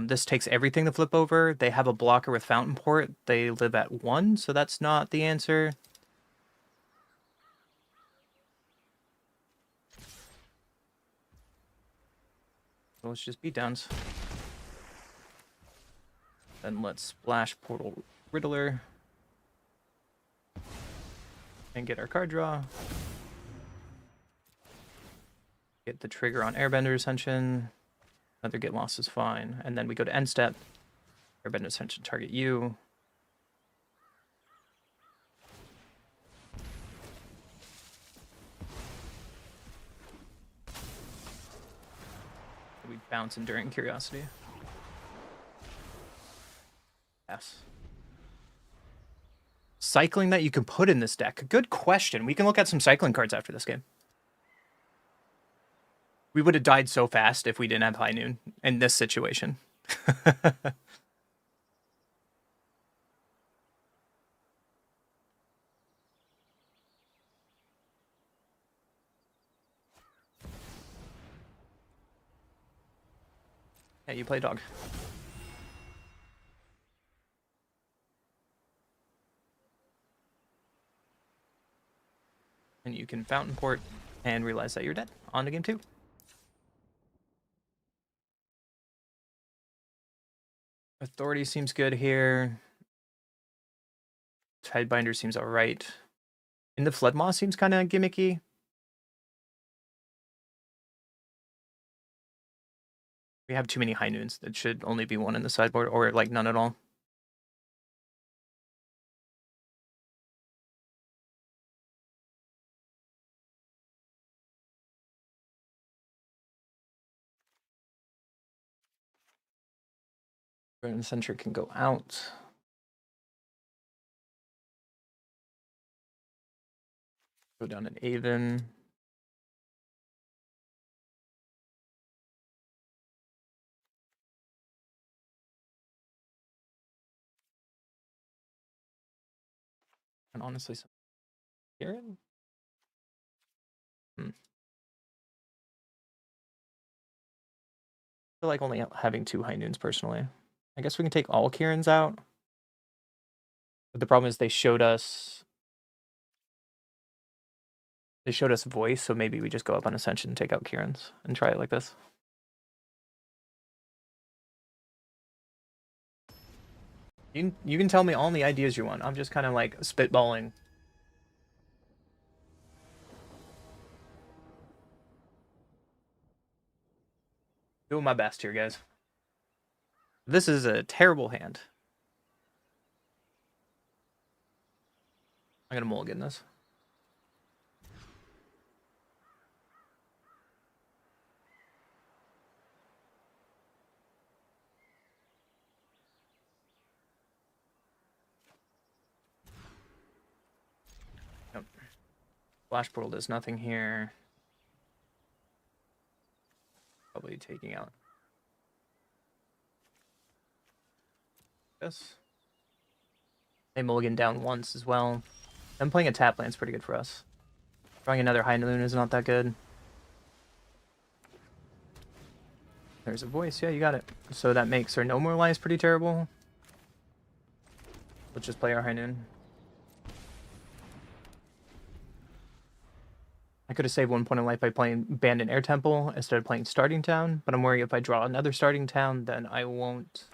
This takes everything to flip over. They have a blocker with Fountain Port. They live at 1, so that's not the answer. So let's just beat downs. Then let's Splash Portal Riddler. And get our card draw. Get the trigger on Airbender Ascension. Another get lost is fine. And then we go to end step. Airbender Ascension target you. We bounce Enduring Curiosity. Yes. Cycling that you can put in this deck. Good question. We can look at some cycling cards after this game. We would have died so fast if we didn't have High Noon in this situation. Yeah, you play dog. And you can Fountain Port and realize that you're dead. On to game 2. Authority seems good here. Tidebinder seems alright. And the Flood Moss seems kind of gimmicky. We have too many High Noons. It should only be 1 in the sideboard, or like none at all. Burn Sentry can go out. Go down an Aven. And honestly, some Kieran? I feel like only having 2 High Noons personally. I guess we can take all Kieran's out. But the problem is they showed us voice, so maybe we just go up on Ascension and take out Kieran's and try it like this. You can tell me all the ideas you want. I'm just kind of like spitballing. Doing my best here, guys. This is a terrible hand. I'm gonna mulligan this. Yep. Flash Portal does nothing here. Probably taking out this. They mulligan down once as well. Them playing a tap land's pretty good for us. Drawing another High Noon is not that good. There's a voice. Yeah, you got it. So that makes our No More Lies pretty terrible. Let's just play our High Noon. I could have saved 1 point of life by playing Abandoned Air Temple instead of playing Starting Town, but I'm worried if I draw another Starting Town, then I won't.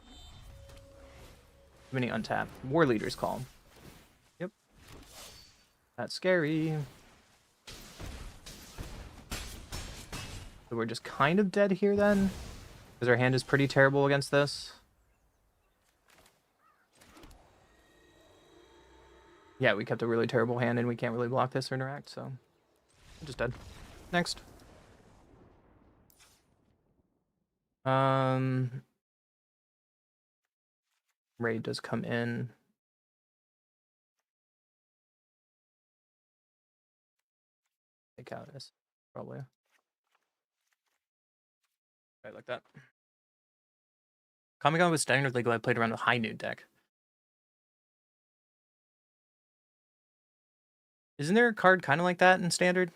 Too many untapped. War Leader's Call. Yep. That's scary. So we're just kind of dead here then, because our hand is pretty terrible against this. Yeah, we kept a really terrible hand and we can't really block this or interact, so I'm just dead. Next. Raid does come in. Take out this, probably. Right, like that. Comic-Con was standard legal. I played around with High Noon deck. Isn't there a card kind of like that in standard?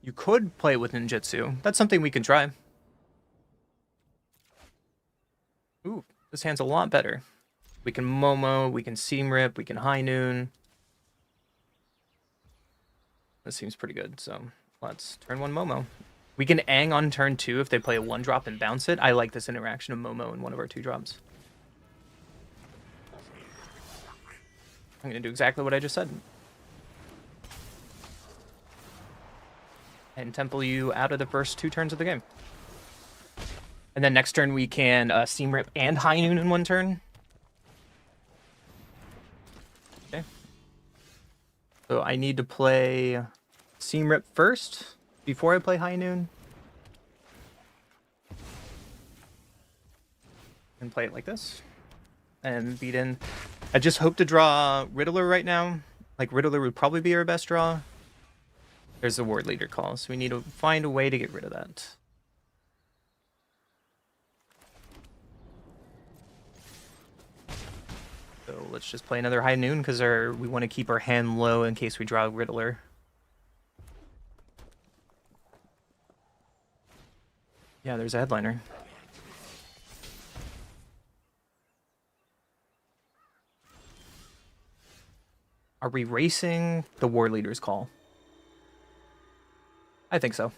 You could play it with ninjutsu. That's something we can try. Ooh, this hand's a lot better. We can Momo, we can Seam Rip, we can High Noon. This seems pretty good, so let's turn 1 Momo. We can Aang on turn 2 if they play a 1-drop and bounce it. I like this interaction of Momo in one of our 2-drops. I'm going to do exactly what I just said. And temple you out of the first 2 turns of the game. And then next turn we can Seam Rip and High Noon in 1 turn. Okay. So I need to play Seam Rip first before I play High Noon. And play it like this. And beat in. I just hope to draw Riddler right now. Like, Riddler would probably be our best draw. There's a Ward Leader call, so we need to find a way to get rid of that. So let's just play another High Noon, because we want to keep our hand low in case we draw Riddler. Yeah, there's a headliner. Are we racing the War Leader's call? I think so.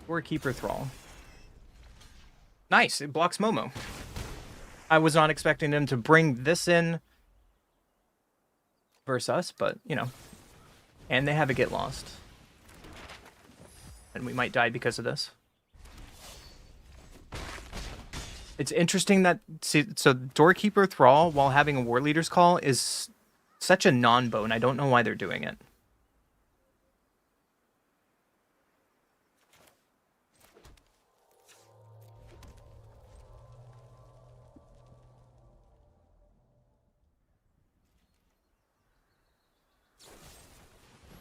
Or Keeper Thrall. Nice, it blocks Momo. I was not expecting them to bring this in versus us, but, you know. And they have a Get Lost. And we might die because of this. It's interesting that, so Doorkeeper Thrall, while having a War Leader's Call, is such a non-bone. I don't know why they're doing it.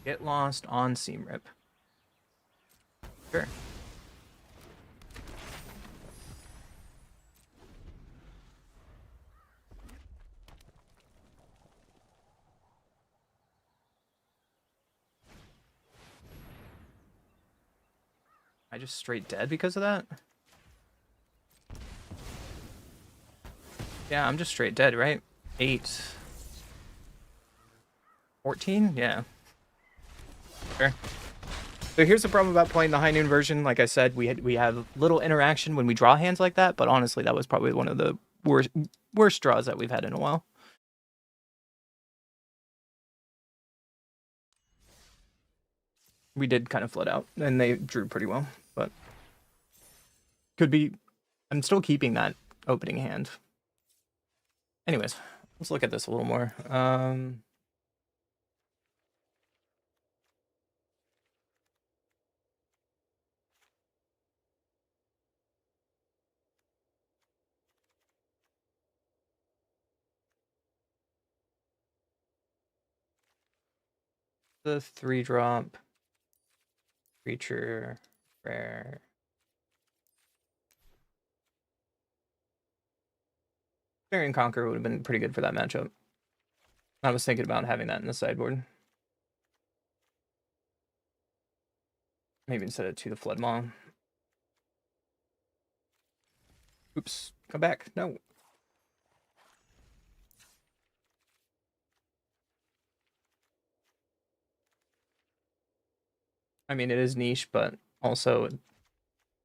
Get Lost on Seam Rip. Sure. I just straight dead because of that? Yeah, I'm just straight dead, right? 8. 14? Yeah. Sure. So here's the problem about playing the high noon version. Like I said, we have little interaction when we draw hands like that, but honestly, that was probably one of the worst draws that we've had in a while. We did kind of flood out, and they drew pretty well, but could be. I'm still keeping that opening hand. Anyways, let's look at this a little more. The 3-drop creature rare. Carry and Conquer would have been pretty good for that matchup. I was thinking about having that in the sideboard. Maybe instead of to the Flood Maw. Oops, come back. No. I mean, it is niche, but also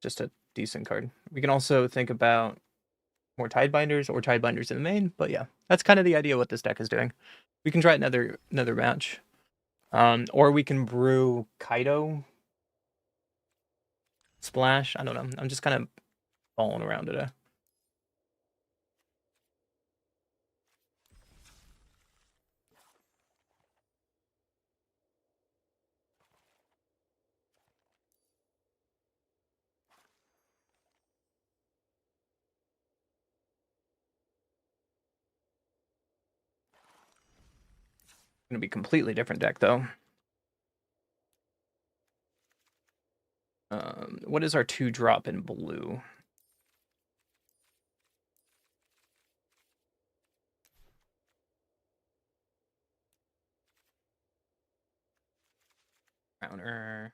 just a decent card. We can also think about more Tidebinders or Tidebinders in the main, but yeah, that's kind of the idea of what this deck is doing. We can try another match. Or we can brew Kaido Splash. I don't know. I'm just kind of falling around today. Gonna be completely different deck though. What is our 2-drop in blue? Counter.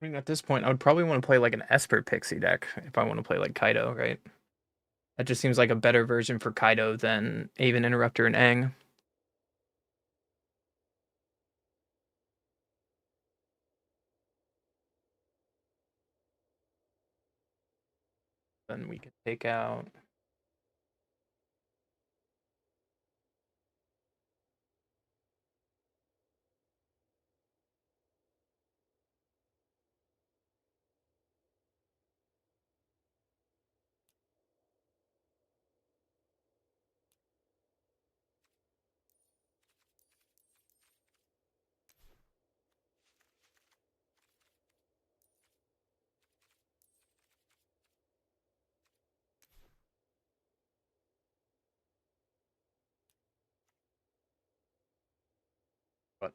I mean, at this point, I would probably want to play like an Esper Pixie deck if I want to play like Kaido, right? That just seems like a better version for Kaido than Aven Interrupter and Aang. Then we can take out. But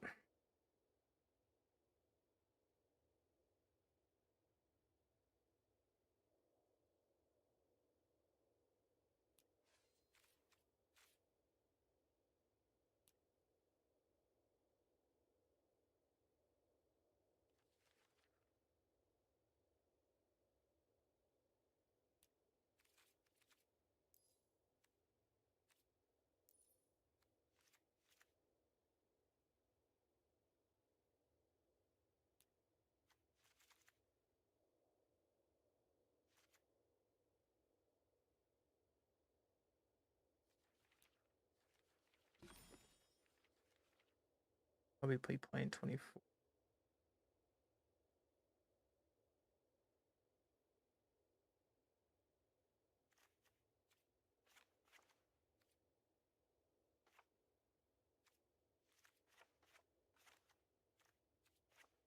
Probably play point 24.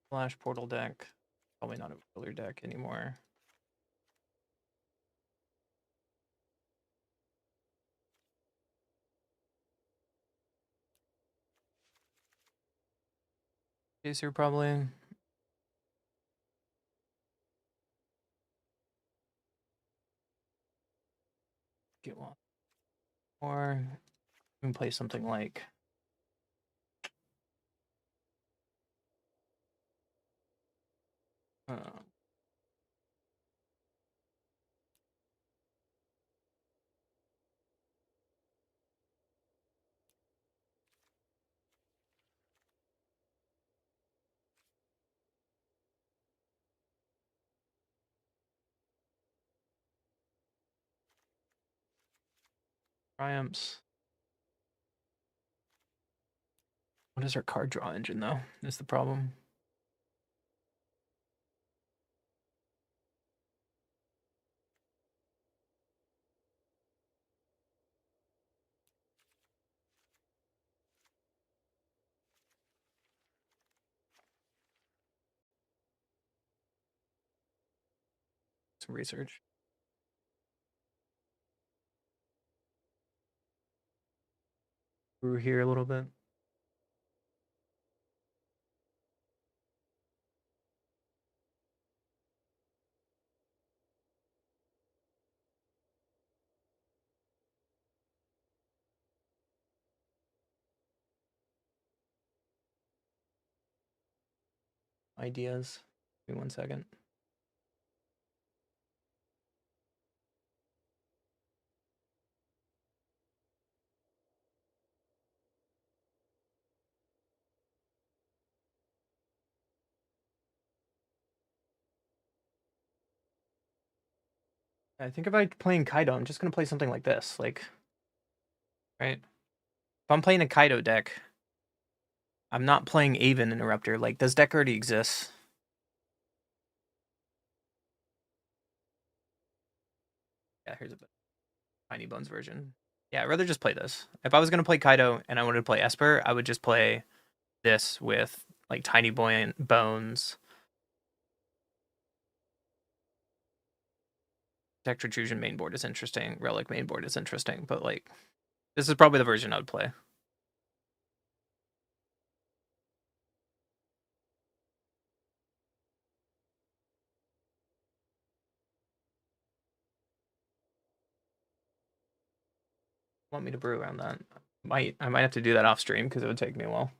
Flash portal deck. Probably not a filler deck anymore. Chaser probably. Get one. Or we can play something like uh, Triumphs. What is our card draw engine though? Is the problem. Some research. Brew here a little bit. Ideas. Give me 1 second. I think if I'm playing Kaido, I'm just gonna play something like this. Like, right? If I'm playing a Kaido deck, I'm not playing Aven Interrupter. Like, this deck already exists. Yeah, here's a Tiny Bones version. Yeah, I'd rather just play this. If I was gonna play Kaido and I wanted to play Esper, I would just play this with like Tiny Bones. Tech Intrusion main board is interesting. Relic main board is interesting, but like this is probably the version I would play. Want me to brew around that? I might have to do that off stream because it would take me a while.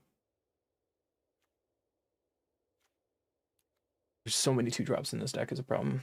There's so many 2-drops in this deck is a problem.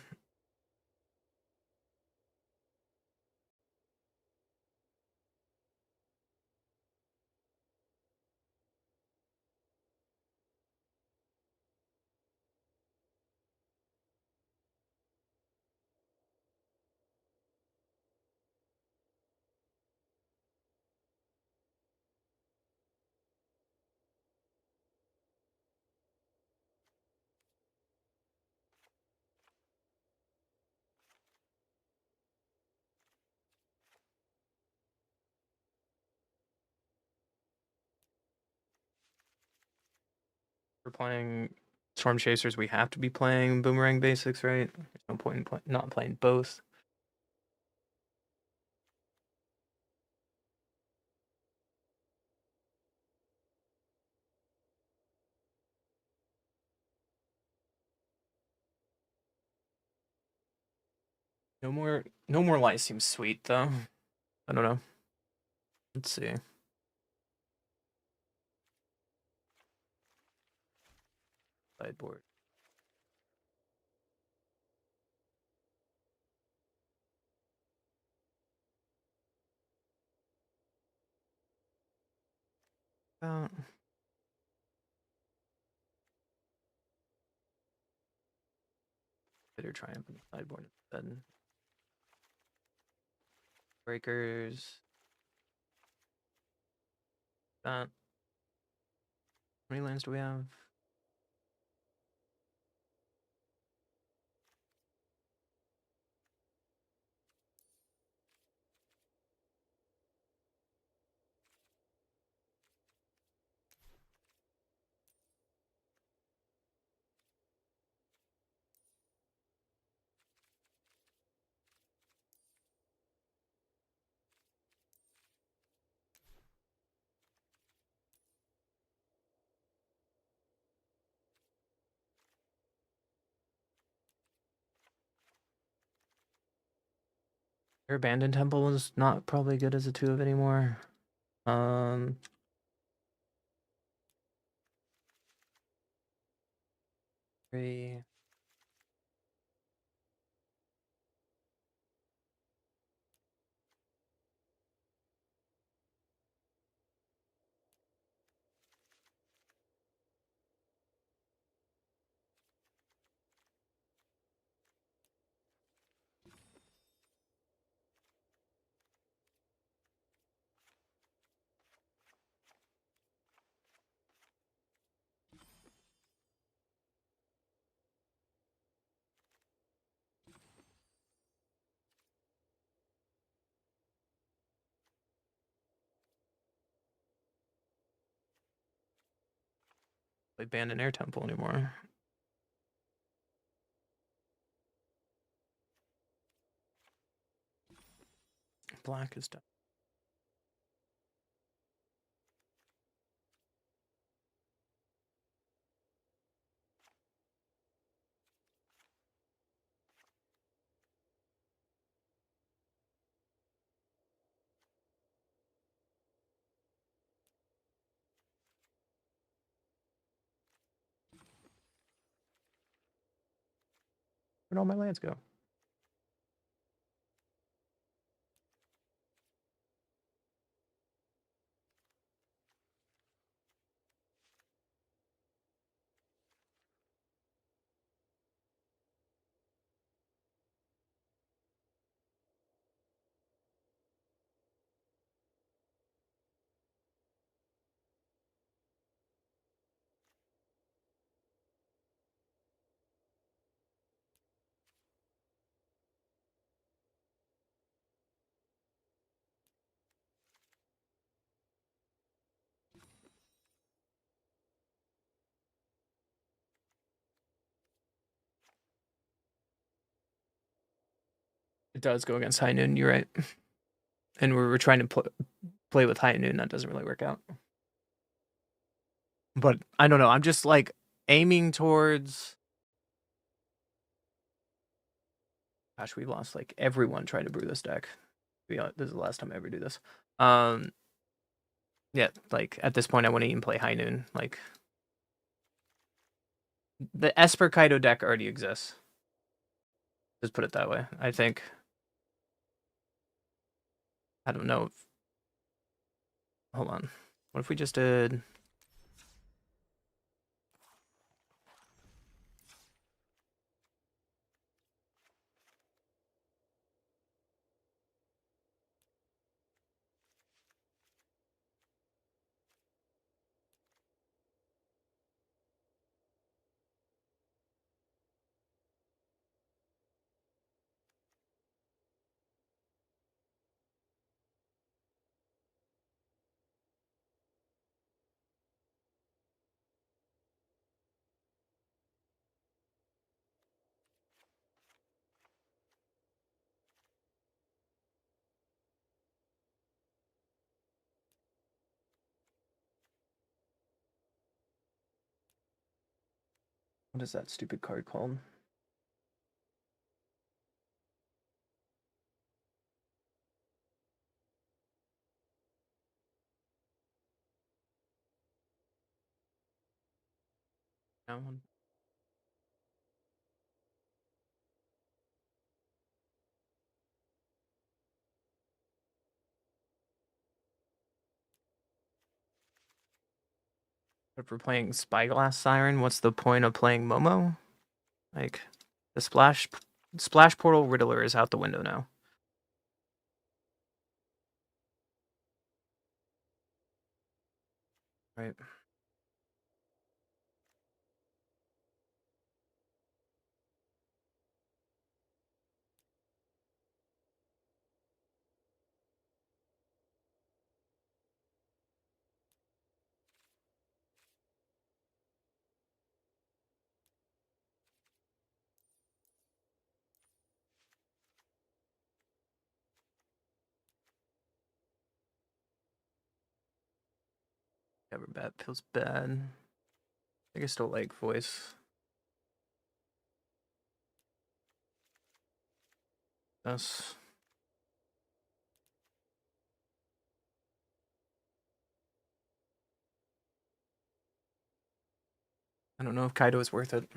We're playing Storm Chasers. We have to be playing Boomerang Basics, right? There's no point in not playing both. No more light seems sweet though. I don't know. Let's see. Sideboard. Uh, Bitter Triumph in the sideboard instead. Breakers. That. How many lands do we have? Your Abandoned Temple is not probably good as a 2 of anymore. Um, 3. Abandoned Air Temple anymore. Black is done. Where'd all my lands go? It does go against High Noon, you're right. And we're trying to play with High Noon, that doesn't really work out. But I don't know, I'm just like aiming towards. Gosh, we lost like everyone trying to brew this deck. This is the last time I ever do this. Yeah, like at this point, I wouldn't even play High Noon. Like the Esper Kaido deck already exists. Just put it that way. I think. I don't know. Hold on. What if we just did? What is that stupid card called? That one. If we're playing Spyglass Siren, what's the point of playing Momo? Like, the Splash Portal Riddler is out the window now. Right. Cover bat feels bad. I guess don't like voice. Yes. I don't know if Kaido is worth it.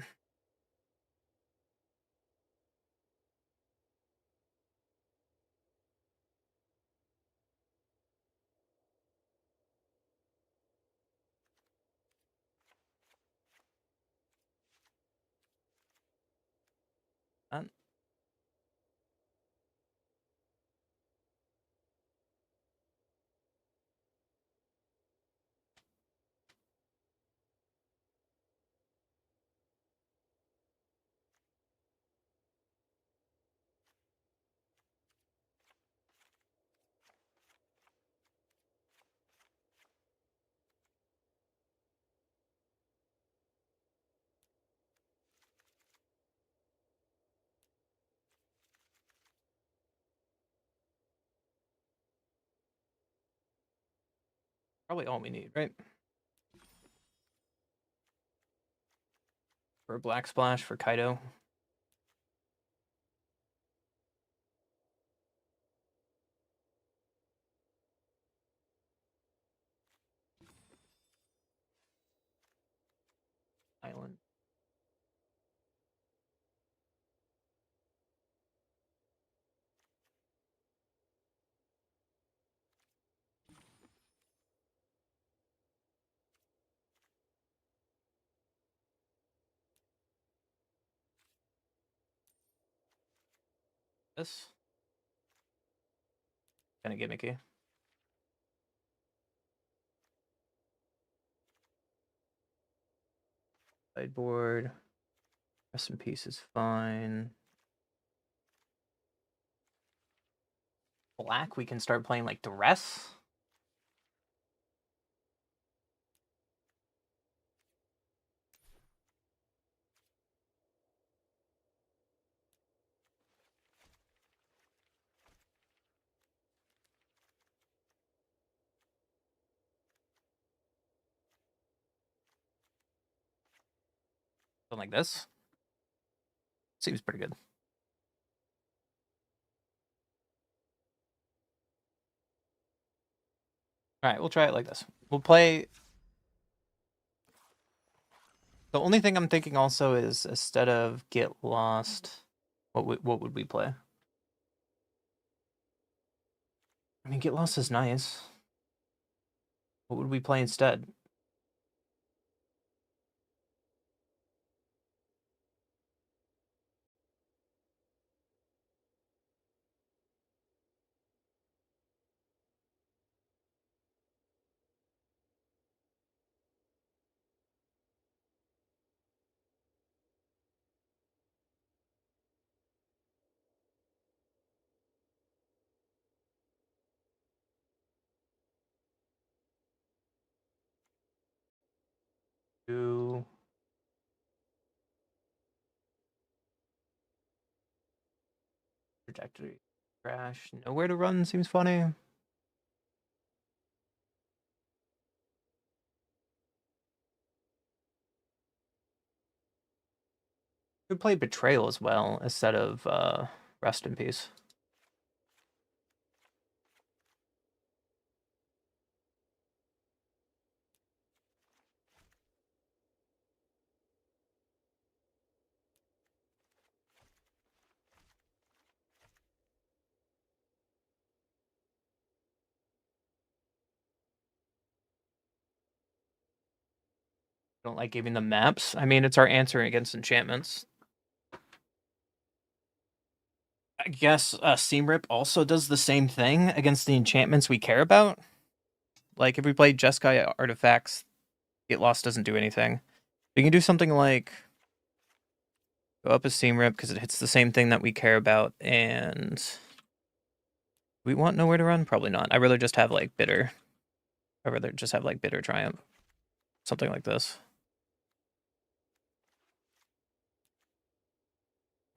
That probably all we need, right? For a black splash for Kaido. Island. This kind of gimmicky. Sideboard. Rest in peace is fine. Black, we can start playing like Duress. Something like this. Seems pretty good. All right, we'll try it like this. We'll play. The only thing I'm thinking also is instead of Get Lost, what would we play? I mean, Get Lost is nice. What would we play instead? Do trajectory crash? Nowhere to run seems funny. Could play Betrayal as well instead of Rest in Peace. Don't like giving them maps. I mean, it's our answer against enchantments. I guess Seam Rip also does the same thing against the enchantments we care about. Like if we play Jeskai artifacts, Get Lost doesn't do anything. We can do something like go up a Seam Rip because it hits the same thing that we care about, and we want Nowhere to Run? Probably not. I'd rather just have like Bitter. I'd rather just have like Bitter Triumph. Something like this.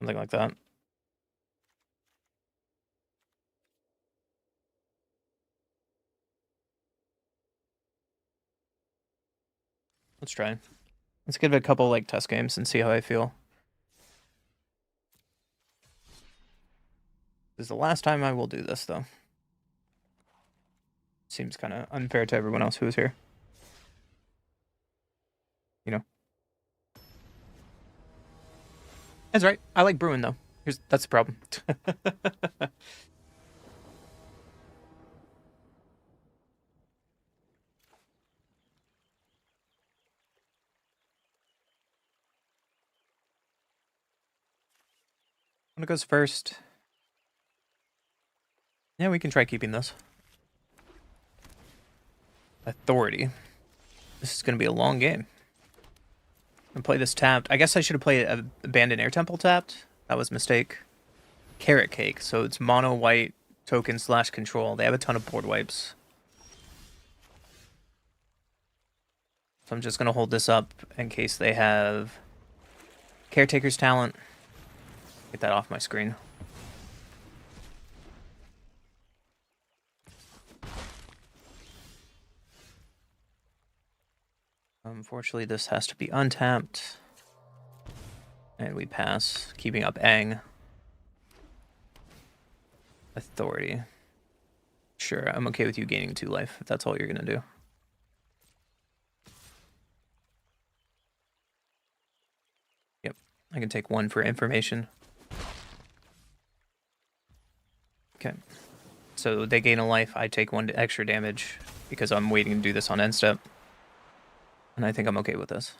Something like that. Let's try. Let's give it a couple like test games and see how I feel. This is the last time I will do this, though. Seems kind of unfair to everyone else who was here. You know. That's right. I like brewing, though. That's the problem. When it goes first. Yeah, we can try keeping this. Authority. This is going to be a long game. I'm play this tapped. I guess I should have played Abandoned Air Temple tapped. That was a mistake. Carrot Cake. So it's mono white token / control. They have a ton of board wipes. So I'm just going to hold this up in case they have Caretaker's Talent. Get that off my screen. Unfortunately, this has to be untapped. And we pass, keeping up Aang. Authority. Sure, I'm okay with you gaining 2 life, if that's all you're going to do. Yep, I can take 1 for information. Okay. So they gain a life, I take 1 extra damage, because I'm waiting to do this on end step. And I think I'm okay with this.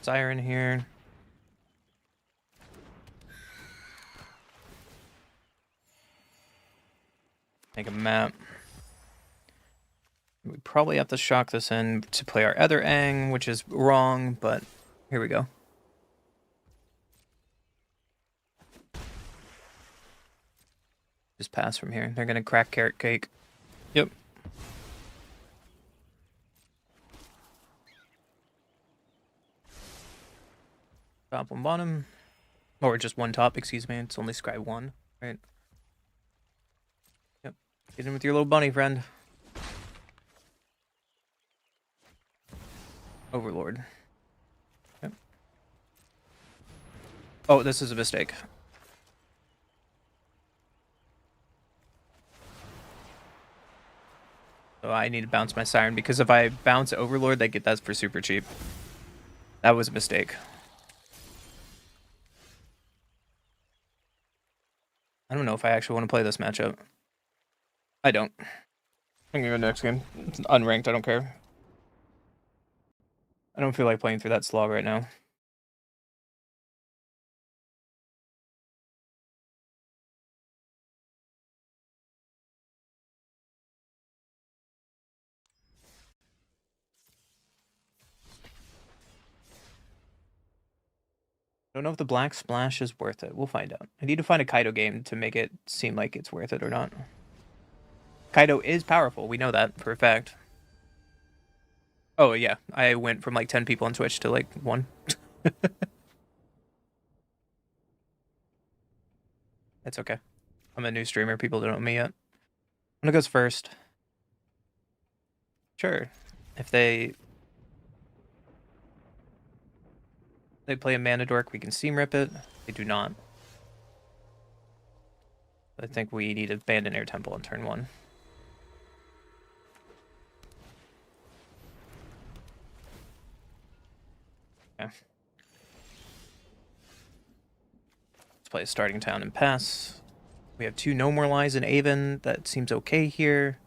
Siren here. Make a map. We probably have to shock this in to play our other Aang, which is wrong, but here we go. Just pass from here. They're going to crack Carrot Cake. Yep. Top 1 bottom. Or just 1 top, excuse me. It's only scribe 1, right? Yep. Get in with your little bunny friend. Overlord. Yep. Oh, this is a mistake. So I need to bounce my Siren, because if I bounce Overlord, they get that for super cheap. That was a mistake. I don't know if I actually want to play this matchup. I don't. I'm gonna go next game. It's unranked, I don't care. I don't feel like playing through that slog right now. I don't know if the Black Splash is worth it. We'll find out. I need to find a Kaido game to make it seem like it's worth it or not. Kaido is powerful. We know that for a fact. Oh, yeah. I went from like 10 people on Twitch to like 1. It's okay. I'm a new streamer. People don't know me yet. When it goes first. Sure. If they play a Mana Dork, we can Seam Rip it. They do not. I think we need to Abandon Air Temple on turn 1. Okay. Let's play a Starting Town and pass. We have 2 No More Lies in Avon. That seems okay here.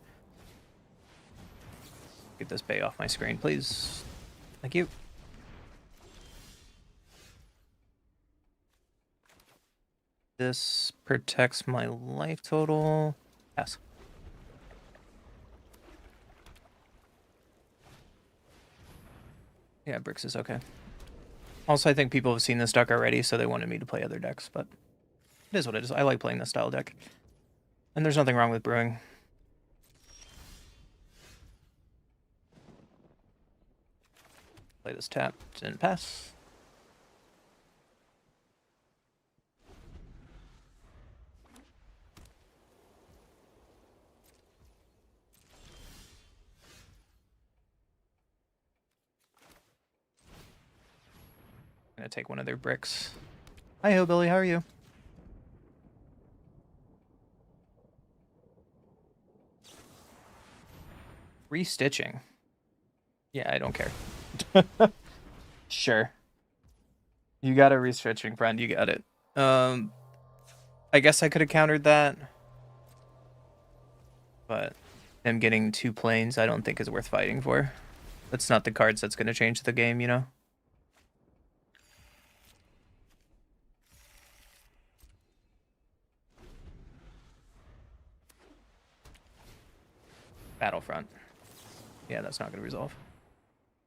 Get this bay off my screen, please. Thank you. This protects my life total. Pass. Yeah, Bricks is okay. Also, I think people have seen this deck already, so they wanted me to play other decks, but it is what it is. I like playing this style deck. And there's nothing wrong with brewing. Play this tap, didn't pass. gonna take one of their bricks. Hi, Hillbilly, how are you? Restitching. Yeah, I don't care. Sure. You got a restitching, friend. You got it. I guess I could have countered that. But them getting 2 planes I don't think is worth fighting for. That's not the cards that's going to change the game, you know? Battlefront. Yeah, that's not going to resolve.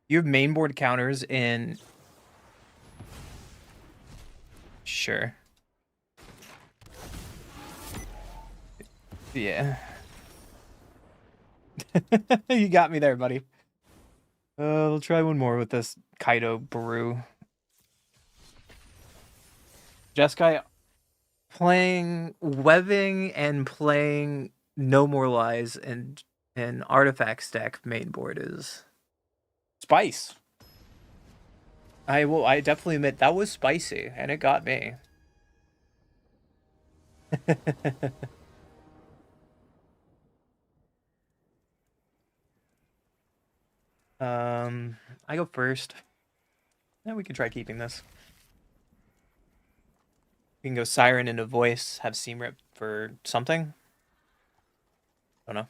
You have mainboard counters in... Sure. Yeah. You got me there, buddy. We'll try one more with this Kaido Brew. Jeskai playing Webbing and playing No More Lies and Artifact Stack mainboard is spice. I definitely admit that was spicy and it got me. I go first. Yeah, we can try keeping this. We can go Siren into Voice, have Seam Rip for something. Don't know.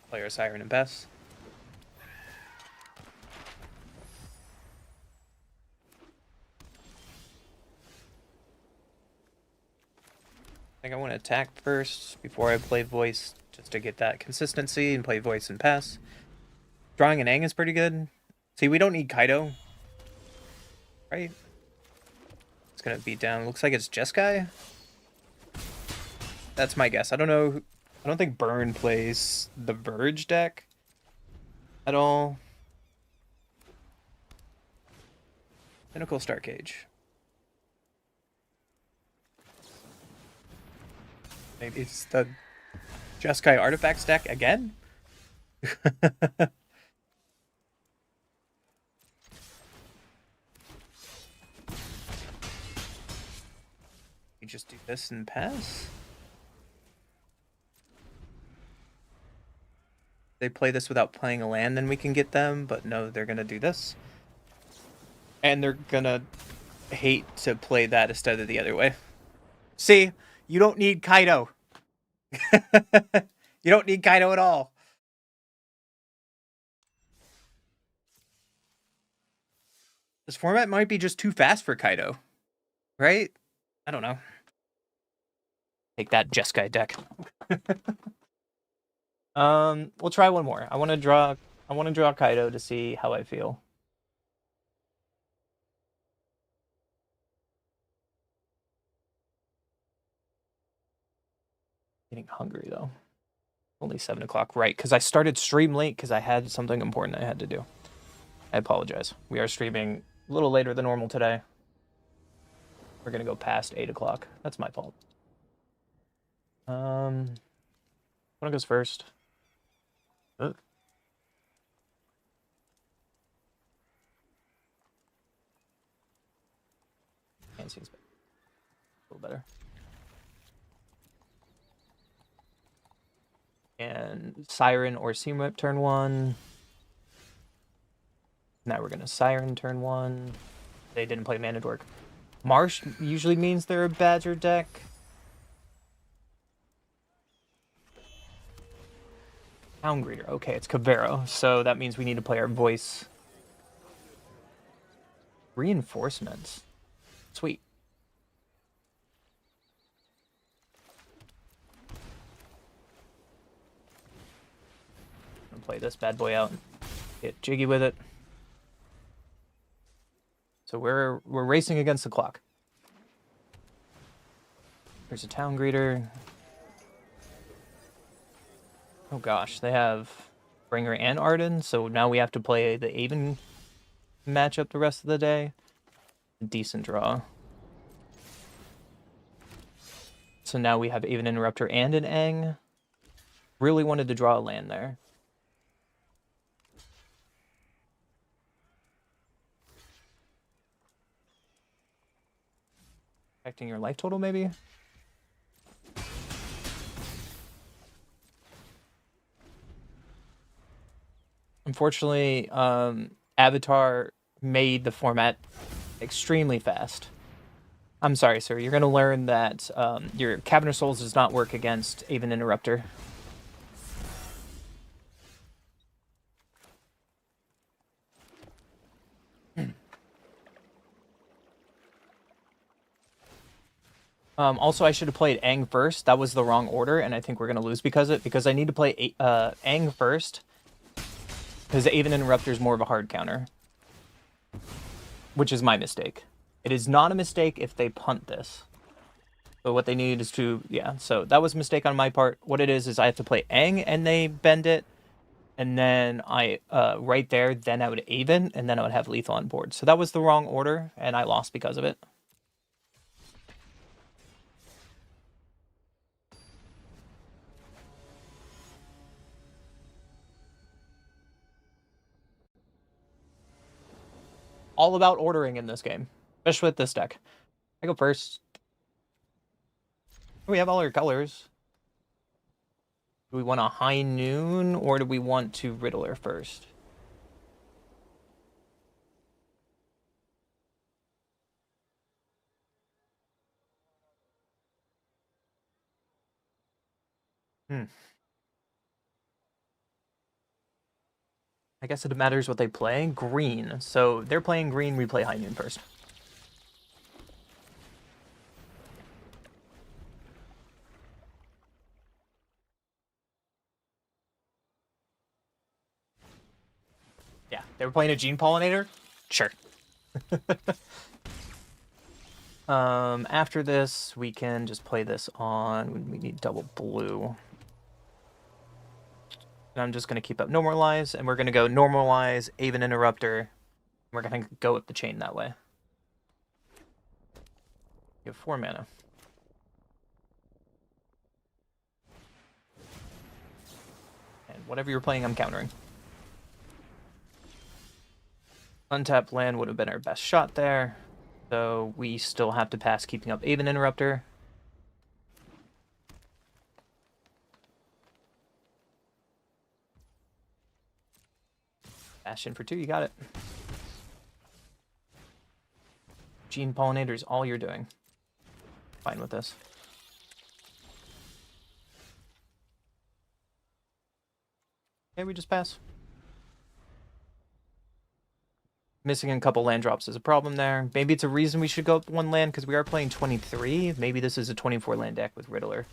Play our Siren and Bess. I think I want to attack first before I play Voice, just to get that consistency and play Voice and pass. Drawing an Aang is pretty good. See, we don't need Kaido. Right? It's gonna beat down. Looks like it's Jeskai. That's my guess. I don't know. I don't think Burn plays the Verge deck at all. Pinnacle Star Cage. Maybe it's the Jeskai Artifacts deck again? You just do this and pass? They play this without playing a land, then we can get them, but no, they're gonna do this. And they're gonna hate to play that instead of the other way. See? You don't need Kaido. You don't need Kaido at all. This format might be just too fast for Kaido. Right? I don't know. Take that Jeskai deck. We'll try one more. I want to draw Kaido to see how I feel. Getting hungry though. Only 7 o'clock, right? Because I started stream late because I had something important I had to do. I apologize. We are streaming a little later than normal today. We're gonna go past 8 o'clock. That's my fault. One goes first. Can't see his a little better. And Siren or Seam Rip turn 1. Now we're gonna Siren turn 1. They didn't play Mana Dork. Marsh usually means they're a Badger deck. Town Greeter. Okay, it's Cabero, so that means we need to play our Voice. Reinforcements. Sweet. I'm gonna play this bad boy out and get jiggy with it. So we're racing against the clock. There's a Town Greeter. Oh gosh, they have Bringer and Arden, so now we have to play the Aven matchup the rest of the day. Decent draw. So now we have Aven Interrupter and an Aang. Really wanted to draw a land there. Affecting your life total, maybe? Unfortunately, Avatar made the format extremely fast. I'm sorry, sir. You're going to learn that your Cabinet of Souls does not work against Aven Interrupter. Also, I should have played Aang first. That was the wrong order, and I think we're going to lose because of it. Because I need to play Aang first. Because Aven Interrupter is more of a hard counter. Which is my mistake. It is not a mistake if they punt this. But what they need is to... Yeah, so that was a mistake on my part. What it is I have to play Aang, and they bend it. And then I, right there, then I would Aven, and then I would have lethal on board. So that was the wrong order, and I lost because of it. All about ordering in this game, especially with this deck. I go first. We have all our colors. Do we want a High Noon, or do we want to Riddler first? I guess it matters what they play. Green. So they're playing green, we play High Noon first. Yeah, they were playing a Gene Pollinator? Sure. After this, we can just play this on... We need double blue. And I'm just going to keep up Normalize, and we're going to go Normalize, Aven Interrupter. We're going to go up the chain that way. You have 4 mana. And whatever you're playing, I'm countering. Untapped land would have been our best shot there. So we still have to pass keeping up Aven Interrupter. Bastion for 2, you got it. Gene Pollinator is all you're doing. Fine with this. Okay, we just pass. Missing a couple land drops is a problem there. Maybe it's a reason we should go up 1 land, because we are playing 23. Maybe this is a 24 land deck with Riddler.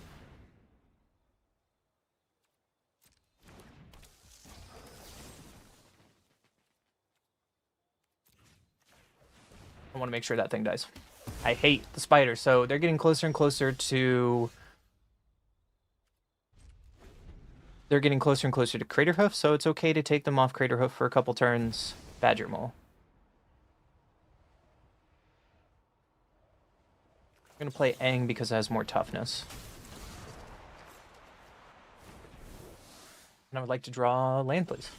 I want to make sure that thing dies. I hate the spider, so they're getting closer and closer to... They're getting closer and closer to Craterhoof, so it's okay to take them off Craterhoof for a couple turns. Badger Mole. I'm going to play Aang because it has more toughness. And I would like to draw land, please.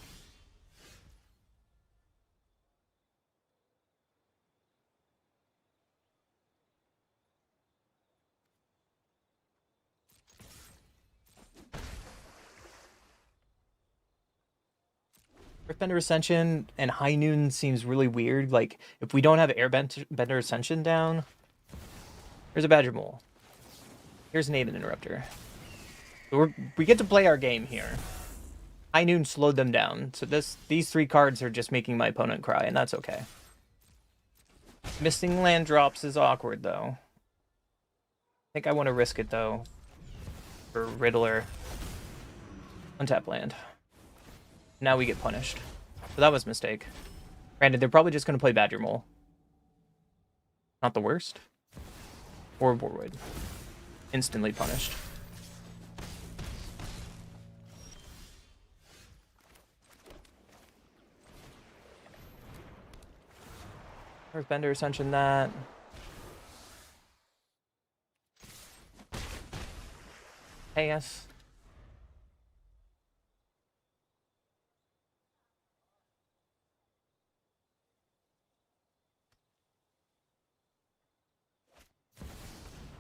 Earthbender Ascension and High Noon seems really weird. Like, if we don't have Airbender Ascension down... Here's a Badger Mole. Here's an Aven Interrupter. So we get to play our game here. High Noon slowed them down. So these 3 cards are just making my opponent cry, and that's okay. Missing land drops is awkward, though. I think I want to risk it, though. For Riddler. Untap land. Now we get punished. So that was a mistake. Granted, they're probably just going to play Badger Mole. Not the worst. Or Boroid. Instantly punished. Earthbender Ascension that. Hey, yes.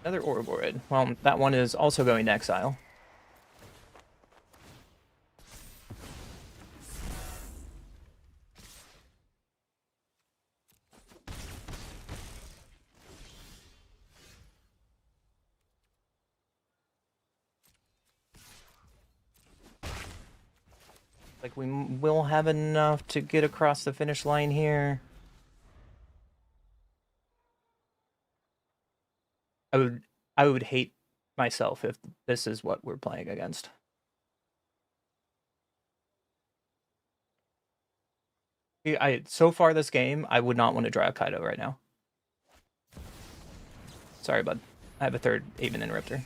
Another Ouroborid. Well, that one is also going to exile. Like, we will have enough to get across the finish line here. I would hate myself if this is what we're playing against. So far this game, I would not want to draw a Kaido right now. Sorry, bud. I have a third Aven Interrupter.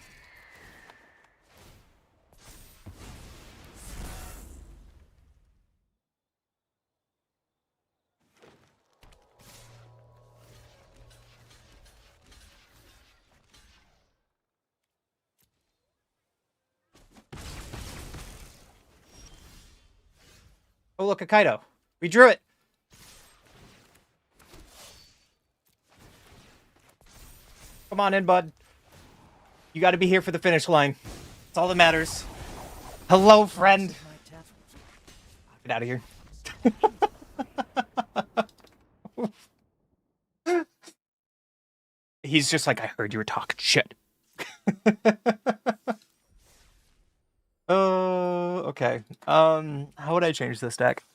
Oh, look, a Kaido. We drew it. Come on in, bud. You got to be here for the finish line. That's all that matters. Hello, friend. Get out of here. He's just like, I heard you were talking shit. Oh, okay. How would I change this deck?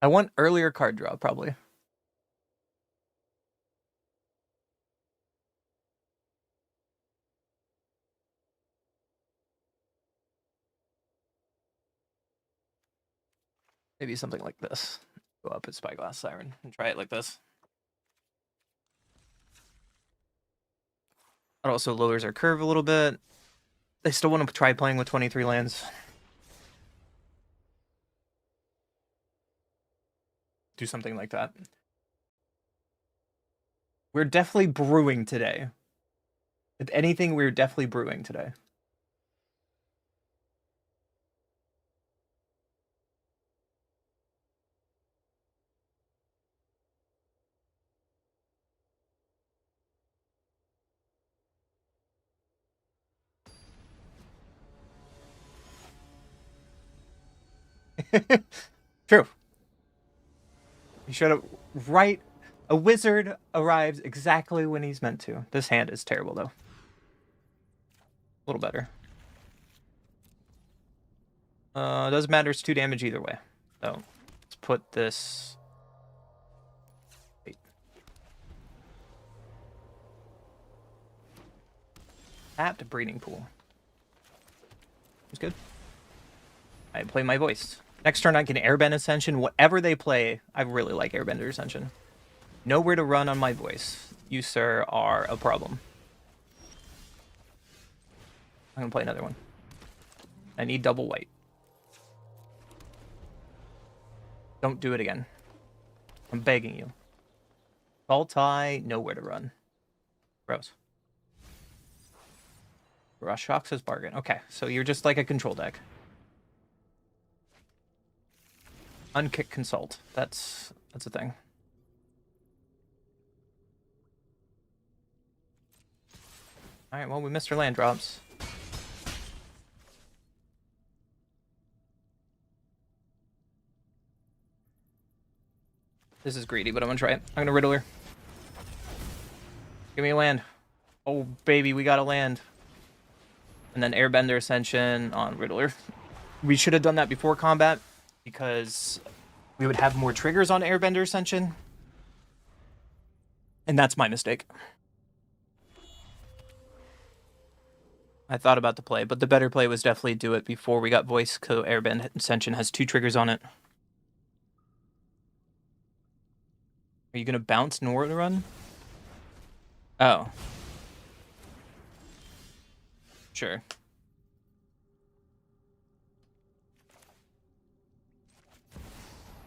I want earlier card draw, probably. Maybe something like this. Go up at Spyglass Siren and try it like this. It also lowers our curve a little bit. They still want to try playing with 23 lands. Do something like that. We're definitely brewing today. If anything, we're definitely brewing today. True. You should have right. A wizard arrives exactly when he's meant to. This hand is terrible, though. A little better. Doesn't matter. It's 2 damage either way. So let's put this. Wait. Tapped breeding pool. It's good. I play my voice. Next turn I can Airbend Ascension. Whatever they play, I really like Airbender Ascension. Nowhere to run on my voice. You, sir, are a problem. I'm gonna play another one. I need double white. Don't do it again. I'm begging you. Baltai, nowhere to run. Gross. Rush Shock says bargain. Okay, so you're just like a control deck. Unkick Consult. That's a thing. Alright, well, we missed our land drops. This is greedy, but I'm gonna try it. I'm gonna Riddle her. Give me a land. Oh, baby, we got a land. And then Airbender Ascension on Riddler. We should have done that before combat, because we would have more triggers on Airbender Ascension. And that's my mistake. I thought about the play, but the better play was definitely do it before we got voice, so Airbender Ascension has 2 triggers on it. Are you gonna bounce nor to run? Oh. Sure.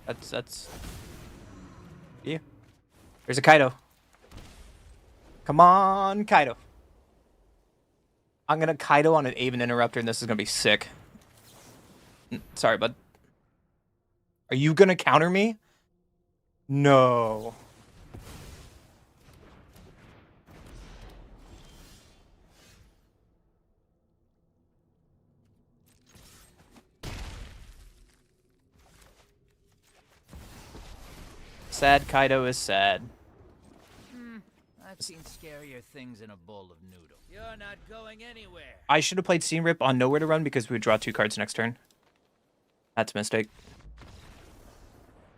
That's... Yeah. There's a Kaido. Come on, Kaido. I'm gonna Kaido on an Aven Interrupter, and this is gonna be sick. Sorry, bud. Are you gonna counter me? No. Sad Kaido is sad. I've seen scarier things in a bowl of noodles. You're not going anywhere. I should have played Scene Rip on Nowhere to Run because we would draw 2 cards next turn. That's a mistake.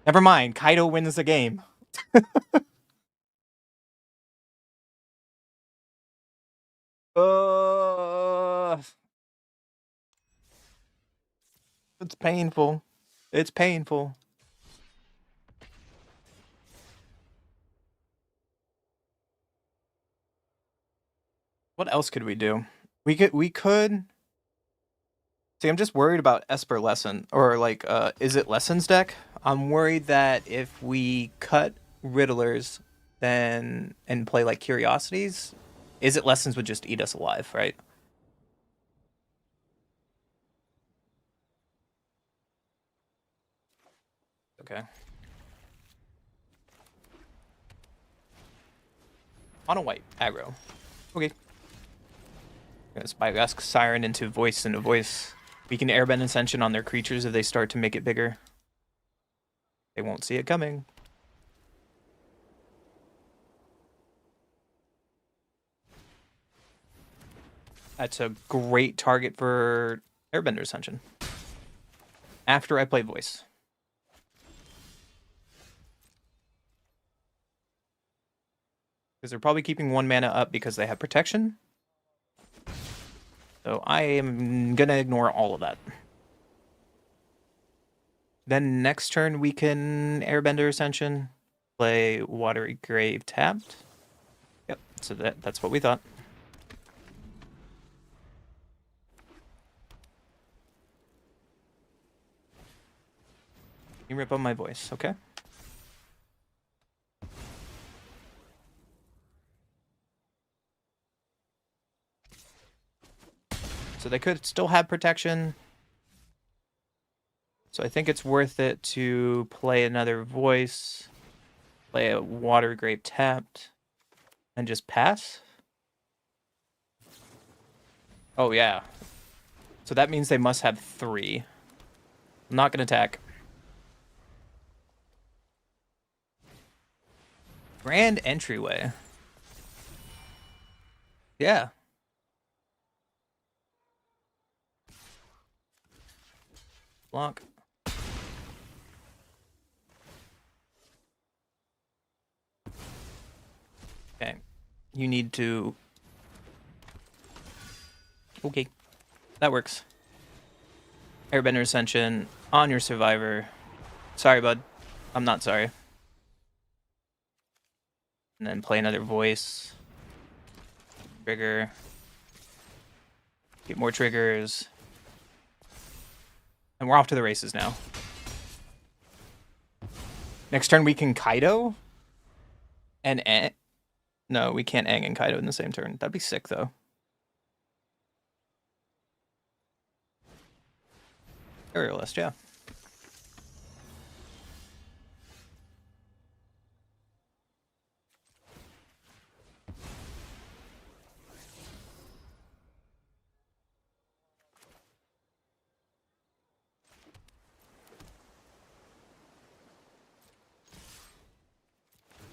Never mind. Kaido wins the game. It's painful. It's painful. What else could we do? We could. See, I'm just worried about Esper Lesson or like is it Lessons deck? I'm worried that if we cut Riddlers then and play like Curiosities, is it Lessons would just eat us alive, right? Okay. On a white aggro. Okay. Spygask Siren into voice. We can airbend Ascension on their creatures if they start to make it bigger. They won't see it coming. That's a great target for Airbender Ascension. After I play voice. Because they're probably keeping 1 mana up because they have protection. So I am going to ignore all of that. Then next turn we can Airbender Ascension, play Watery Grave tapped. Yep, so that's what we thought. You rip on my voice, okay? So they could still have protection. So I think it's worth it to play another voice, play a Water Grave tapped, and just pass. Oh, yeah. So that means they must have 3. I'm not going to attack. Grand Entryway. Yeah. Block. Okay. You need to... Okay. That works. Airbender Ascension on your Survivor. Sorry, bud. I'm not sorry. And then play another voice. Trigger. Get more triggers. And we're off to the races now. Next turn we can Kaido. And no, we can't Aang and Kaido in the same turn. That'd be sick, though. Aerialist, yeah.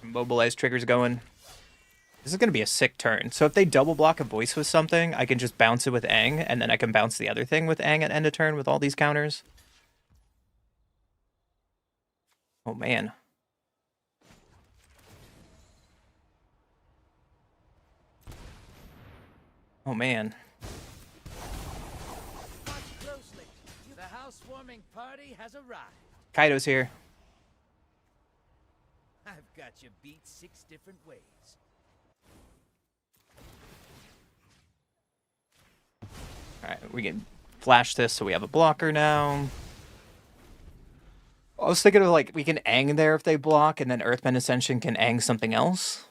Mobilize triggers going. This is going to be a sick turn. So if they double block a voice with something, I can just bounce it with Aang, and then I can bounce the other thing with Aang at end of turn with all these counters. Oh, man. Oh, man. Watch closely. The housewarming party has arrived. Kaido's here. I've got you beat 6 different ways. Alright, we can flash this so we have a blocker now. I was thinking of, like, we can Aang there if they block, and then Earthbend Ascension can Aang something else.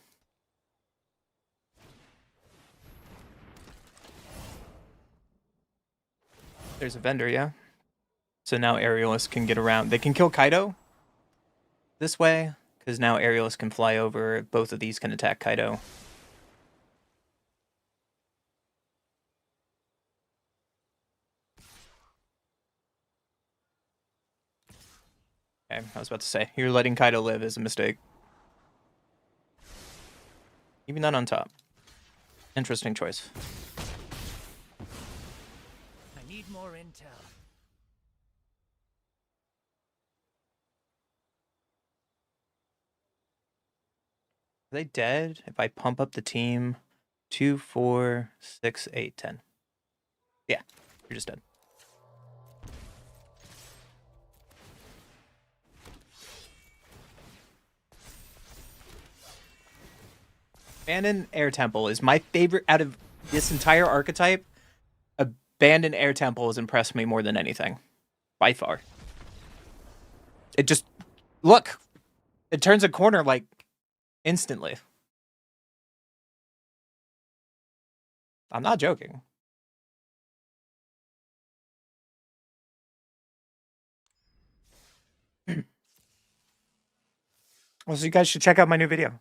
There's a vendor, yeah. So now Aerialist can get around. They can kill Kaido this way, because now Aerialist can fly over. Both of these can attack Kaido. Okay, I was about to say, you're letting Kaido live is a mistake. Even that on top. Interesting choice. I need more intel. Are they dead if I pump up the team 2, 4, 6, 8, 10? Yeah, you're just dead. Abandoned Air Temple is my favorite out of this entire archetype. Abandoned Air Temple has impressed me more than anything. By far. It just... Look! It turns a corner, like, instantly. I'm not joking. Well, so you guys should check out my new video.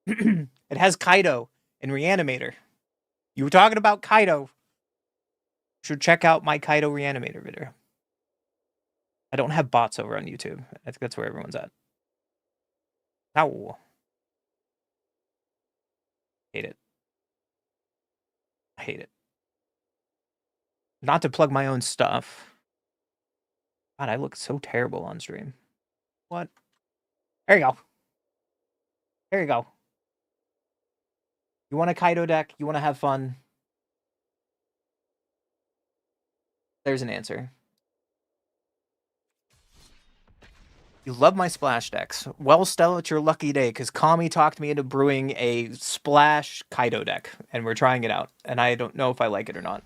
It has Kaido and Reanimator. You were talking about Kaido. You should check out my Kaido Reanimator video. I don't have bots over on YouTube. I think that's where everyone's at. Ow. Hate it. I hate it. Not to plug my own stuff. God, I look so terrible on stream. What? There you go. There you go. You want a Kaido deck? You want to have fun? There's an answer. You love my splash decks. Well, Stella, it's your lucky day, because Kami talked me into brewing a splash Kaido deck, and we're trying it out, and I don't know if I like it or not.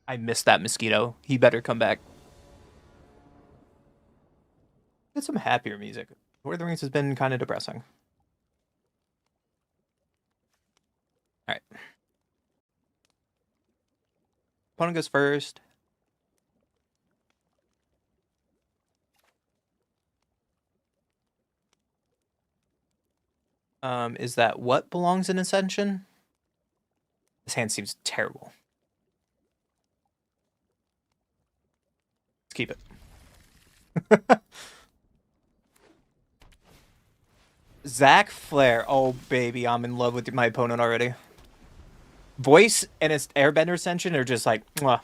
I missed that mosquito. He better come back. Get some happier music. Lord of the Rings has been kind of depressing. Alright. Opponent goes first. Is that what belongs in Ascension? This hand seems terrible. Let's keep it. Zach Flair. Oh, baby, I'm in love with my opponent already. Voice and its Airbender Ascension are just like, mwah.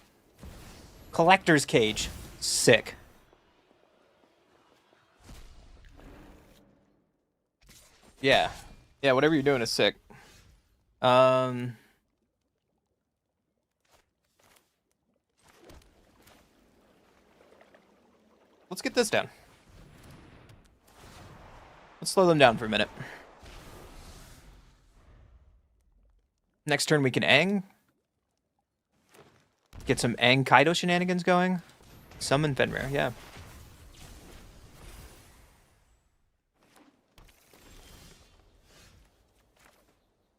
Collector's Cage. Sick. Yeah. Yeah, whatever you're doing is sick. Let's get this down. Let's slow them down for a minute. Next turn we can Aang. Get some Aang Kaido shenanigans going. Summon Fenrir, yeah.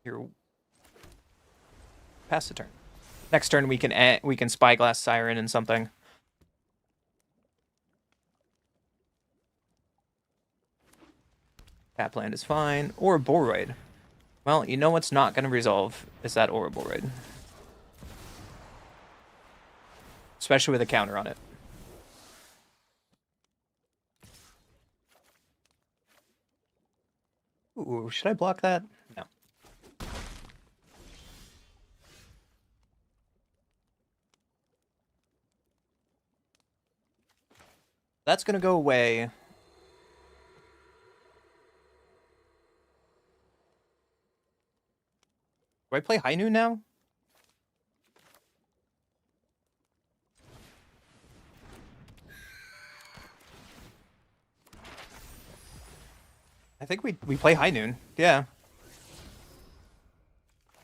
Here. Pass the turn. Next turn we can Spyglass Siren and something. Tapland is fine. Or Boroid. Well, you know what's not going to resolve is that Ouroboros. Especially with a counter on it. Ooh, should I block that? No. That's going to go away. Do I play High Noon now? I think we play High Noon. Yeah.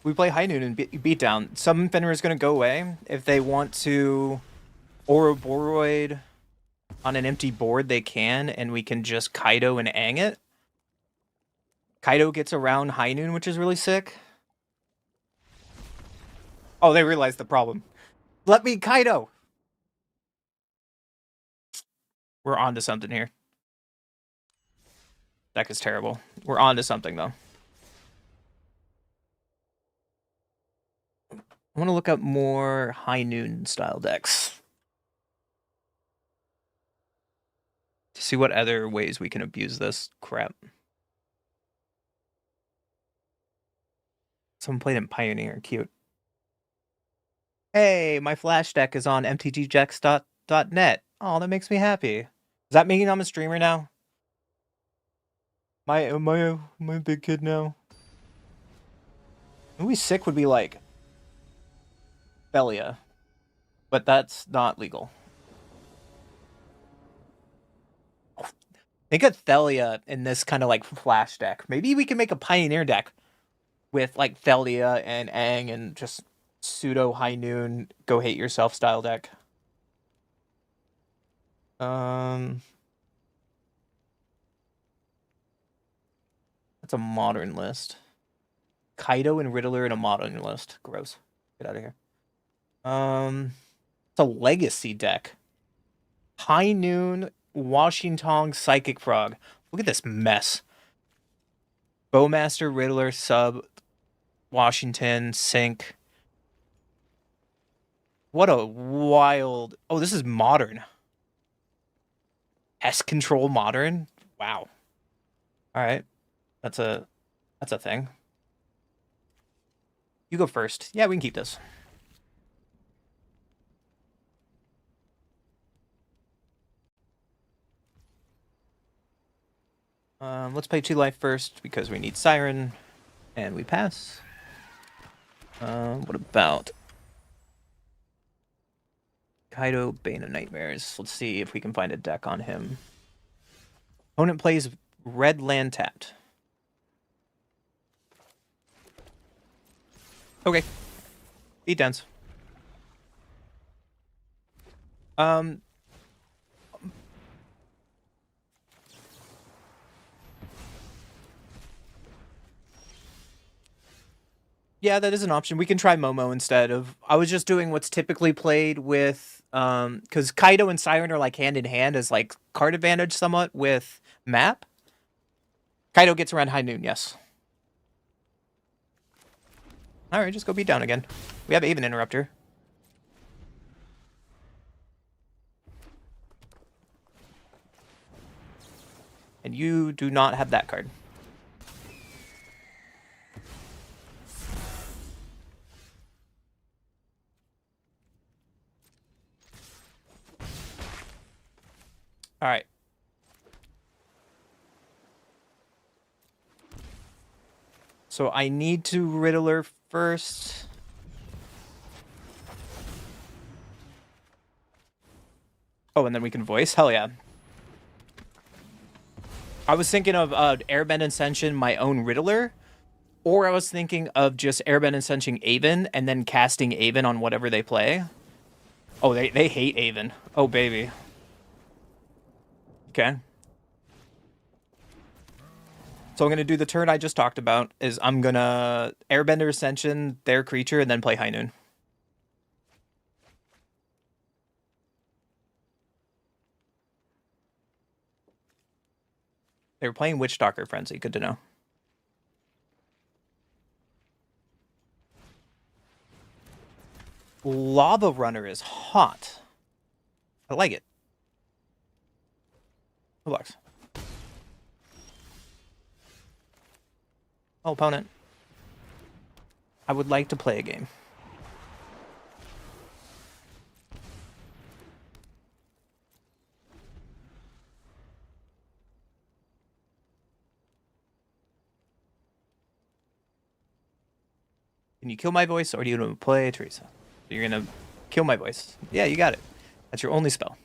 We play High Noon and beat down. Some Fenrir is going to go away. If they want to Ouroboros on an empty board, they can, and we can just Kaido and Aang it. Kaido gets around High Noon, which is really sick. Oh, they realized the problem. Let me Kaido! We're on to something here. Deck is terrible. We're on to something, though. I want to look up more high noon style decks to see what other ways we can abuse this crap. Someone played in Pioneer, cute. Hey, my Flash deck is on mtgjex.net. Oh, that makes me happy. Does that mean I'm a streamer now? Am I a big kid now? Movie sick would be like Belia, but that's not legal. Think of Thelia in this kind of like Flash deck. Maybe we can make a Pioneer deck with like Thelia and Aang and just pseudo High Noon, go hate yourself style deck. That's a modern list. Kaido and Riddler in a modern list. Gross. Get out of here. It's a legacy deck. High Noon, Washington, Psychic Frog. Look at this mess. Bowmaster, Riddler, Sub, Washington, Sync. What a wild... Oh, this is modern. S-Control modern? Wow. Alright. That's a thing. You go first. Yeah, we can keep this. Let's play 2 life first because we need Siren. And we pass. What about Kaido, Bane of Nightmares? Let's see if we can find a deck on him. Opponent plays red land tapped. Okay. Be dense. Yeah, that is an option. We can try Momo instead of... I was just doing what's typically played with... Because Kaido and Siren are like hand in hand as like card advantage somewhat with map. Kaido gets around High Noon, yes. Alright, just go beat down again. We have Aven Interrupter. And you do not have that card. Alright. So I need to Riddler first. Oh, and then we can voice? Hell yeah. I was thinking of Airbend Ascension, my own Riddler. Or I was thinking of just Airbend Ascension Aven and then casting Aven on whatever they play. Oh, they hate Aven. Oh, baby. Okay. So I'm going to do the turn I just talked about, is I'm going to Airbender Ascension, their creature, and then play High Noon. They were playing Witchstalker Frenzy, good to know. Lava Runner is hot. I like it. Relax. Oh, opponent. I would like to play a game. Can you kill my voice, or do you want to play Teresa? You're going to kill my voice. Yeah, you got it. That's your only spell.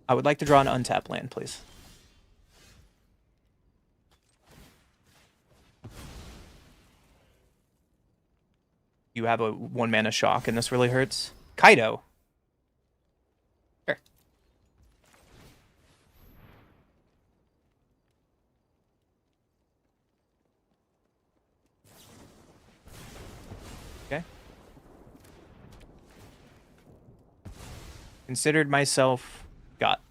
I would like to draw an untapped land, please. You have a 1-mana shock, and this really hurts. Kaido. Sure. Okay. Considered myself got.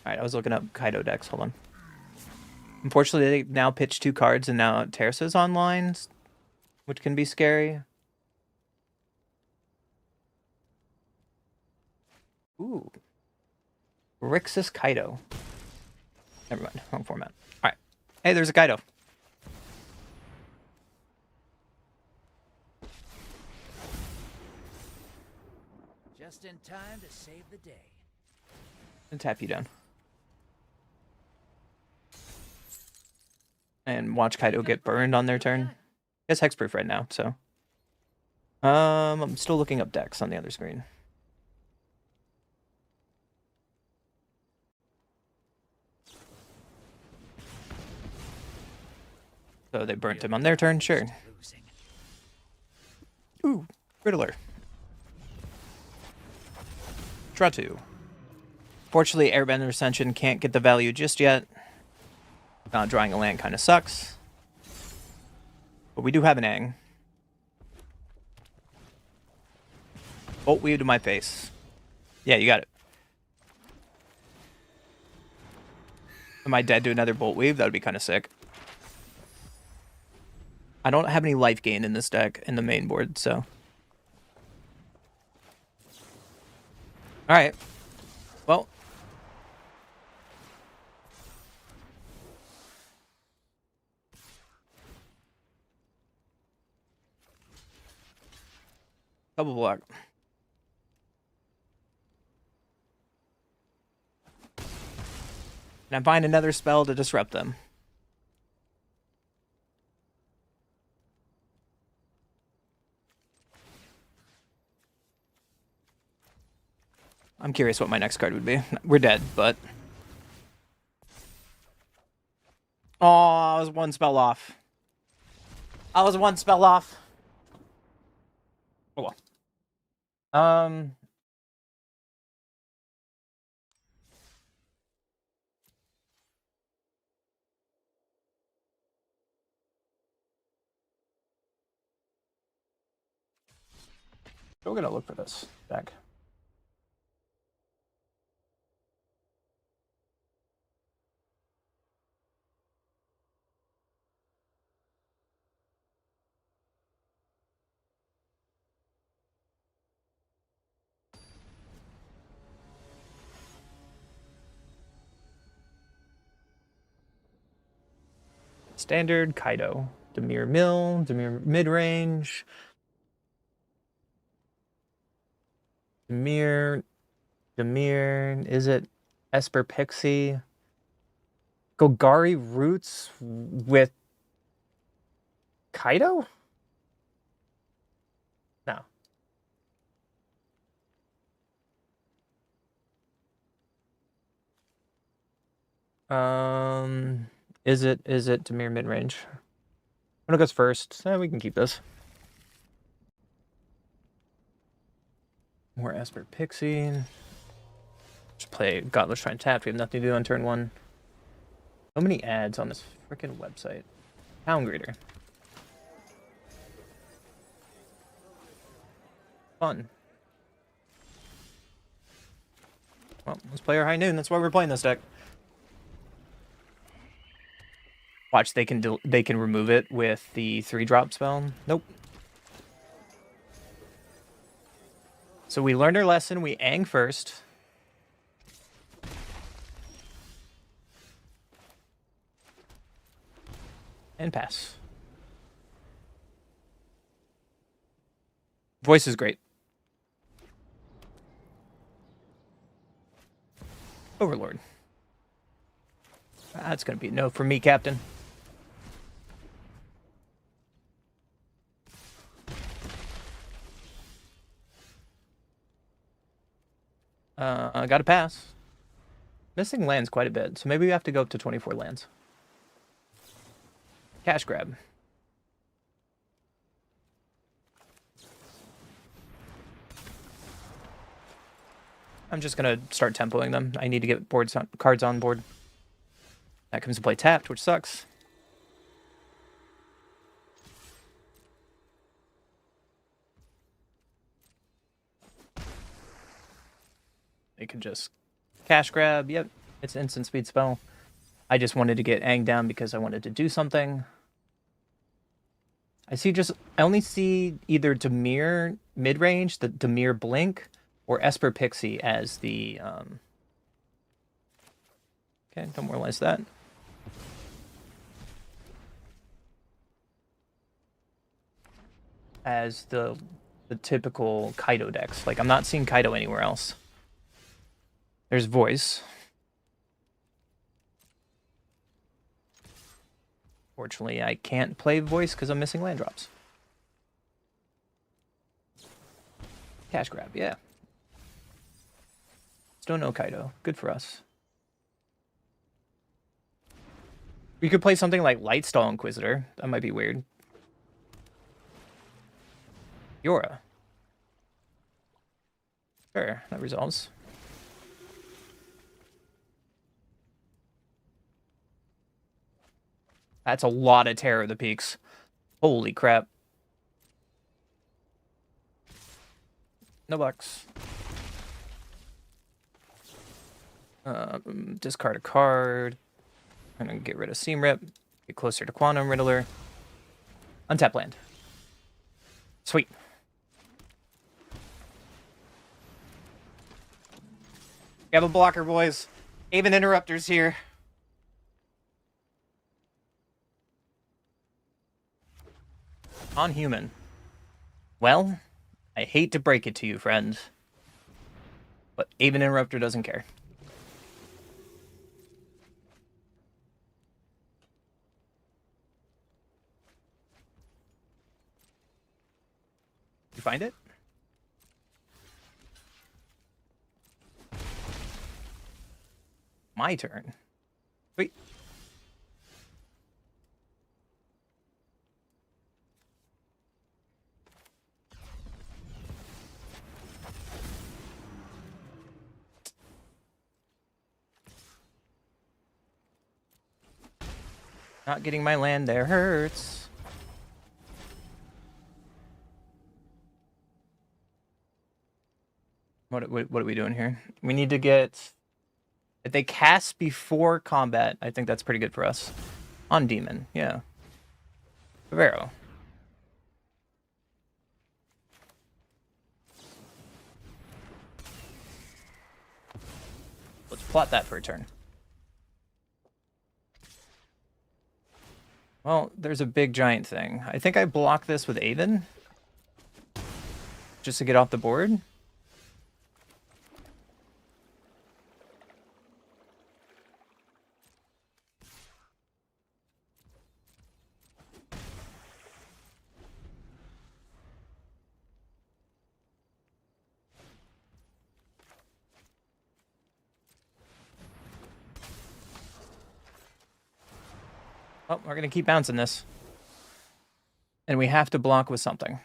Alright, I was looking up Kaido decks. Hold on. Unfortunately, they now pitch 2 cards, and now Terrasa's online, which can be scary. Ooh. Rixus Kaido. Never mind, wrong format. Alright. Hey, there's a Kaido. Just in time to save the day. And tap you down. And watch Kaido get burned on their turn. It's hexproof right now, so. I'm still looking up decks on the other screen. So they burnt him on their turn, sure. Ooh, Riddler. Draw 2. Fortunately, Airbender Ascension can't get the value just yet. Not drawing a land kind of sucks. But we do have an Aang. Bolt weave to my face. Yeah, you got it. Am I dead to another bolt weave? That would be kind of sick. I don't have any life gain in this deck in the main board, so. Alright. Well. Double block. And I find another spell to disrupt them. I'm curious what my next card would be. We're dead, but... Oh, I was 1 spell off. I was 1 spell off. Oh well. We're gonna look for this deck. Standard, Kaido. Demir Mill, Demir Midrange. Demir, is it Esper Pixie? Golgari Roots with Kaido? No. Is it Demir Midrange? When it goes first, we can keep this. More Esper Pixie. Just play Godless Shrine tapped. We have nothing to do on turn 1. So many ads on this freaking website. Town Greeter. Fun. Well, let's play our High Noon. That's why we're playing this deck. Watch, they can remove it with the 3-drop spell. Nope. So we learned our lesson. We Aang first. And pass. Voice is great. Overlord. That's going to be a no for me, Captain. I got to pass. Missing lands quite a bit, so maybe we have to go up to 24 lands. Cash grab. I'm just going to start tempoing them. I need to get cards on board. That comes to play tapped, which sucks. They can just cash grab. Yep, it's an instant speed spell. I just wanted to get Aang down because I wanted to do something. I only see either Dimir mid-range, the Dimir Blink, or Esper Pixie as the okay, don't realize that. As the typical Kaido decks. Like I'm not seeing Kaido anywhere else. There's Voice. Fortunately, I can't play Voice because I'm missing land drops. Cash grab, yeah. Still no Kaido. Good for us. We could play something like Lightstall Inquisitor. That might be weird. Yora. Sure, that resolves. That's a lot of Terror of the Peaks. Holy crap. No bucks. Discard a card. I'm gonna get rid of Seam Rip. Get closer to Quantum Riddler. Untap land. Sweet. We have a blocker, boys. Haven Interrupters here. On human. Well, I hate to break it to you, friend, but Haven Interrupter doesn't care. You find it? My turn. Wait. Not getting my land there hurts. What are we doing here? We need to get... If they cast before combat, I think that's pretty good for us. On Demon, yeah. Favero. Let's plot that for a turn. Well, there's a big giant thing. I think I block this with Aven. Just to get off the board. Oh, we're going to keep bouncing this. And we have to block with something.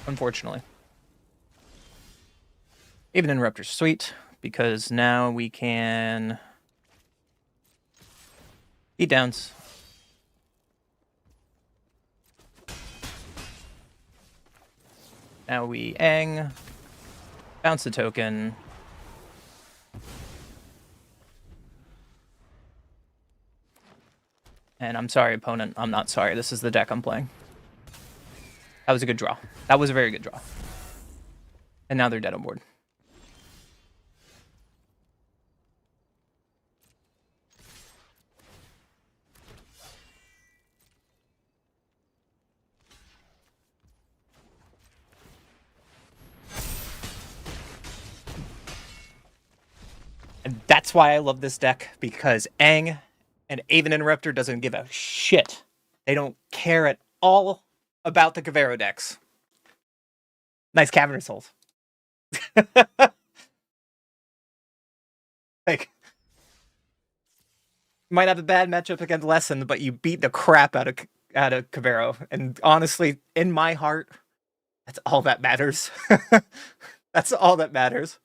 Unfortunately. Even Interrupter's sweet, because now we can... Beat downs. Now we Aang. Bounce the token. And I'm sorry, opponent. I'm not sorry. This is the deck I'm playing. That was a good draw. That was a very good draw. And now they're dead on board. And that's why I love this deck, because Aang and Aven Interrupter doesn't give a shit. They don't care at all about the Cavero decks. Nice Cavernous Hold. Like, you might have a bad matchup against Lesson, but you beat the crap out of Cavero. And honestly, in my heart, that's all that matters. That's all that matters.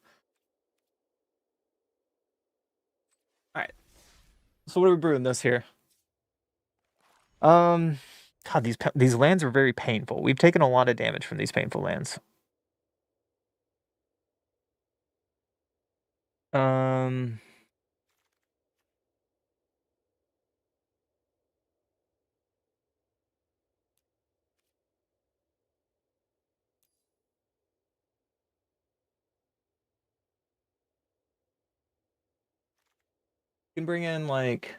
All right. So what are we brewing this here? God, these lands are very painful. We've taken a lot of damage from these painful lands. Um, you can bring in like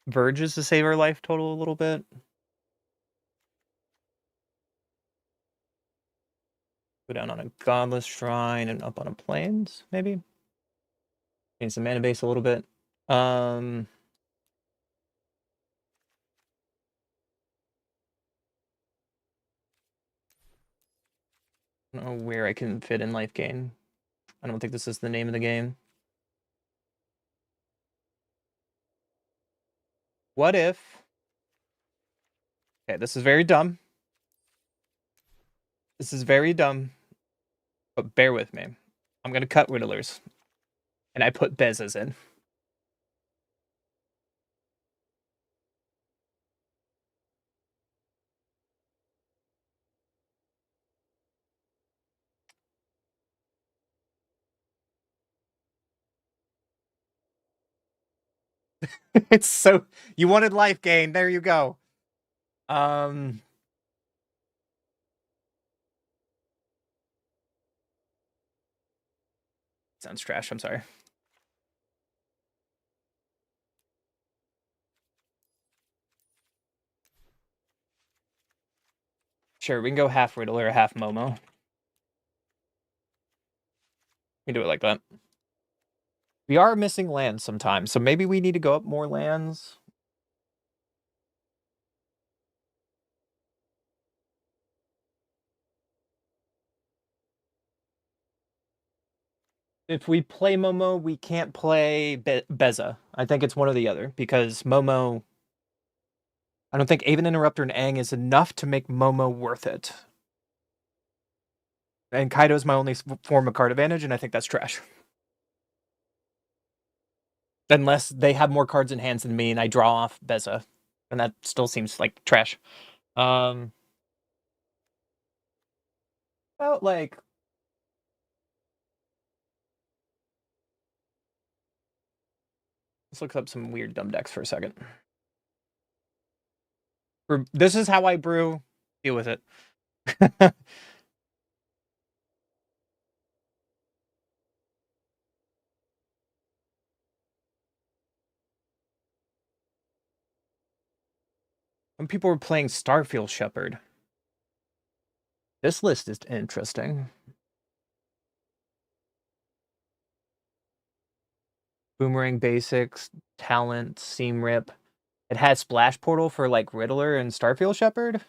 Verges to save our life total a little bit. Go down on a Godless Shrine and up on a Plains, maybe. Change the mana base a little bit. Um, I don't know where I can fit in life gain. I don't think this is the name of the game. What if... Okay, this is very dumb. This is very dumb, but bear with me. I'm going to cut Riddlers, and I put Bezas in. It's so... You wanted life gain. There you go. Um... Sounds trash. I'm sorry. Sure, we can go half Riddler, half Momo. We can do it like that. We are missing lands sometimes, so maybe we need to go up more lands. If we play Momo, we can't play Beza. I think it's one or the other, because Momo... I don't think Aven Interrupter and Aang is enough to make Momo worth it. And Kaido is my only form of card advantage, and I think that's trash. Unless they have more cards in hands than me, and I draw off Beza. And that still seems like trash. About like... Let's look up some weird dumb decks for a second. This is how I brew. Deal with it. When people were playing Starfield Shepherd. This list is interesting. Boomerang Basics, Talent, Seam Rip. It has Splash Portal for like Riddler and Starfield Shepherd.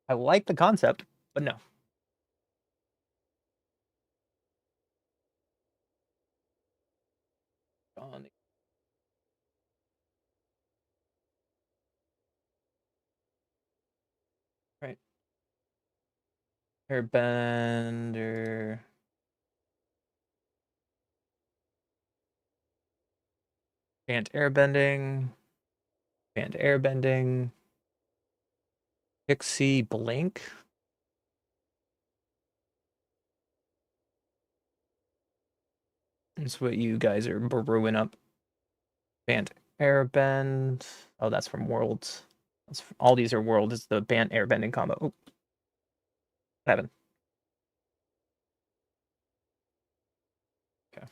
I like the concept, but no. Right. Airbender. Banned Airbending. Banned Airbending. Pixie Blink. That's what you guys are brewing up. Banned Airbend. Oh, that's from Worlds. All these are Worlds. It's the banned Airbending combo. Oh, what happened? Okay.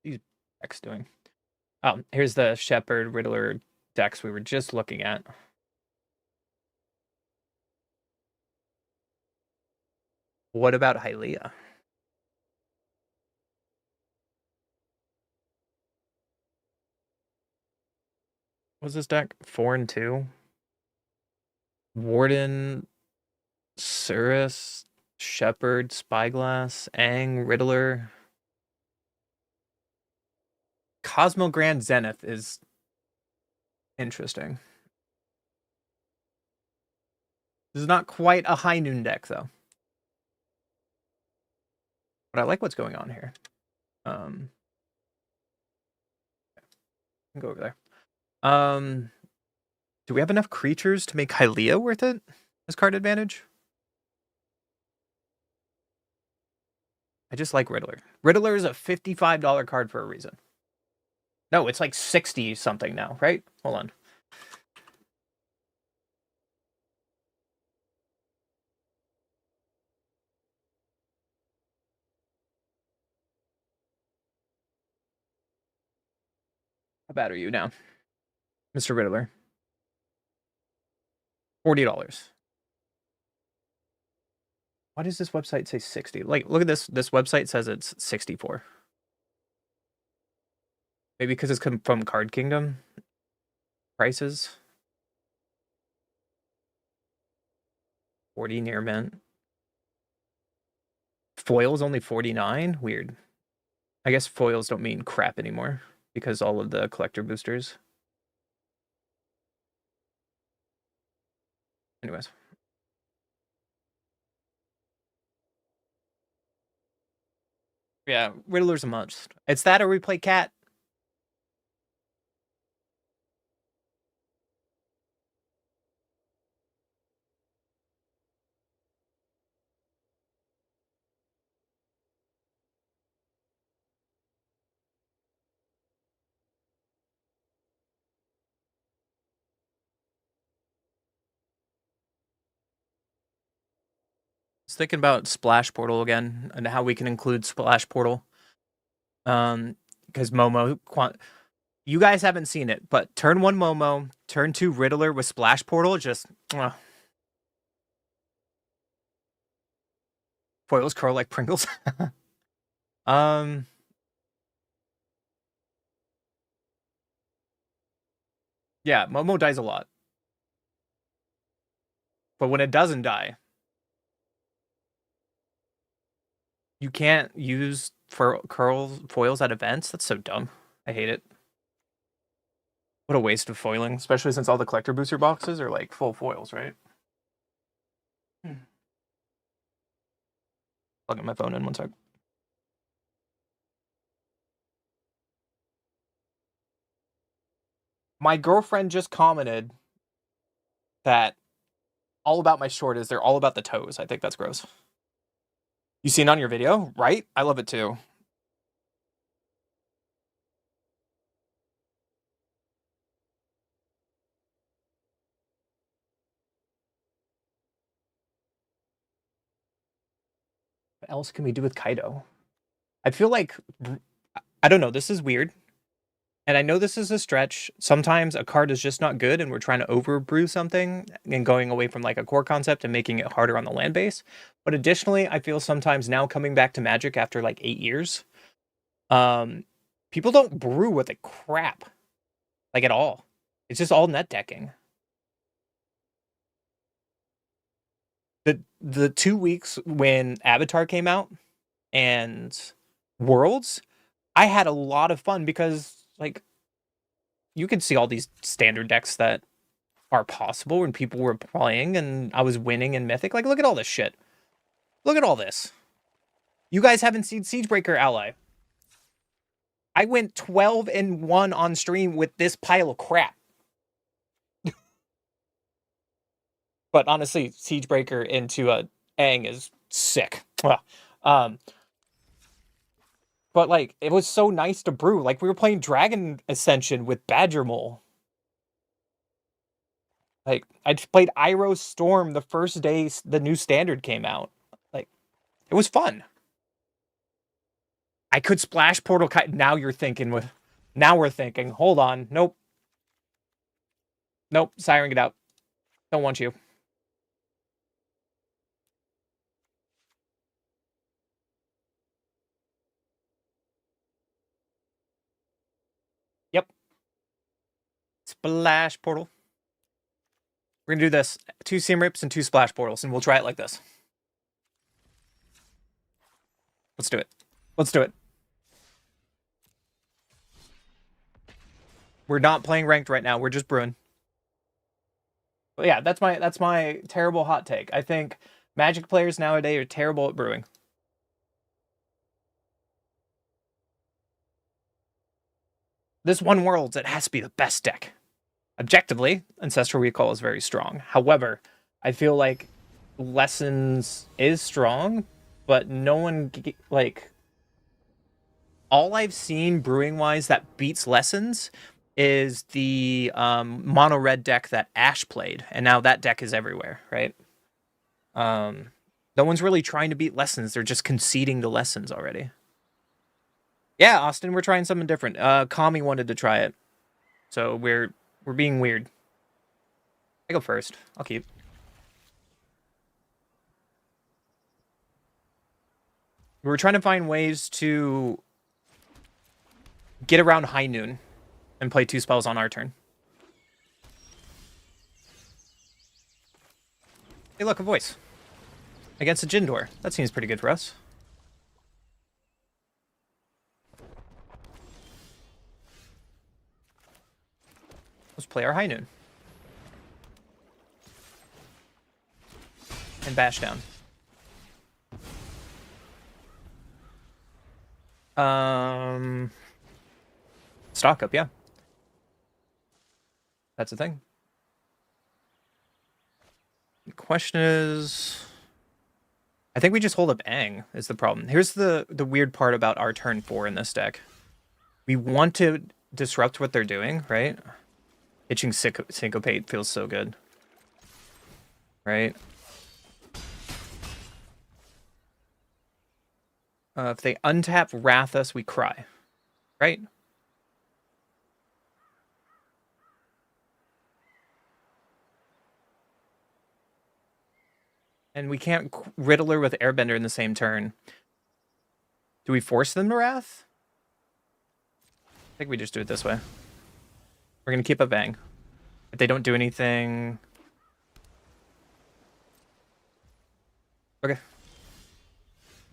These decks doing. Oh, here's the Shepherd Riddler decks we were just looking at. What about Hylia? What's this deck? 4 and 2. Warden, Surus, Shepherd, Spyglass, Aang, Riddler. Cosmo Grand Zenith is interesting. This is not quite a high noon deck, though. But I like what's going on here. Go over there. Do we have enough creatures to make Hylia worth it as card advantage? I just like Riddler. Riddler is a $55 card for a reason. No, it's like 60 something now, right? Hold on. How bad are you now, Mr. Riddler? $40. Why does this website say 60? Like, look at this. This website says it's 64. Maybe because it's come from Card Kingdom prices. 40 near mint. Foil is only 49. Weird. I guess foils don't mean crap anymore because all of the collector boosters. Anyways. Yeah, Riddler's a must. It's that or we play Cat. I was thinking about Splash Portal again and how we can include Splash Portal. Because Momo, you guys haven't seen it, but turn 1 Momo, turn 2 Riddler with Splash Portal, just foils curl like Pringles. um, yeah, Momo dies a lot, but when it doesn't die, you can't use for curl foils at events. That's so dumb. I hate it. What a waste of foiling, especially since all the collector booster boxes are like full foils, right? Plugging my phone in 1 sec. My girlfriend just commented that all about my short is they're all about the toes. I think that's gross. You seen on your video, right? I love it too. What else can we do with Kaido? I feel like I don't know. This is weird, and I know this is a stretch. Sometimes a card is just not good, and we're trying to overbrew something and going away from like a core concept and making it harder on the land base. But additionally, I feel sometimes now coming back to Magic after like 8 years, people don't brew with a crap like at all. It's just all net decking. The 2 weeks when Avatar came out and Worlds, I had a lot of fun because like you could see all these standard decks that are possible when people were playing and I was winning in Mythic. Like, look at all this shit. Look at all this. You guys haven't seen Siegebreaker Ally. I went 12-1 on stream with this pile of crap. But honestly, Siegebreaker into a Aang is sick. Um, but like it was so nice to brew. Like we were playing Dragon Ascension with Badger Mole. Like I played Iroh Storm the first day the new standard came out. Like it was fun. I could splash portal. Now you're thinking with. Now we're thinking. Hold on. Nope. Nope. Siren, get out. Don't want you. Yep. Splash portal. We're gonna do this. 2 sim rips and 2 splash portals, and we'll try it like this. Let's do it. Let's do it. We're not playing ranked right now. We're just brewing. But yeah, that's my terrible hot take. I think Magic players nowadays are terrible at brewing. This one Worlds, it has to be the best deck. Objectively, Ancestral Recall is very strong. However, I feel like Lessons is strong, but no one, like, all I've seen brewing wise that beats Lessons is the mono red deck that Ash played, and now that deck is everywhere, right? Um, no one's really trying to beat Lessons; they're just conceding to Lessons already. Yeah, Austin, we're trying something different. Kami wanted to try it, so we're being weird. I go first. I'll keep. We're trying to find ways to get around High Noon and play 2 spells on our turn. Hey, look, a voice. Against a Jindor. That seems pretty good for us. Let's play our High Noon. And bash down. Stock up, yeah. That's the thing. The question is, I think we just hold up Aang is the problem. Here's the weird part about our turn 4 in this deck. We want to disrupt what they're doing, right? Itching Syncopate feels so good. Right? If they untap Wrath us, we cry. Right? And we can't Riddler with Airbender in the same turn. Do we force them to Wrath? I think we just do it this way. We're going to keep a Bang. If they don't do anything... Okay.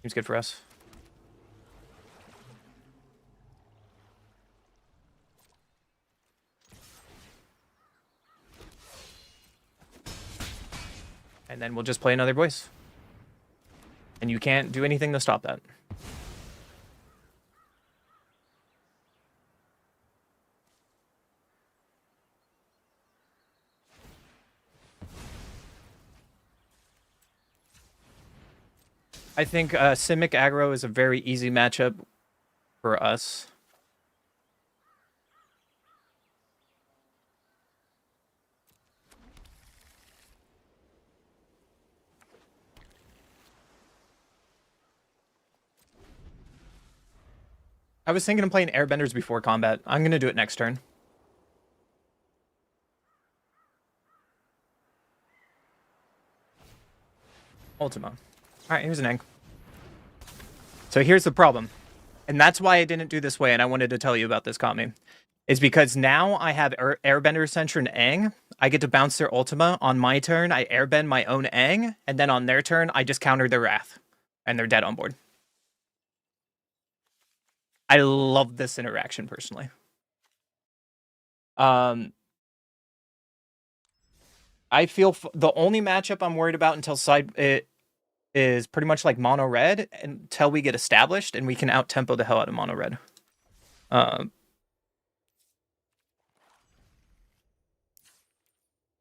Seems good for us. And then we'll just play another voice. And you can't do anything to stop that. I think Simic aggro is a very easy matchup for us. I was thinking of playing Airbenders before combat. I'm going to do it next turn. Ultima. Alright, here's an egg. So here's the problem. And that's why I didn't do this way, and I wanted to tell you about this, Kami. Is because now I have Airbender Center and Aang. I get to bounce their Ultima. On my turn, I airbend my own Aang, and then on their turn, I just counter their Wrath. And they're dead on board. I love this interaction, personally. I feel the only matchup I'm worried about until it is pretty much like mono red until we get established and we can out tempo the hell out of mono red.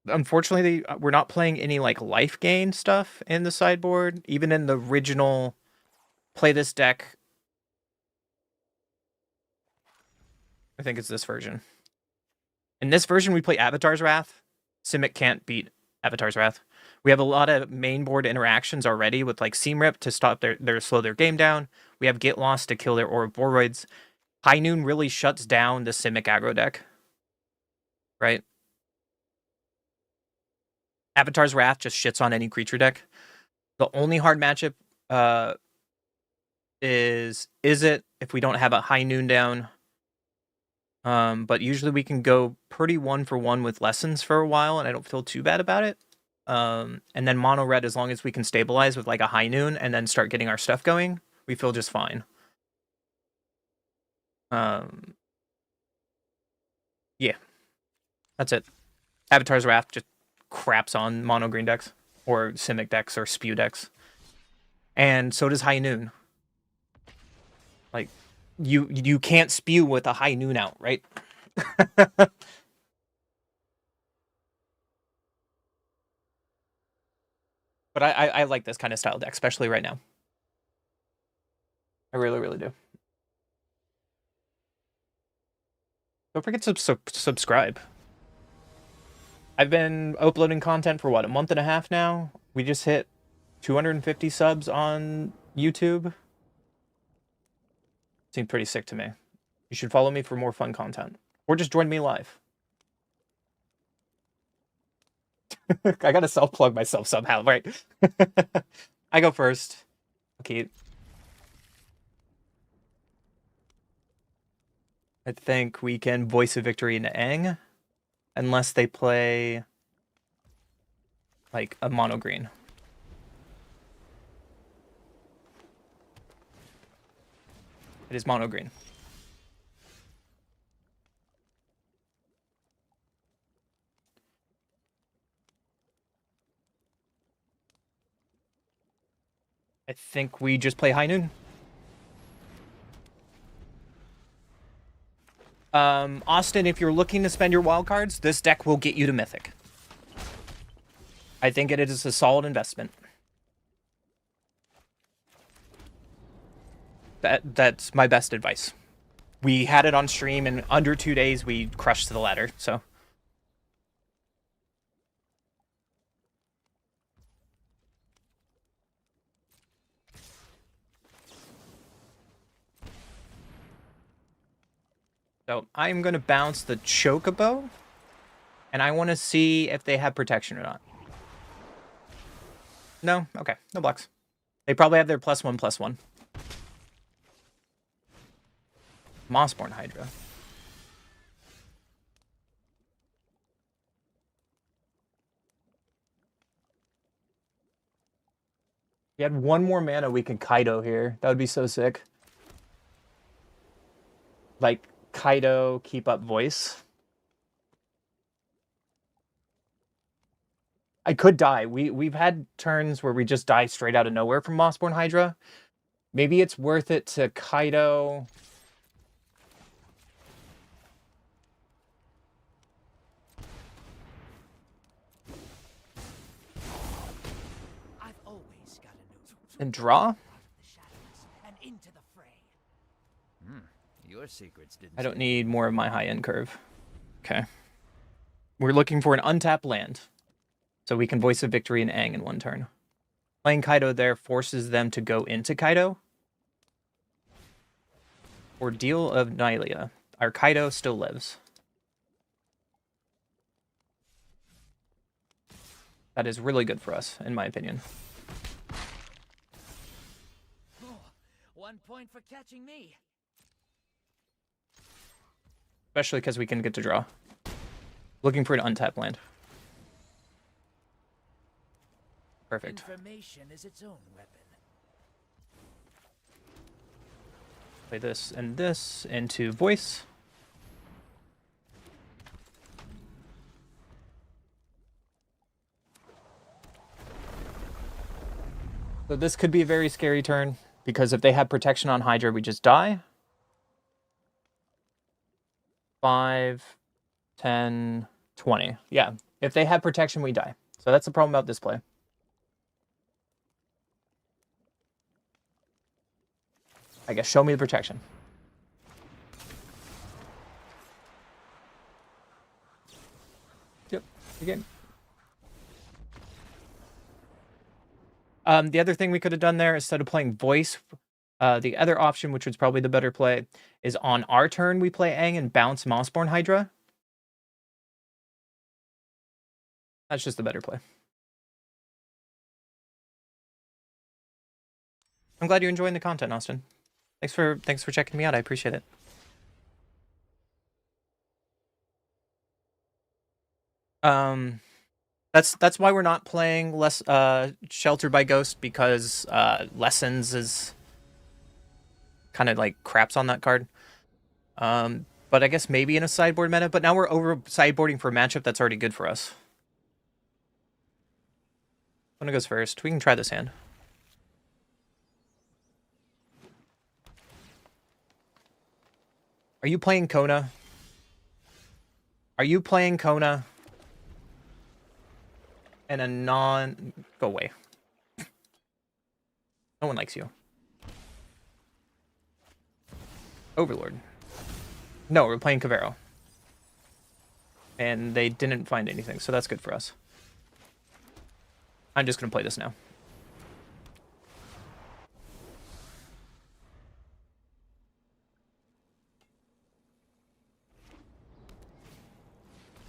Unfortunately, we're not playing any like life gain stuff in the sideboard. Even in the original play this deck, I think it's this version. In this version, we play Avatar's Wrath. Simic can't beat Avatar's Wrath. We have a lot of main board interactions already with like Seam Rip to stop slow their game down. We have Get Lost to kill their Ouroboros. High Noon really shuts down the Simic aggro deck. Right? Avatar's Wrath just shits on any creature deck. The only hard matchup is it if we don't have a High Noon down. But usually we can go pretty 1-for-1 with Lessons for a while, and I don't feel too bad about it. And then mono red, as long as we can stabilize with like a High Noon and then start getting our stuff going, we feel just fine. Yeah, that's it. Avatar's Wrath just craps on mono green decks or Simic decks or Spew decks, and so does High Noon. Like you can't spew with a High Noon out, right? But I like this kind of style deck, especially right now. I really, really do. Don't forget to subscribe. I've been uploading content for what, a month and a half now? We just hit 250 subs on YouTube. Seemed pretty sick to me. You should follow me for more fun content. Or just join me live. I gotta self-plug myself somehow, right? I go first. Okay. I think we can voice a victory into Aang. Unless they play like a mono green. It is mono green. I think we just play High Noon. Austin, if you're looking to spend your wild cards, this deck will get you to Mythic. I think it is a solid investment. That's my best advice. We had it on stream, and under 2 days, we crushed to the ladder, so. So I'm going to bounce the Chocobo, and I want to see if they have protection or not. No? Okay, no blocks. They probably have their +1/+1. Mossborn Hydra. If we had one more mana, we could Kaido here. That would be so sick. Like, Kaido, keep up voice. I could die. We've had turns where we just die straight out of nowhere from Mossborn Hydra. Maybe it's worth it to Kaido. I've always got a And draw? and into the fray. Your secrets didn't. I don't need more of my high-end curve. Okay. We're looking for an untapped land, so we can voice a victory in Aang in one turn. Playing Kaido there forces them to go into Kaido. Ordeal of Nylea. Our Kaido still lives. That is really good for us, in my opinion. 1 point for catching me. Especially because we can get to draw. Looking for an untapped land. Perfect. Information is its own weapon. Play this and this into voice. So this could be a very scary turn, because if they have protection on Hydra, we just die. 5, 10, 20. Yeah, if they have protection, we die. So that's the problem about this play. I guess show me the protection. Yep, again. The other thing we could have done there, instead of playing voice, the other option, which was probably the better play, is on our turn we play Aang and bounce Mossborn Hydra. That's just the better play. I'm glad you're enjoying the content, Austin. Thanks for checking me out. I appreciate it. That's why we're not playing less Sheltered by Ghost, because Lessons is kind of like craps on that card. But I guess maybe in a sideboard meta, but now we're over sideboarding for a matchup that's already good for us. One goes first. We can try this hand. Are you playing Kona? Are you playing Kona? And a non... Go away. No one likes you. Overlord. No, we're playing Cavero. And they didn't find anything, so that's good for us. I'm just going to play this now.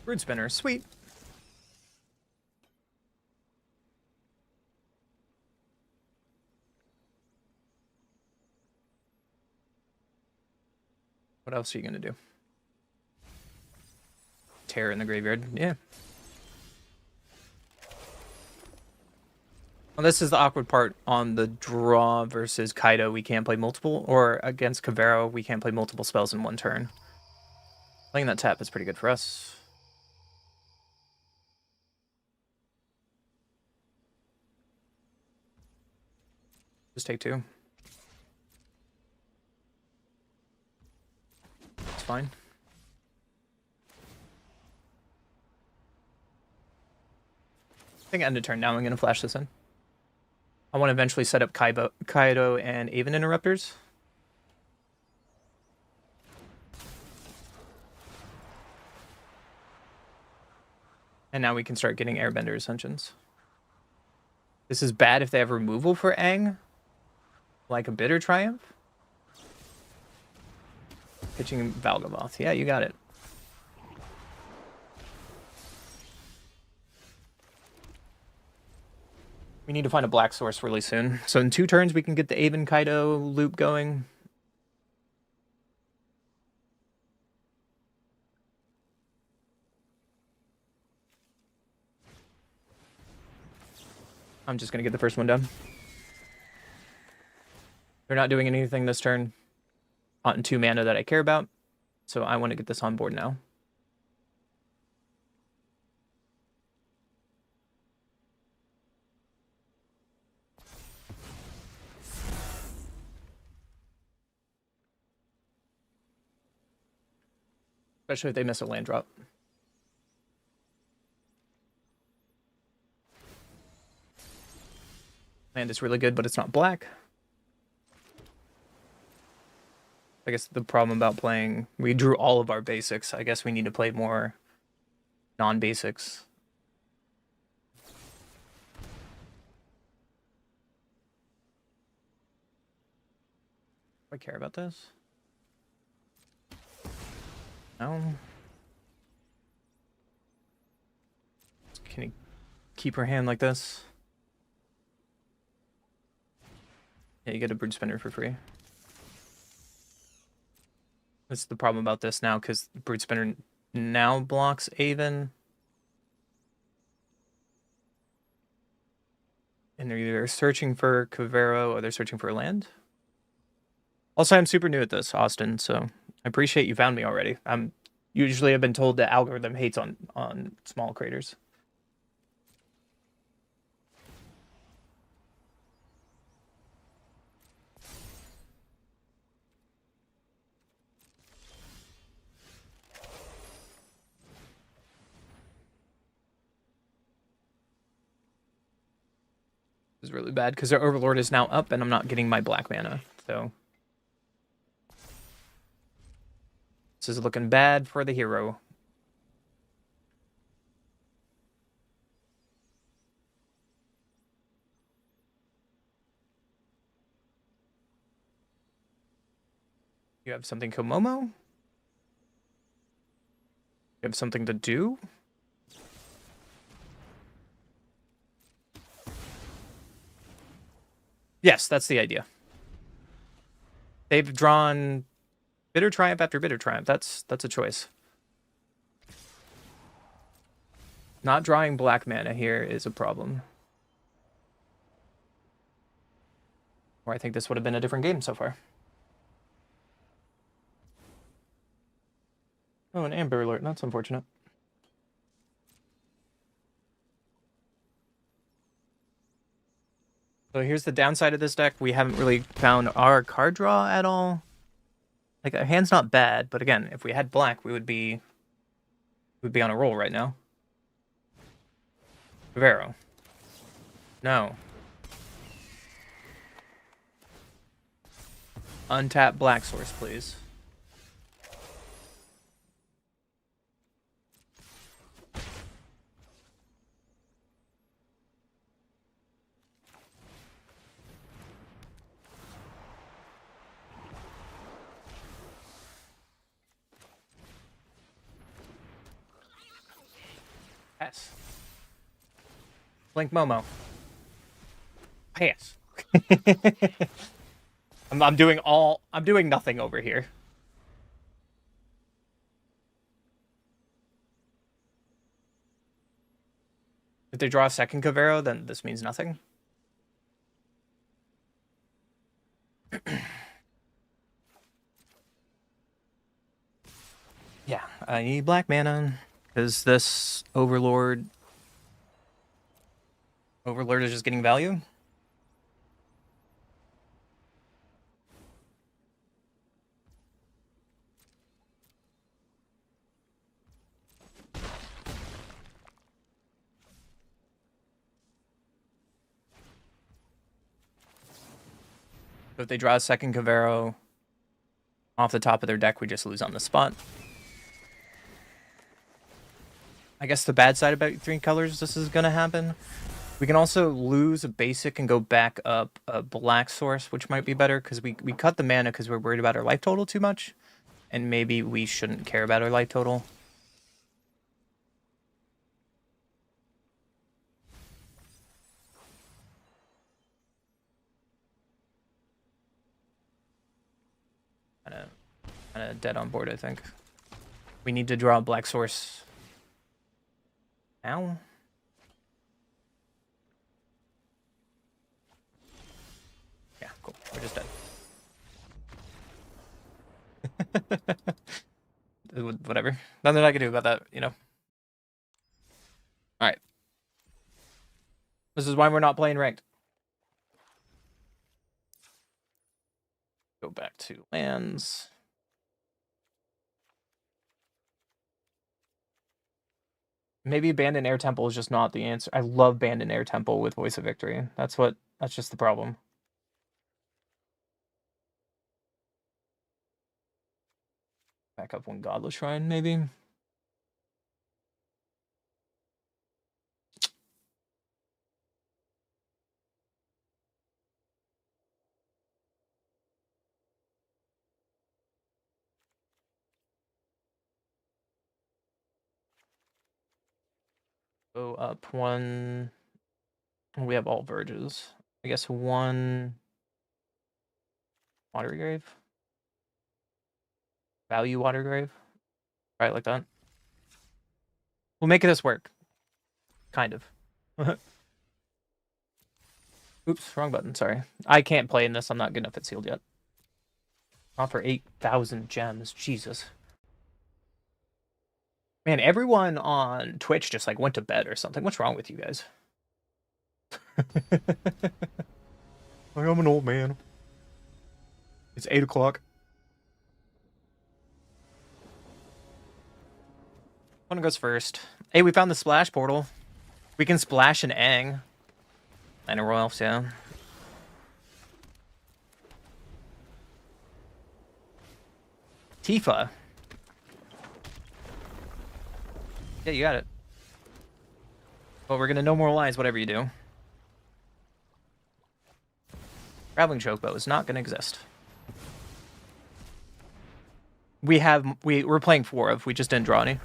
Brood Spinner, sweet. What else are you going to do? Terror in the graveyard, yeah. Well, this is the awkward part on the draw versus Kaido. We can't play multiple, or against Cavero, we can't play multiple spells in one turn. Playing that tap is pretty good for us. Just take 2. It's fine. I think end of turn now. I'm going to flash this in. I want to eventually set up Kaido and Aven interrupters. And now we can start getting Airbender Ascensions. This is bad if they have removal for Aang. Like a Bitter Triumph. Pitching Valgavoth. Yeah, you got it. We need to find a black source really soon. So in 2 turns, we can get the Aven Kaido loop going. I'm just going to get the first one done. They're not doing anything this turn on 2 mana that I care about. So I want to get this on board now. Especially if they miss a land drop. Land is really good, but it's not black. I guess the problem about playing... We drew all of our basics. I guess we need to play more non-basics. Do I care about this? No. Can you keep her hand like this? Yeah, you get a Brood Spinner for free. That's the problem about this now, because Brood Spinner now blocks Aven. And they're either searching for Cavero or they're searching for a land. Also, I'm super new at this, Austin, so I appreciate you found me already. Usually I've been told the algorithm hates on small creators. This is really bad because their Overlord is now up and I'm not getting my black mana, so this is looking bad for the hero. You have something Komomo? You have something to do? Yes, that's the idea. They've drawn Bitter Triumph after Bitter Triumph. That's a choice. Not drawing black mana here is a problem. Or I think this would have been a different game so far. Oh, an Amber Alert. That's unfortunate. So here's the downside of this deck. We haven't really found our card draw at all. Like, our hand's not bad, but again, if we had black, we'd be on a roll right now. Vero. No. Untap Black Source, please. Pass. Blink Momo. Pass. I'm doing nothing over here. If they draw a second Cavero, then this means nothing. Yeah, I need black mana because this Overlord is just getting value. So if they draw a second Cavero off the top of their deck, we just lose on the spot. I guess the bad side about 3 colors this is going to happen. We can also lose a basic and go back up a black source, which might be better because we cut the mana because we're worried about our life total too much. And maybe we shouldn't care about our life total. Kind of dead on board, I think. We need to draw a black source now. Yeah, cool. We're just dead. Whatever. Nothing I can do about that, you know. Alright. This is why we're not playing ranked. Go back to lands. Maybe Abandoned Air Temple is just not the answer. I love Abandoned Air Temple with Voice of Victory. That's just the problem. Back up one Godless Shrine, maybe. Go up one. We have all Verges. I guess one Water Grave. Value Water Grave. Right, like that. We'll make this work. Kind of. Oops, wrong button, sorry. I can't play in this, I'm not good enough at sealed yet. Offer 8,000 gems, Jesus. Man, everyone on Twitch just like went to bed or something. What's wrong with you guys? I'm an old man. It's 8 o'clock. One goes first. Hey, we found the splash portal. We can splash an Aang. And a Royal, yeah. Tifa. Yeah, you got it. But we're gonna no more lies, whatever you do. Traveling Chocobo is not gonna exist. We're playing 4 of, we just didn't draw any.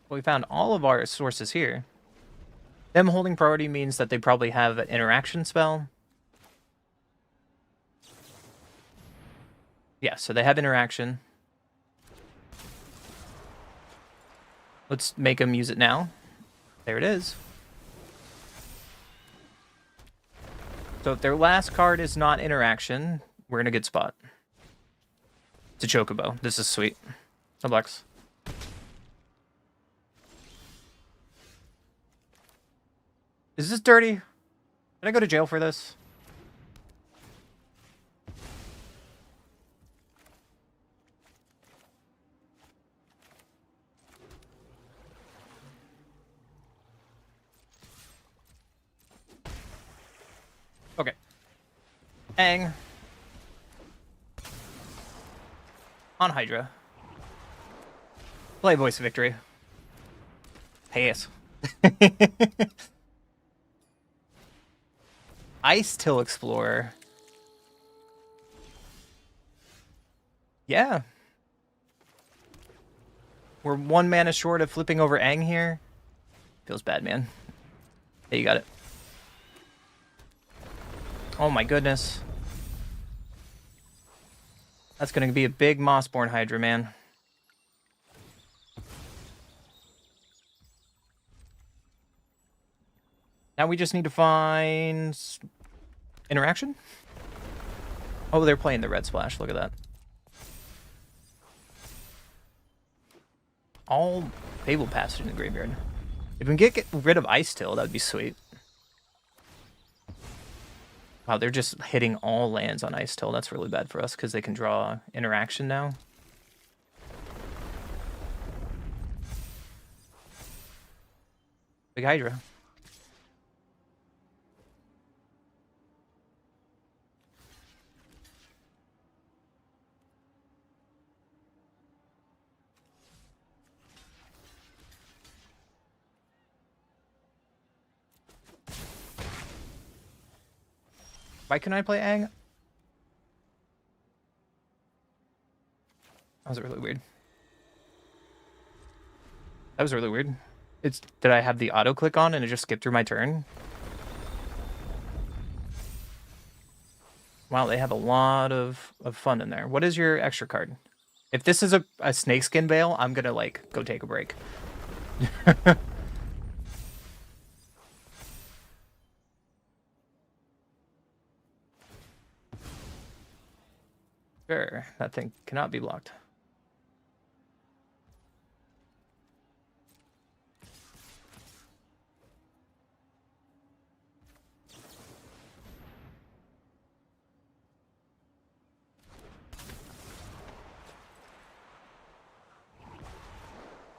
Well, we found all of our sources here. Them holding priority means that they probably have an interaction spell. Yeah, so they have interaction. Let's make them use it now. There it is. So if their last card is not interaction, we're in a good spot. It's a Chocobo. This is sweet. No blocks. Is this dirty? Did I go to jail for this? Aang. On Hydra. Play voice victory. Pass. Ice Till Explorer. Yeah. We're 1 mana short of flipping over Aang here. Feels bad, man. Hey, you got it. Oh my goodness. That's gonna be a big Mossborn Hydra, man. Now we just need to find interaction. Oh, they're playing the red splash. Look at that. All Fable Passage in the graveyard. If we can get rid of Ice Till, that would be sweet. Wow, they're just hitting all lands on Ice Till. That's really bad for us because they can draw interaction now. Big Hydra. Why couldn't I play Aang? That was really weird. That was really weird. Did I have the auto click on and it just skipped through my turn? Wow, they have a lot of fun in there. What is your extra card? If this is a snakeskin veil, I'm gonna like go take a break. Sure, that thing cannot be blocked.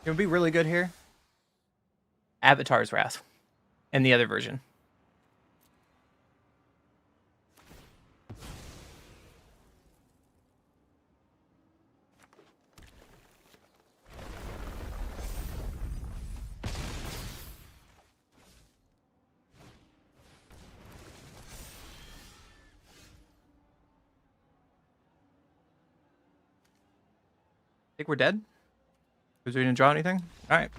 It would be really good here. Avatar's Wrath in the other version. Think we're dead? Because we didn't draw anything? Alright.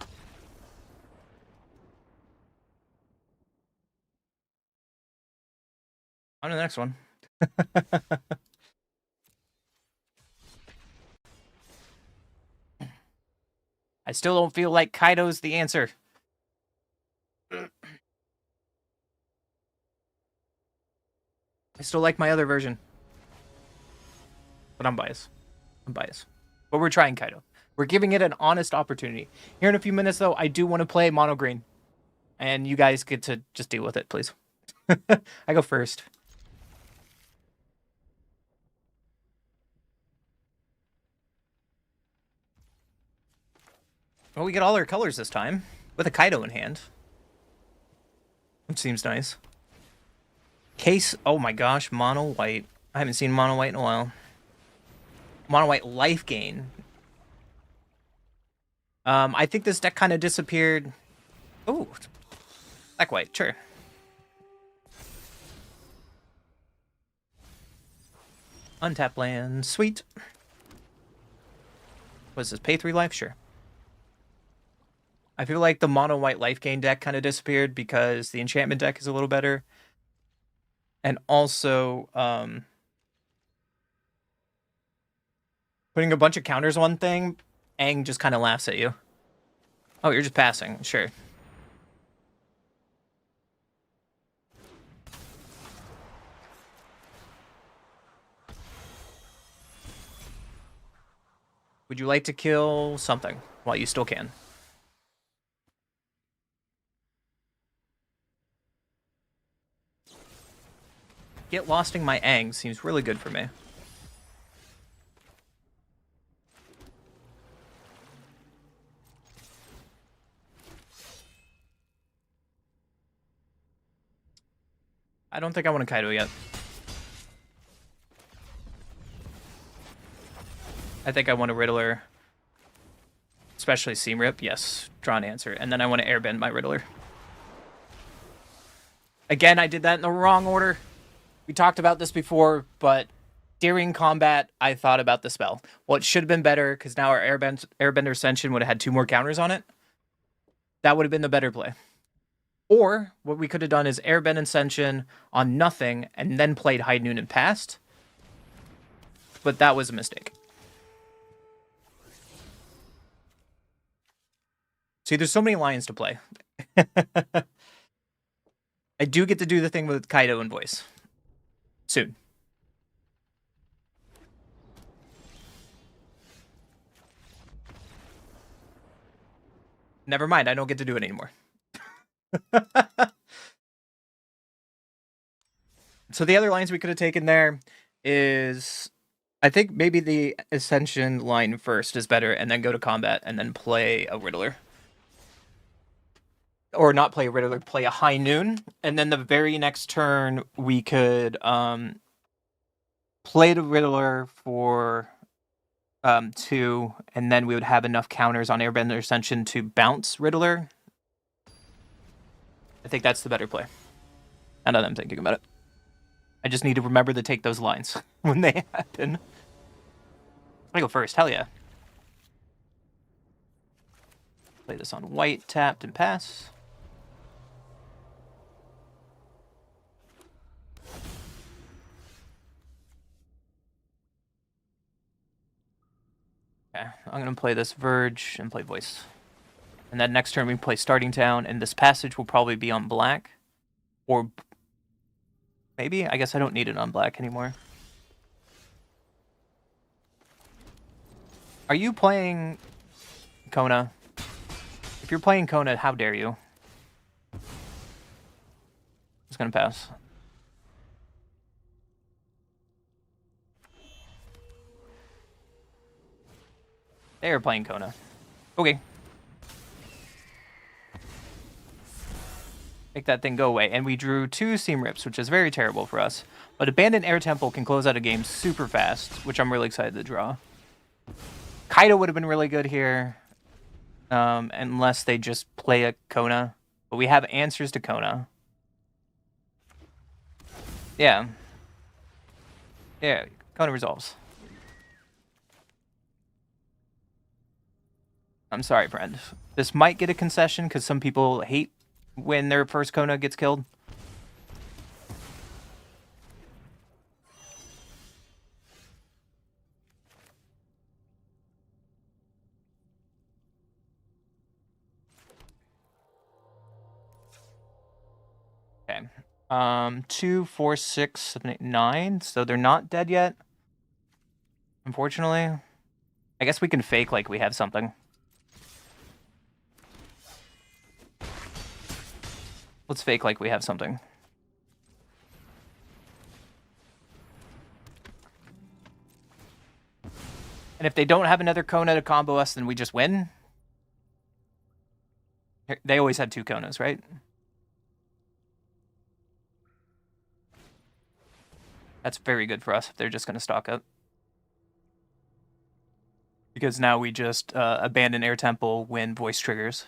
On to the next one. I still don't feel like Kaido's the answer. I still like my other version. But I'm biased. But we're trying Kaido. We're giving it an honest opportunity. Here in a few minutes, though, I do want to play mono green. And you guys get to just deal with it, please. I go first. Well, we get all our colors this time. With a Kaido in hand. Which seems nice. Case, oh my gosh, mono white. I haven't seen mono white in a while. Mono white life gain. I think this deck kind of disappeared. Oh, black white, sure. Untap land, sweet. What is this, pay 3 life? Sure. I feel like the mono white life gain deck kind of disappeared because the enchantment deck is a little better. And also, putting a bunch of counters on one thing, Aang just kind of laughs at you. Oh, you're just passing. Sure. Would you like to kill something while you still can? Get losting my Aang seems really good for me. I don't think I want to Kaido yet. I think I want a Riddler. Especially Seam Rip. Yes. Draw an answer. And then I want to airbend my Riddler. Again, I did that in the wrong order. We talked about this before, but during combat, I thought about the spell. Well, it should have been better, because now our Airbender Ascension would have had 2 more counters on it. That would have been the better play. Or what we could have done is Airbend Ascension on nothing, and then played High Noon and passed. But that was a mistake. See, there's so many lions to play. I do get to do the thing with Kaido and voice. Soon. Never mind, I don't get to do it anymore. So the other lines we could have taken there is... I think maybe the Ascension line first is better, and then go to combat, and then play a Riddler. Or not play a Riddler, play a High Noon. And then the very next turn, we could play the Riddler for 2, and then we would have enough counters on Airbender Ascension to bounce Riddler. I think that's the better play. Now that I'm thinking about it. I just need to remember to take those lines when they happen. I go first, hell yeah. Play this on white, tapped, and pass. Okay, I'm going to play this Verge and play Voice. And then next turn we play Starting Town, and this passage will probably be on black. Or maybe? I guess I don't need it on black anymore. Are you playing Kona? If you're playing Kona, how dare you? Just going to pass. They are playing Kona. Okay. Make that thing go away. And we drew 2 Seam Rips, which is very terrible for us. But Abandoned Air Temple can close out a game super fast, which I'm really excited to draw. Kaido would have been really good here, unless they just play a Kona. But we have answers to Kona. Yeah. Yeah, Kona resolves. I'm sorry, friend. This might get a concession, because some people hate when their first Kona gets killed. Okay. 2, 4, 6, 7, 8, 9. So they're not dead yet. Unfortunately. I guess we can fake like we have something. Let's fake like we have something. And if they don't have another Kona to combo us, then we just win. They always had 2 Konas, right? That's very good for us if they're just going to stock up. Because now we just abandon Air Temple when voice triggers.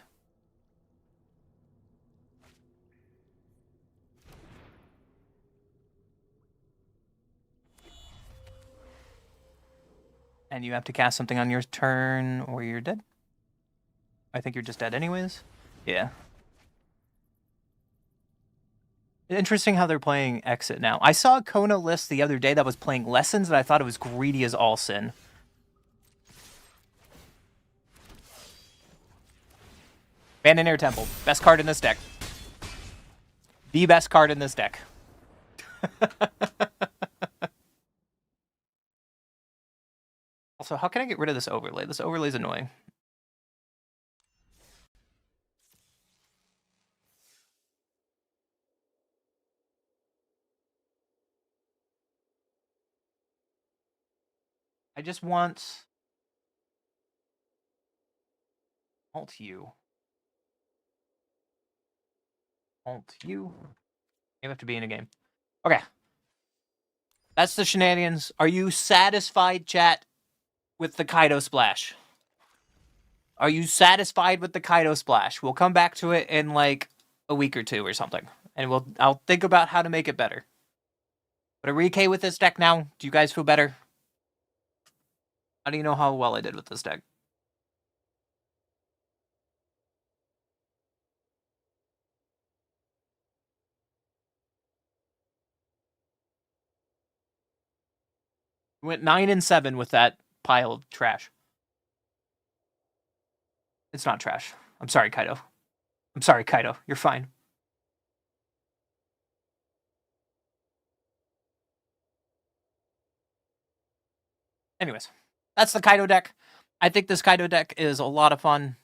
And you have to cast something on your turn, or you're dead. I think you're just dead anyways. Yeah. Interesting how they're playing Exit now. I saw a Kona list the other day that was playing Lessons, and I thought it was greedy as all sin. Abandon Air Temple. Best card in this deck. The best card in this deck. Also, how can I get rid of this overlay? This overlay is annoying. I just want... Alt U. Alt U. You have to be in a game. Okay. That's the shenanigans. Are you satisfied, chat, with the Kaido Splash? Are you satisfied with the Kaido Splash? We'll come back to it in like a week or two or something, and I'll think about how to make it better. But are we okay with this deck now? Do you guys feel better? How do you know how well I did with this deck? Went 9-7 with that pile of trash. It's not trash. I'm sorry, Kaido. I'm sorry, Kaido. You're fine. Anyways, that's the Kaido deck. I think this Kaido deck is a lot of fun.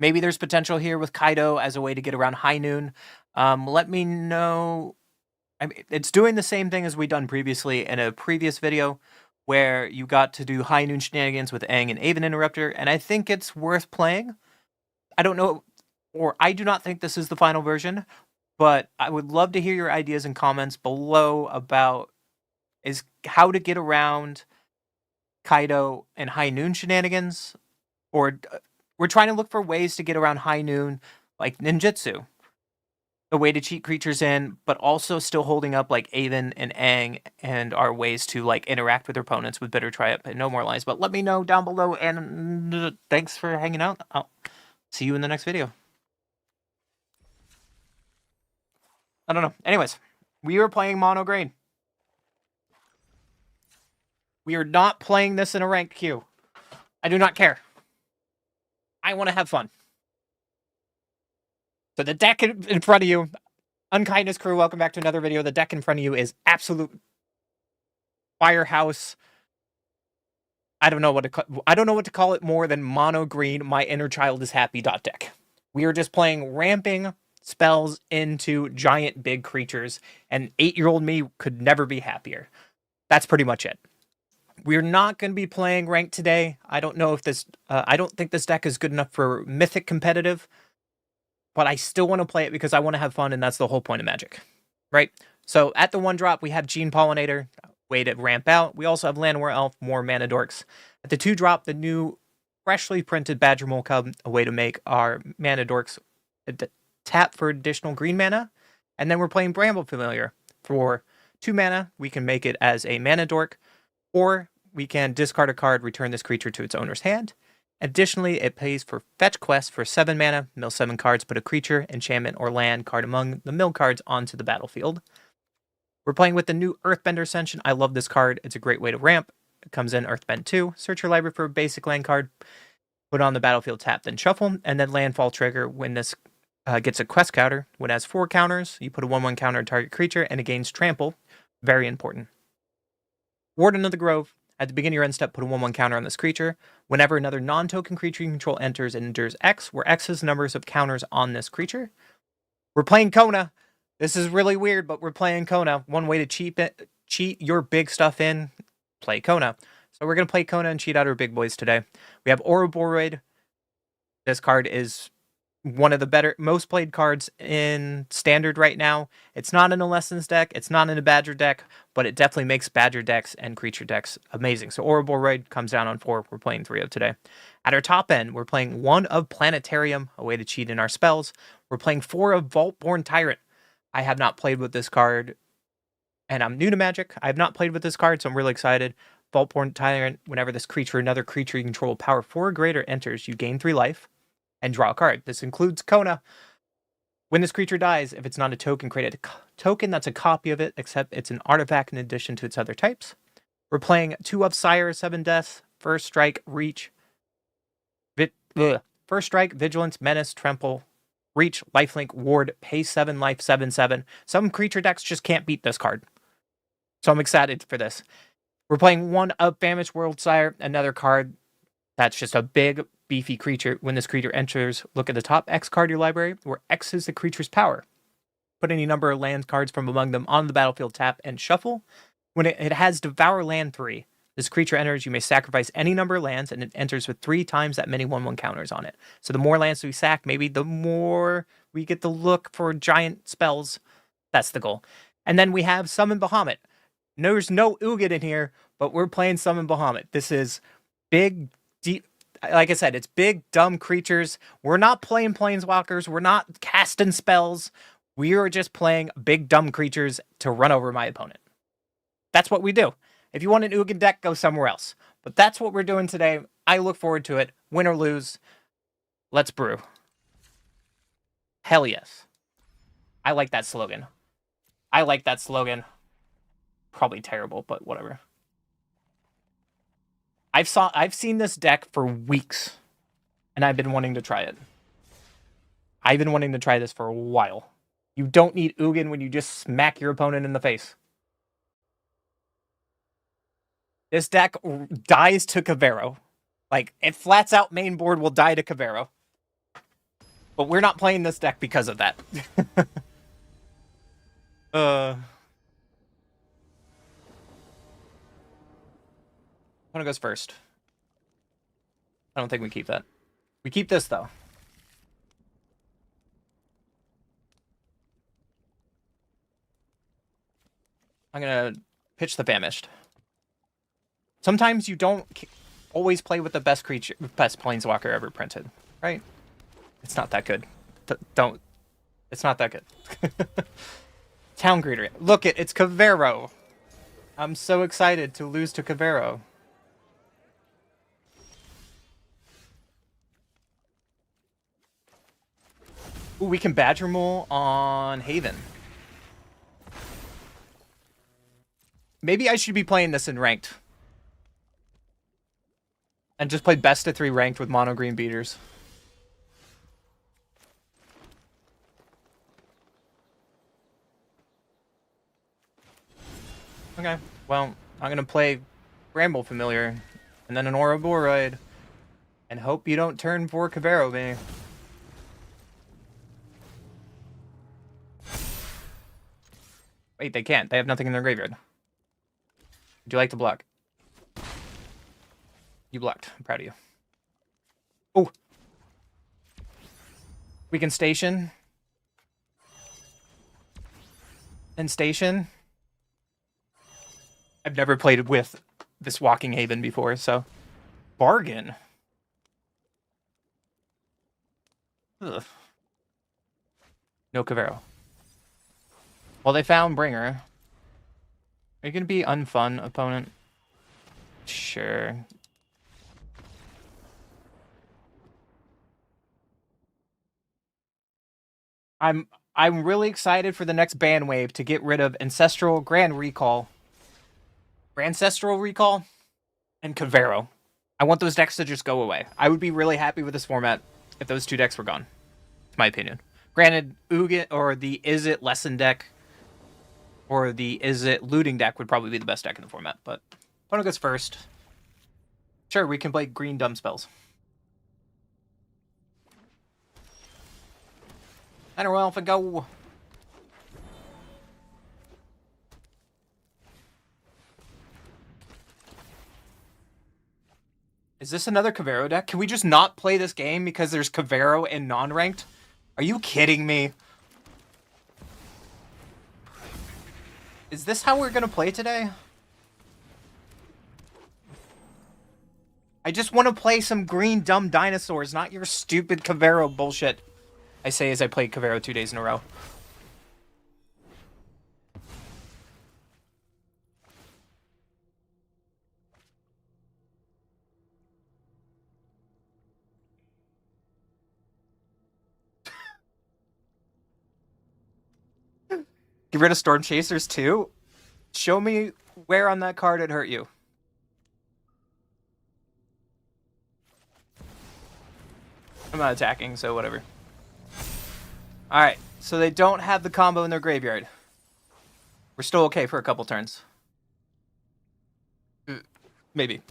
Maybe there's potential here with Kaido as a way to get around High Noon. Let me know. I mean, it's doing the same thing as we done previously in a previous video where you got to do High Noon shenanigans with Aang and Aven Interrupter, and I think it's worth playing. I don't know, or I do not think this is the final version, but I would love to hear your ideas and comments below about is how to get around Kaido and High Noon shenanigans, or we're trying to look for ways to get around High Noon like ninjutsu, a way to cheat creatures in, but also still holding up like Aven and Aang, and our ways to like interact with their opponents with Bitter Triumph and No More Lies. But let me know down below, and thanks for hanging out. I'll see you in the next video. I don't know. Anyways, we are playing Mono Green. We are not playing this in a rank queue. I do not care. I want to have fun. So the deck in front of you, Unkindness Crew, welcome back to another video. The deck in front of you is absolute firehouse. I don't know what to call it more than mono green. My inner child is happy deck. We are just playing ramping spells into giant big creatures, and 8-year-old me could never be happier. That's pretty much it. We're not going to be playing ranked today. I don't know if this. I don't think this deck is good enough for Mythic competitive, but I still want to play it because I want to have fun, and that's the whole point of Magic, right? So at the 1-drop, we have Gene Pollinator, way to ramp out. We also have Llanowar Elf, more mana dorks. At the 2-drop, the new freshly printed Badger Mole Cub, a way to make our mana dorks tap for additional green mana. And then we're playing Bramble Familiar. For 2 mana, we can make it as a mana dork, or we can discard a card, return this creature to its owner's hand. Additionally, it pays for Fetch Quest for 7 mana, mill 7 cards, put a creature, enchantment, or land card among the mill cards onto the battlefield. We're playing with the new Earthbender Ascension. I love this card. It's a great way to ramp. It comes in Earthbend 2. Search your library for a basic land card, put on the battlefield, tap, then shuffle, and then landfall trigger when this gets a quest counter. When it has 4 counters, you put a 1/1 counter on target creature, and it gains trample. Very important. Warden of the Grove. At the beginning of your end step, put a 1/1 counter on this creature. Whenever another non-token creature you control enters, it endures X, where X is the numbers of counters on this creature. We're playing Kona. This is really weird, but we're playing Kona. One way to cheat your big stuff in, play Kona. So we're going to play Kona and cheat out our big boys today. We have Ouroboros. This card is one of the most played cards in Standard right now. It's not in a Lessons deck. It's not in a Badger deck, but it definitely makes Badger decks and creature decks amazing. So Ouroboros comes down on 4. We're playing 3 of today. At our top end, we're playing 1 of Planetarium, a way to cheat in our spells. We're playing 4 of Vaultborn Tyrant. I have not played with this card, and I'm new to Magic. I have not played with this card, so I'm really excited. Vaultborn Tyrant, whenever this creature, another creature you control, power 4 or greater enters, you gain 3 life and draw a card. This includes Kona. When this creature dies, if it's not a token, create a token that's a copy of it, except it's an artifact in addition to its other types. We're playing 2 of Sire, 7 Deaths, First Strike, Reach, First Strike, Vigilance, Menace, Trample, Reach, Lifelink, Ward, pay 7 life, 7/7. Some creature decks just can't beat this card. So I'm excited for this. We're playing 1 of Famished World Sire, another card that's just a big, beefy creature. When this creature enters, look at the top X card of your library, where X is the creature's power. Put any number of land cards from among them on the battlefield, tap, and shuffle. When it has Devour Land 3, this creature enters, you may sacrifice any number of lands, and it enters with 3 times that many 1/1 counters on it. So the more lands we sack, maybe the more we get to look for giant spells. That's the goal. And then we have Summon Bahamut. There's no Ugin in here, but we're playing Summon Bahamut. This is big, deep. Like I said, it's big, dumb creatures. We're not playing planeswalkers. We're not casting spells. We are just playing big, dumb creatures to run over my opponent. That's what we do. If you want an Ugin deck, go somewhere else. But that's what we're doing today. I look forward to it. Win or lose, let's brew. Hell yes. I like that slogan. I like that slogan. Probably terrible, but whatever. I've seen this deck for weeks, and I've been wanting to try it. I've been wanting to try this for a while. You don't need Ugin when you just smack your opponent in the face. This deck dies to Kavero. Like, it flats out main board will die to Kavero. But we're not playing this deck because of that. One goes first. I don't think we keep that. We keep this, though. I'm gonna pitch the Famished. Sometimes you don't always play with the best creature, best planeswalker ever printed, right? It's not that good. Don't. It's not that good. Town Greeter. Look, it's Kavero. I'm so excited to lose to Kavero. Ooh, we can Badger Mole on Haven. Maybe I should be playing this in ranked. And just play best of 3 ranked with mono green beaters. Okay, well, I'm gonna play Bramble Familiar, and then an Ouroboros, and hope you don't turn for Kavero me. Wait, they can't. They have nothing in their graveyard. Would you like to block? You blocked. I'm proud of you. Oh! We can station. And station. I've never played with this Walking Haven before, so... Bargain. Ugh. No Kavero. Well, they found Bringer. Are you gonna be unfun, opponent? Sure. I'm really excited for the next ban wave to get rid of Ancestral Grand Recall. Ancestral Recall? And Kavero. I want those decks to just go away. I would be really happy with this format if those 2 decks were gone. It's my opinion. Granted, Ugin or the Is It Lesson deck or the Is It Looting deck would probably be the best deck in the format, but opponent goes first. Sure, we can play green dumb spells. I don't know if I go. Is this another Kavero deck? Can we just not play this game because there's Kavero in non-ranked? Are you kidding me? Is this how we're gonna play today? I just want to play some green dumb dinosaurs, not your stupid Kavero bullshit. I say as I played Kavero 2 days in a row. Get rid of Storm Chasers too? Show me where on that card it hurt you. I'm not attacking, so whatever. Alright, so they don't have the combo in their graveyard. We're still okay for a couple turns. Maybe.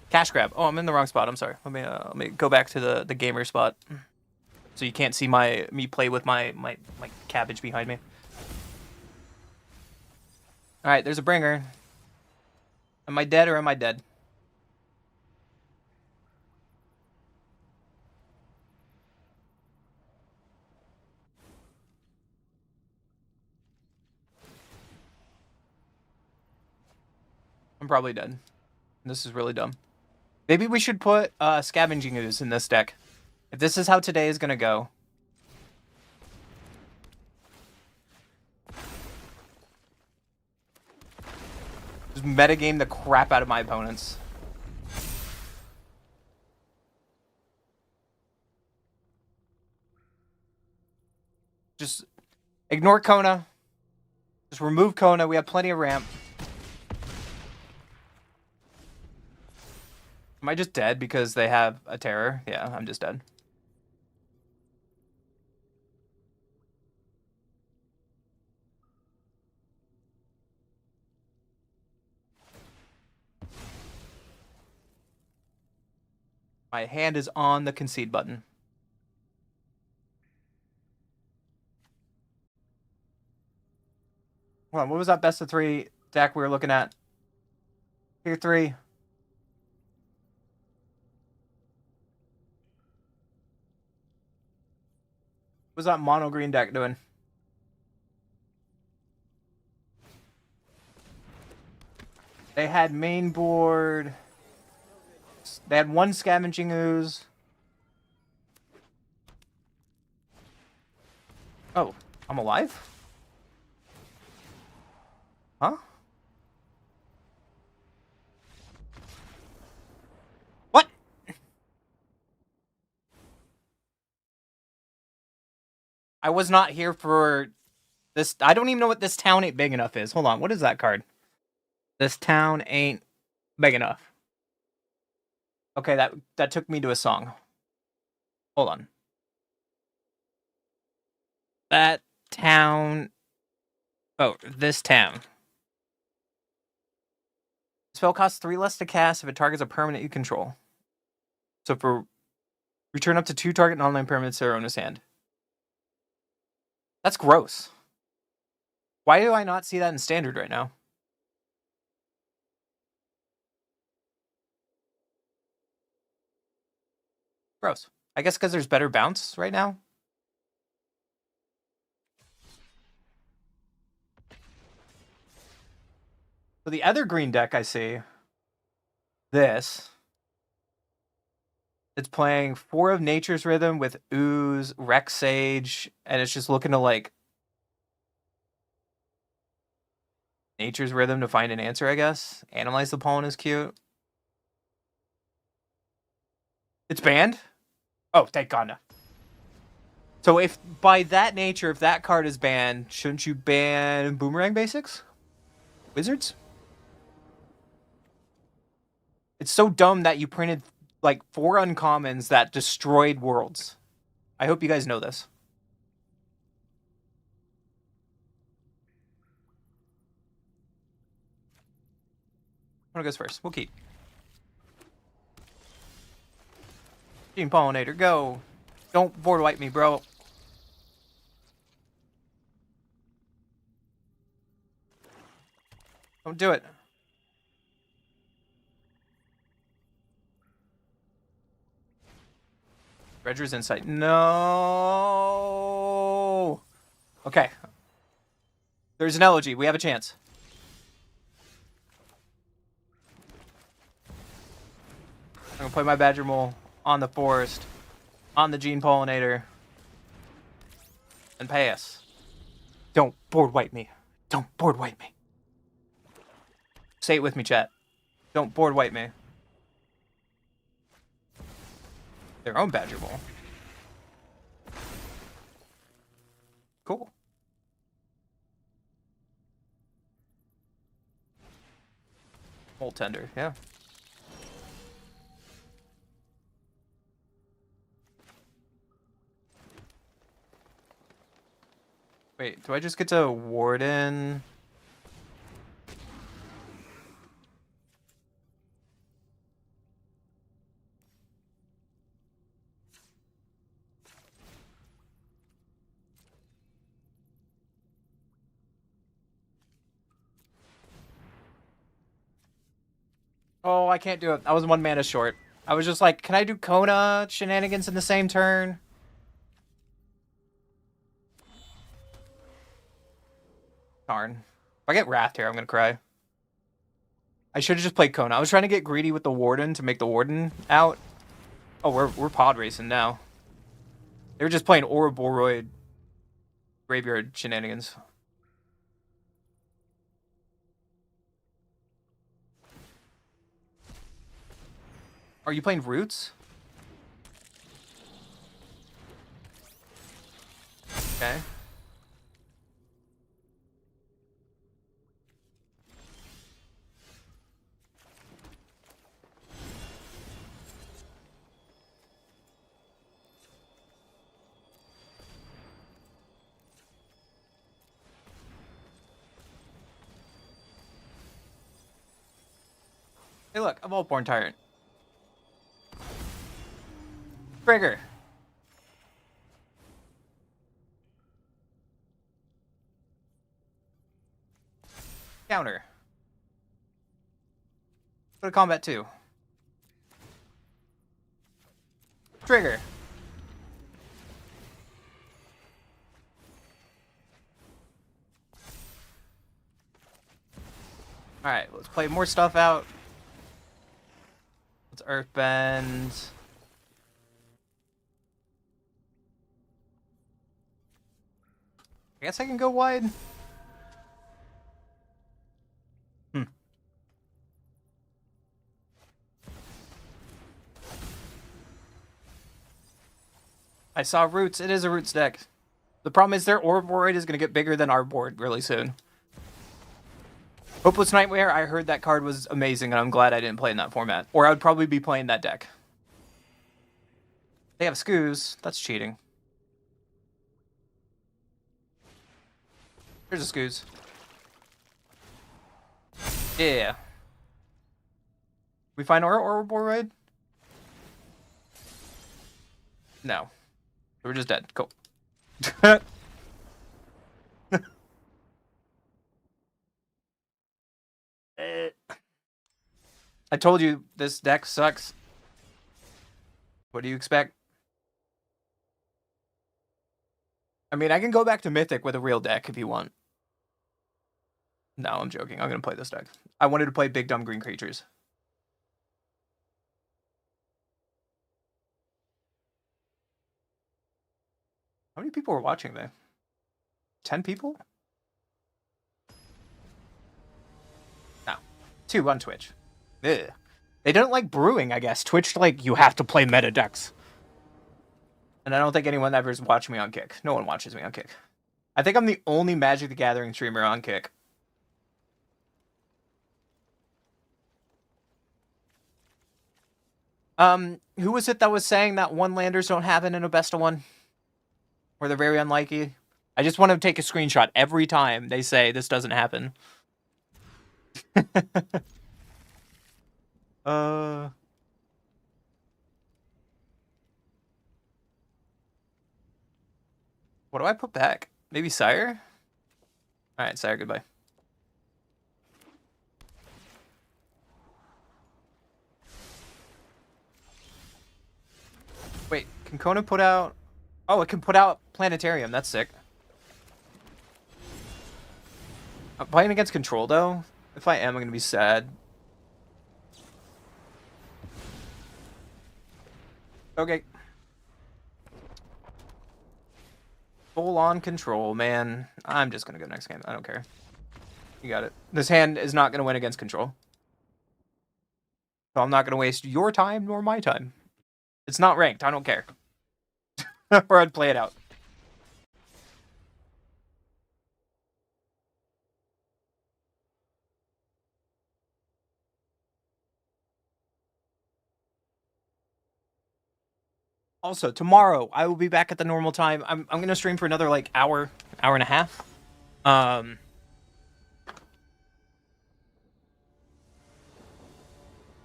Cash grab. Oh, I'm in the wrong spot. I'm sorry. Let me go back to the gamer spot. So you can't see me play with my cabbage behind me. Alright, there's a bringer. Am I dead or am I dead? I'm probably dead. This is really dumb. Maybe we should put Scavenging Ooze in this deck. If this is how today is gonna go. Just metagame the crap out of my opponents. Just ignore Kona. Just remove Kona. We have plenty of ramp. Am I just dead because they have a terror? Yeah, I'm just dead. My hand is on the concede button. Hold on, what was that best of 3 deck we were looking at? Tier 3. What was that mono green deck doing? They had main board. They had 1 Scavenging Ooze. Oh, I'm alive? Huh? What? I was not here for this. I don't even know what this town ain't big enough is. Hold on, what is that card? This town ain't big enough. Okay, that took me to a song. Hold on. That town. Oh, this town. Spell costs 3 less to cast if it targets a permanent you control. So for return up to 2 target non-land permanents to their owner's hand. That's gross. Why do I not see that in standard right now? Gross. I guess because there's better bounce right now. So the other green deck I see, this, it's playing 4 of Nature's Rhythm with Ooze, Rex Sage, and it's just looking to like Nature's Rhythm to find an answer, I guess. Analyze the Pollen is cute. It's banned? Oh, thank God. No. So if by that nature, if that card is banned, shouldn't you ban Boomerang Basics? Wizards? It's so dumb that you printed like 4 uncommons that destroyed worlds. I hope you guys know this. Who goes first? We'll keep. Gene Pollinator, go. Don't board wipe me, bro. Don't do it. Dredger's Insight. No. Okay. There's an elegy. We have a chance. I'm going to play my Badger Mole on the Forest, on the Gene Pollinator, and pass. Don't board wipe me. Don't board wipe me. Say it with me, chat. Don't board wipe me. Their own Badger Mole. Cool. Mole Tender, yeah. Wait, do I just get to Warden? Oh, I can't do it. I was 1 mana short. I was just like, can I do Kona shenanigans in the same turn? Darn. If I get Wrath here, I'm gonna cry. I should have just played Kona. I was trying to get greedy with the Warden to make the Warden out. Oh, we're pod racing now. They were just playing Ouroboros graveyard shenanigans. Are you playing Roots? Okay. Hey, look, a Voltborn Tyrant. Trigger. Counter. Go to combat 2. Trigger. Alright, let's play more stuff out. Let's Earthbend. I guess I can go wide. I saw Roots. It is a Roots deck. The problem is their Ouroboros is going to get bigger than our board really soon. Hopeless Nightmare, I heard that card was amazing, and I'm glad I didn't play in that format. Or I would probably be playing that deck. They have Scoos. That's cheating. Here's a Scoos. Yeah. We find our Ouroboros? No. We're just dead. Cool. I told you this deck sucks. What do you expect? I mean, I can go back to Mythic with a real deck if you want. No, I'm joking. I'm going to play this deck. I wanted to play big dumb green creatures. How many people are watching me? 10 people? No. 2 on Twitch. Ugh. They don't like brewing, I guess. Twitch, like, you have to play meta decks. And I don't think anyone ever watched me on Kick. No one watches me on Kick. I think I'm the only Magic the Gathering streamer on Kick. Who was it that was saying that one-landers don't happen in a best of one? Or they're very unlikely? I just want to take a screenshot every time they say this doesn't happen. What do I put back? Maybe Sire? Alright, Sire, goodbye. Wait, can Kona put out... Oh, it can put out Planetarium. That's sick. I'm playing against Control, though. If I am, I'm going to be sad. Okay. Full on Control, man. I'm just going to go next game. I don't care. You got it. This hand is not going to win against Control. So I'm not going to waste your time nor my time. It's not ranked. I don't care. Or I'd play it out. Also, tomorrow I will be back at the normal time. I'm gonna stream for another like hour and a half.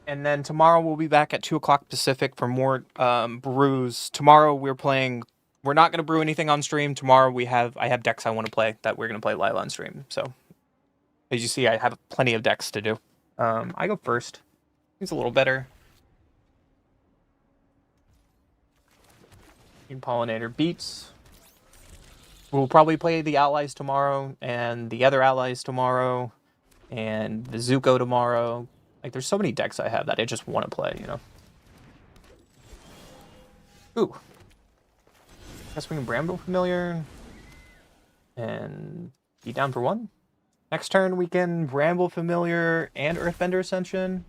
And then tomorrow we'll be back at 2 o'clock Pacific for more brews. Tomorrow we're playing. We're not gonna brew anything on stream. Tomorrow I have decks I want to play that we're gonna play live on stream. So as you see, I have plenty of decks to do. I go first. He's a little better. Pollinator beats. We'll probably play the allies tomorrow, and the other allies tomorrow, and the Zuko tomorrow. Like, there's so many decks I have that I just want to play, you know? Ooh. Guess we can Bramble Familiar. And be down for one. Next turn, we can Bramble Familiar and Earthbender Ascension.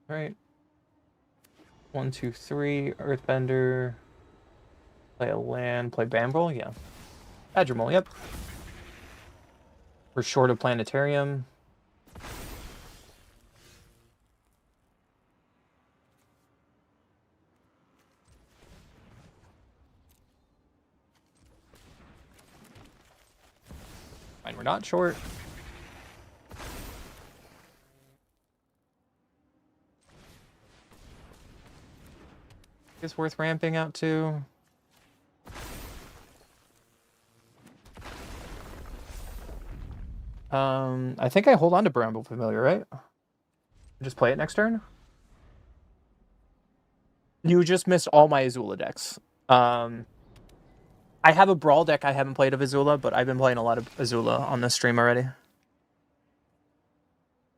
All right. 1, 2, 3. Earthbender. Play a land. Play Bramble. Yeah. Badgermole. Yep. We're short of Planetarium. Fine, we're not short. It's worth ramping out to. I think I hold on to Bramble Familiar, right? Just play it next turn. You just missed all my Azula decks. I have a Brawl deck I haven't played of Azula, but I've been playing a lot of Azula on this stream already.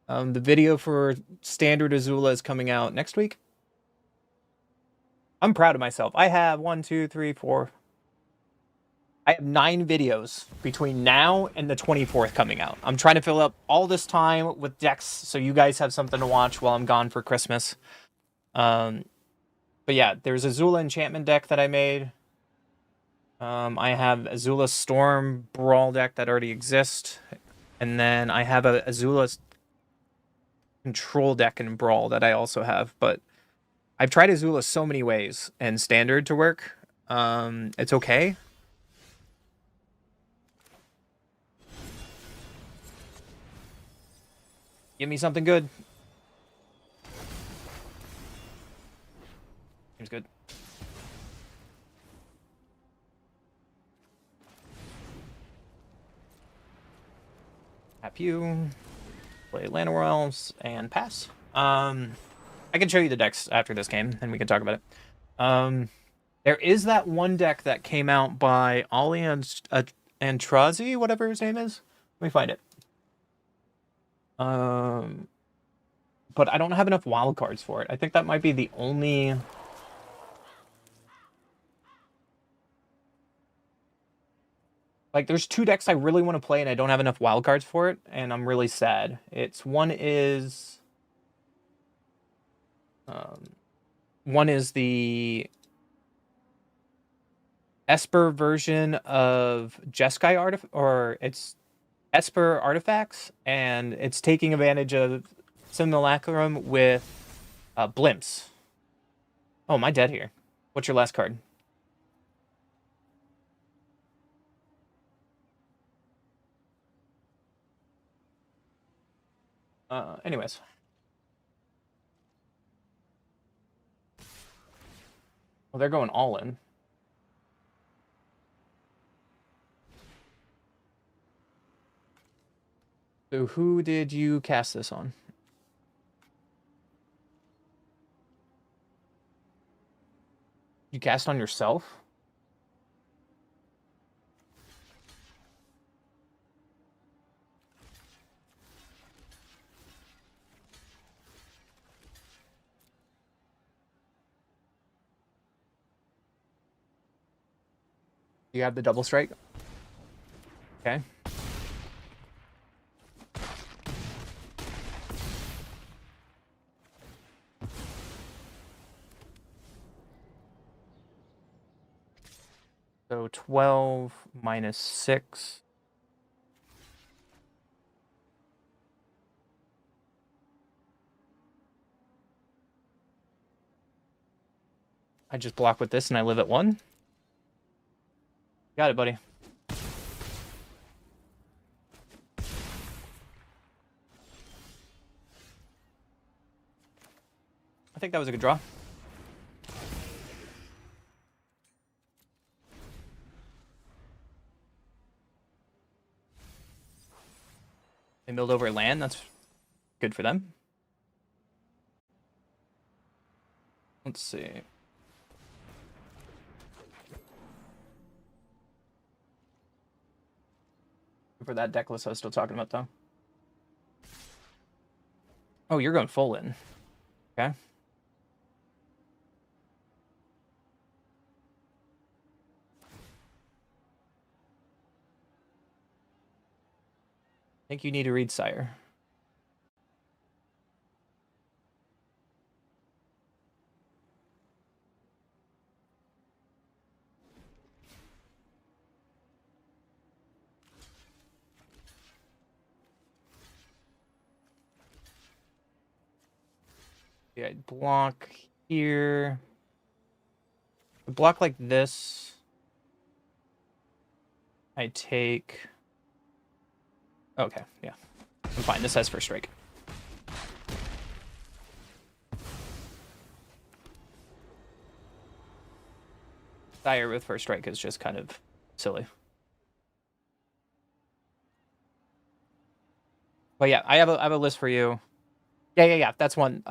The video for standard Azula is coming out next week. I'm proud of myself. I have 1, 2, 3, 4. I have 9 videos between now and the 24th coming out. I'm trying to fill up all this time with decks so you guys have something to watch while I'm gone for Christmas. But yeah, there's a Azula enchantment deck that I made. I have Azula Storm Brawl deck that already exists. And then I have a Azula control deck in Brawl that I also have. But I've tried Azula so many ways and standard to work. It's okay. Give me something good. Seems good. Tap you. Play Llanowar Elves and pass. I can show you the decks after this game, and we can talk about it. There is that one deck that came out by Ollie Antrazi, whatever his name is. Let me find it. But I don't have enough wild cards for it. I think that might be the only. Like, there's 2 decks I really want to play, and I don't have enough wild cards for it, and I'm really sad. One is the Esper version of Jeskai or it's Esper artifacts, and it's taking advantage of Simulacrum with blimps. Oh, am I dead here? What's your last card? Anyways. Well, they're going all in. So who did you cast this on? You cast on yourself? You have the double strike? Okay. So 12 minus 6. I just block with this and I live at 1. Got it, buddy. I think that was a good draw. They milled over land. That's good for them. Let's see. for that deck list I was still talking about, though. Oh, you're going full in. Okay. I think you need to read Sire. Yeah, block here. Block like this. I take... Okay, yeah. I'm fine. This has first strike. Sire with first strike is just kind of silly. But yeah, I have a list for you. Yeah. That's one.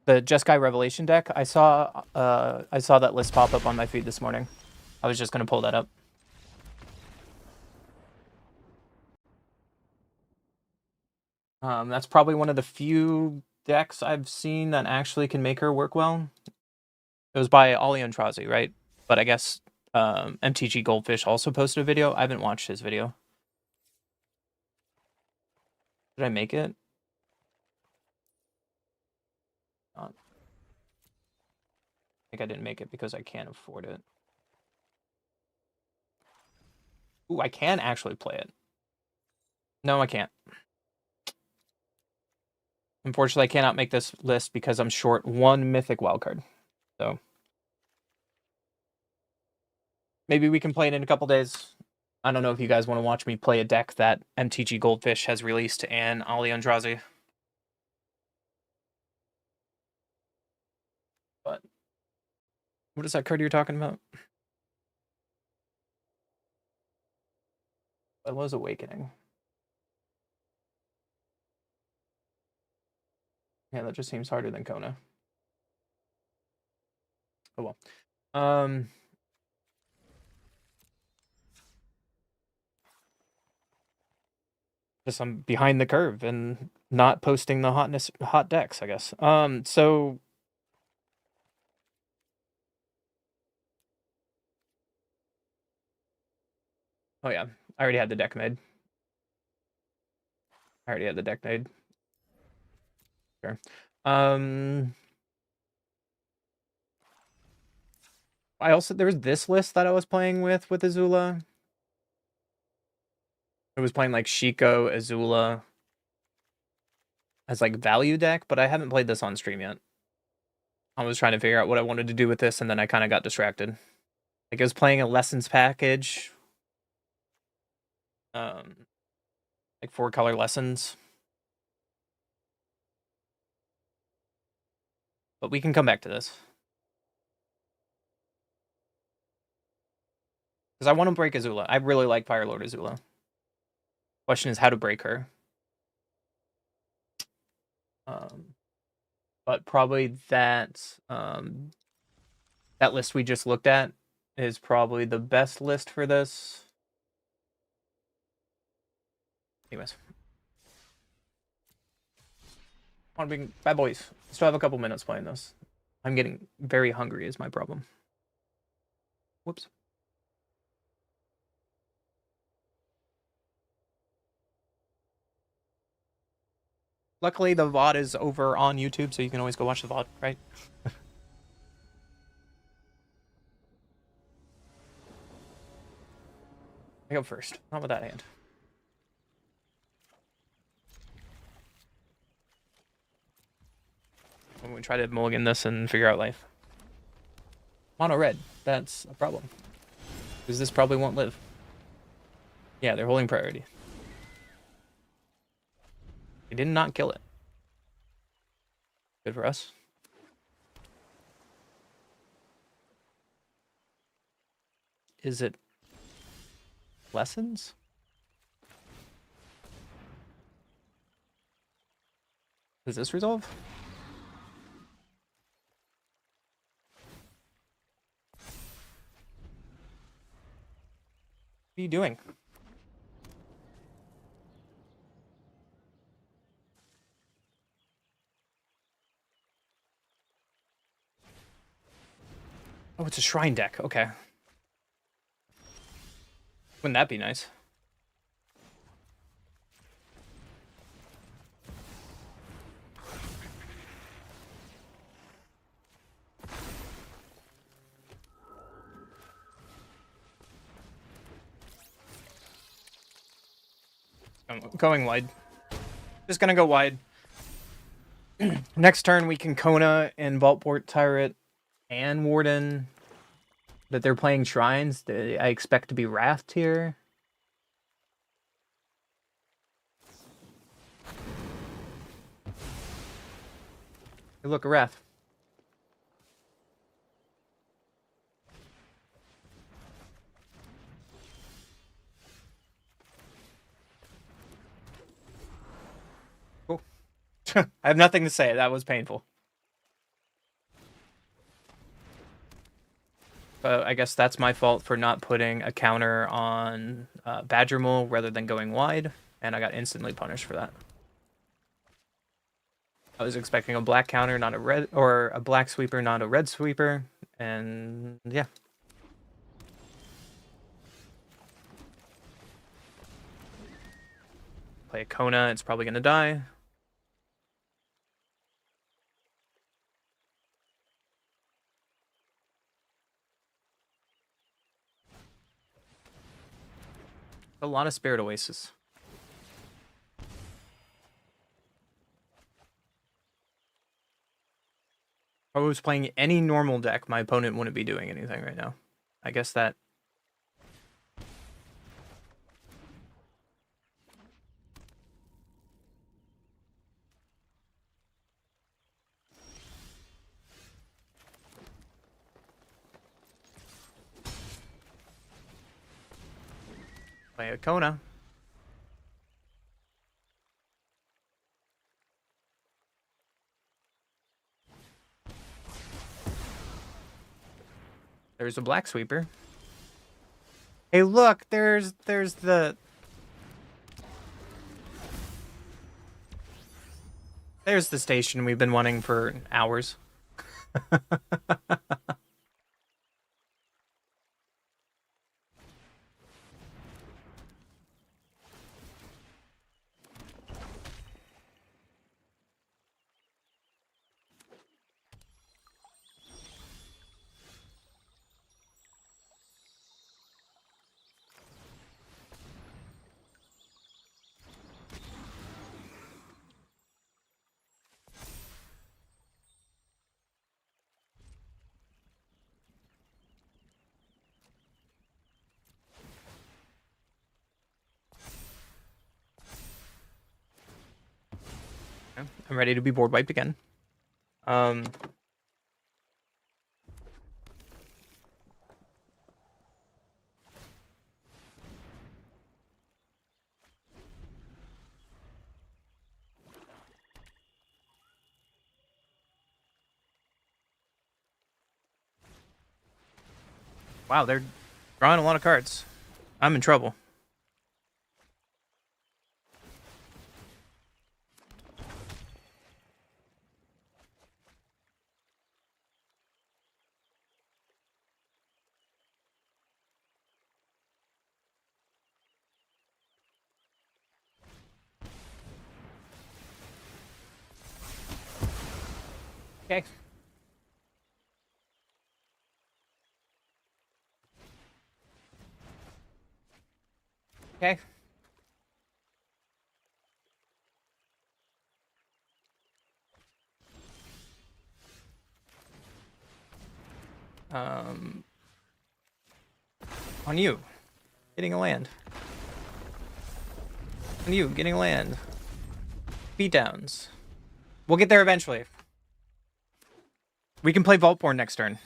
The Jeskai Revelation deck. I saw that list pop up on my feed this morning. I was just gonna pull that up. That's probably one of the few decks I've seen that actually can make her work well. It was by Ali Antrazi, right? But I guess MTG Goldfish also posted a video. I haven't watched his video. Did I make it? I think I didn't make it because I can't afford it. Ooh, I can actually play it. No, I can't. Unfortunately, I cannot make this list because I'm short one Mythic wildcard. So maybe we can play it in a couple days. I don't know if you guys want to watch me play a deck that MTG Goldfish has released and Ali Andrazi. But what is that card you're talking about? Elo's Awakening. Yeah, that just seems harder than Kona. Oh well. Just I'm behind the curve and not posting the hot decks, I guess. So oh yeah, I already had the deck made. I already had the deck made. Sure. There was this list that I was playing with Azula. It was playing like Shiko, Azula as like value deck, but I haven't played this on stream yet. I was trying to figure out what I wanted to do with this, and then I kind of got distracted. Like I was playing a lessons package, like 4-color lessons. But we can come back to this because I want to break Azula. I really like Fire Lord Azula. Question is how to break her. But probably that that list we just looked at is probably the best list for this. Anyways, on being bad boys. Still have a couple minutes playing this. I'm getting very hungry is my problem. Whoops. Luckily, the VOD is over on YouTube, so you can always go watch the VOD, right? I go first. Not with that hand. When we try to mulligan this and figure out life. Mono red. That's a problem. Because this probably won't live. Yeah, they're holding priority. They did not kill it. Good for us. Is it lessons? Does this resolve? What are you doing? Oh, it's a shrine deck. Okay. Wouldn't that be nice? I'm going wide. Just gonna go wide. Next turn we can Kona and Vaultport Tyrant and Warden. That they're playing shrines. I expect to be Wrathed here. Hey, look, a Wrath. Cool. I have nothing to say. That was painful. I guess that's my fault for not putting a counter on Badger Mole rather than going wide, and I got instantly punished for that. I was expecting a black counter, not a red, or a black sweeper, not a red sweeper, and yeah. Play a Kona, it's probably gonna die. A lot of Spirit Oasis. If I was playing any normal deck, my opponent wouldn't be doing anything right now. I guess that... Play a Kona. There's a black sweeper. Hey, look, there's the... There's the station we've been wanting for hours. I'm ready to be board wiped again. Wow, they're drawing a lot of cards. I'm in trouble. Okay. Okay. On you. Getting a land. On you, getting a land. Beatdowns. We'll get there eventually. We can play Vaultborn next turn.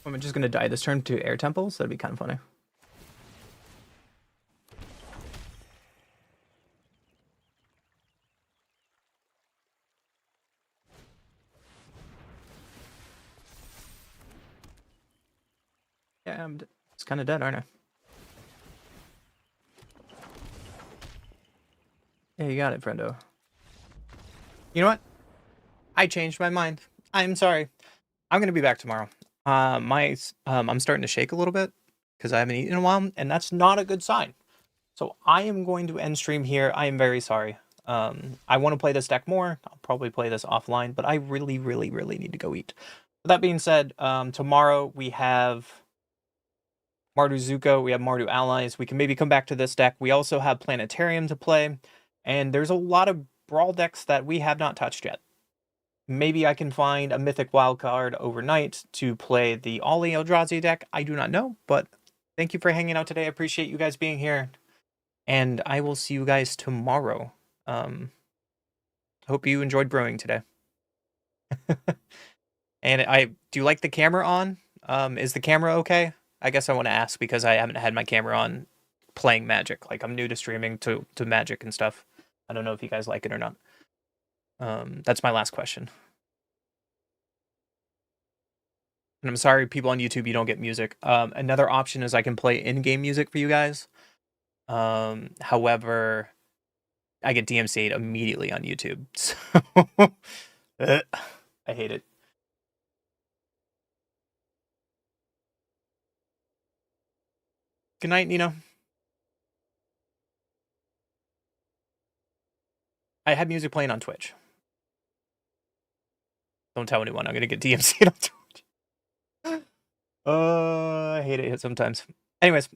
I'm just gonna die this turn to Air Temples. That'd be kind of funny. Yeah, it's kind of dead, aren't I? Yeah, you got it, friendo. You know what? I changed my mind. I'm sorry. I'm gonna be back tomorrow. I'm starting to shake a little bit because I haven't eaten in a while, and that's not a good sign. So I am going to end stream here. I am very sorry. I want to play this deck more. I'll probably play this offline, but I really, really, really need to go eat. With that being said, tomorrow we have Mardu Zuko, we have Mardu Allies. We can maybe come back to this deck. We also have Planetarium to play, and there's a lot of Brawl decks that we have not touched yet. Maybe I can find a Mythic wildcard overnight to play the Ollie Eldrazi deck. I do not know, but thank you for hanging out today. I appreciate you guys being here, and I will see you guys tomorrow. Hope you enjoyed brewing today. And do you like the camera on? Is the camera okay? I guess I want to ask because I haven't had my camera on playing Magic. Like I'm new to streaming to Magic and stuff. I don't know if you guys like it or not. That's my last question. And I'm sorry, people on YouTube, you don't get music. Another option is I can play in-game music for you guys. However, I get DMCA'd immediately on YouTube. So I hate it. Good night, Nino. I had music playing on Twitch. Don't tell anyone. I'm gonna get DMCA'd on Twitch. I hate it sometimes. Anyways,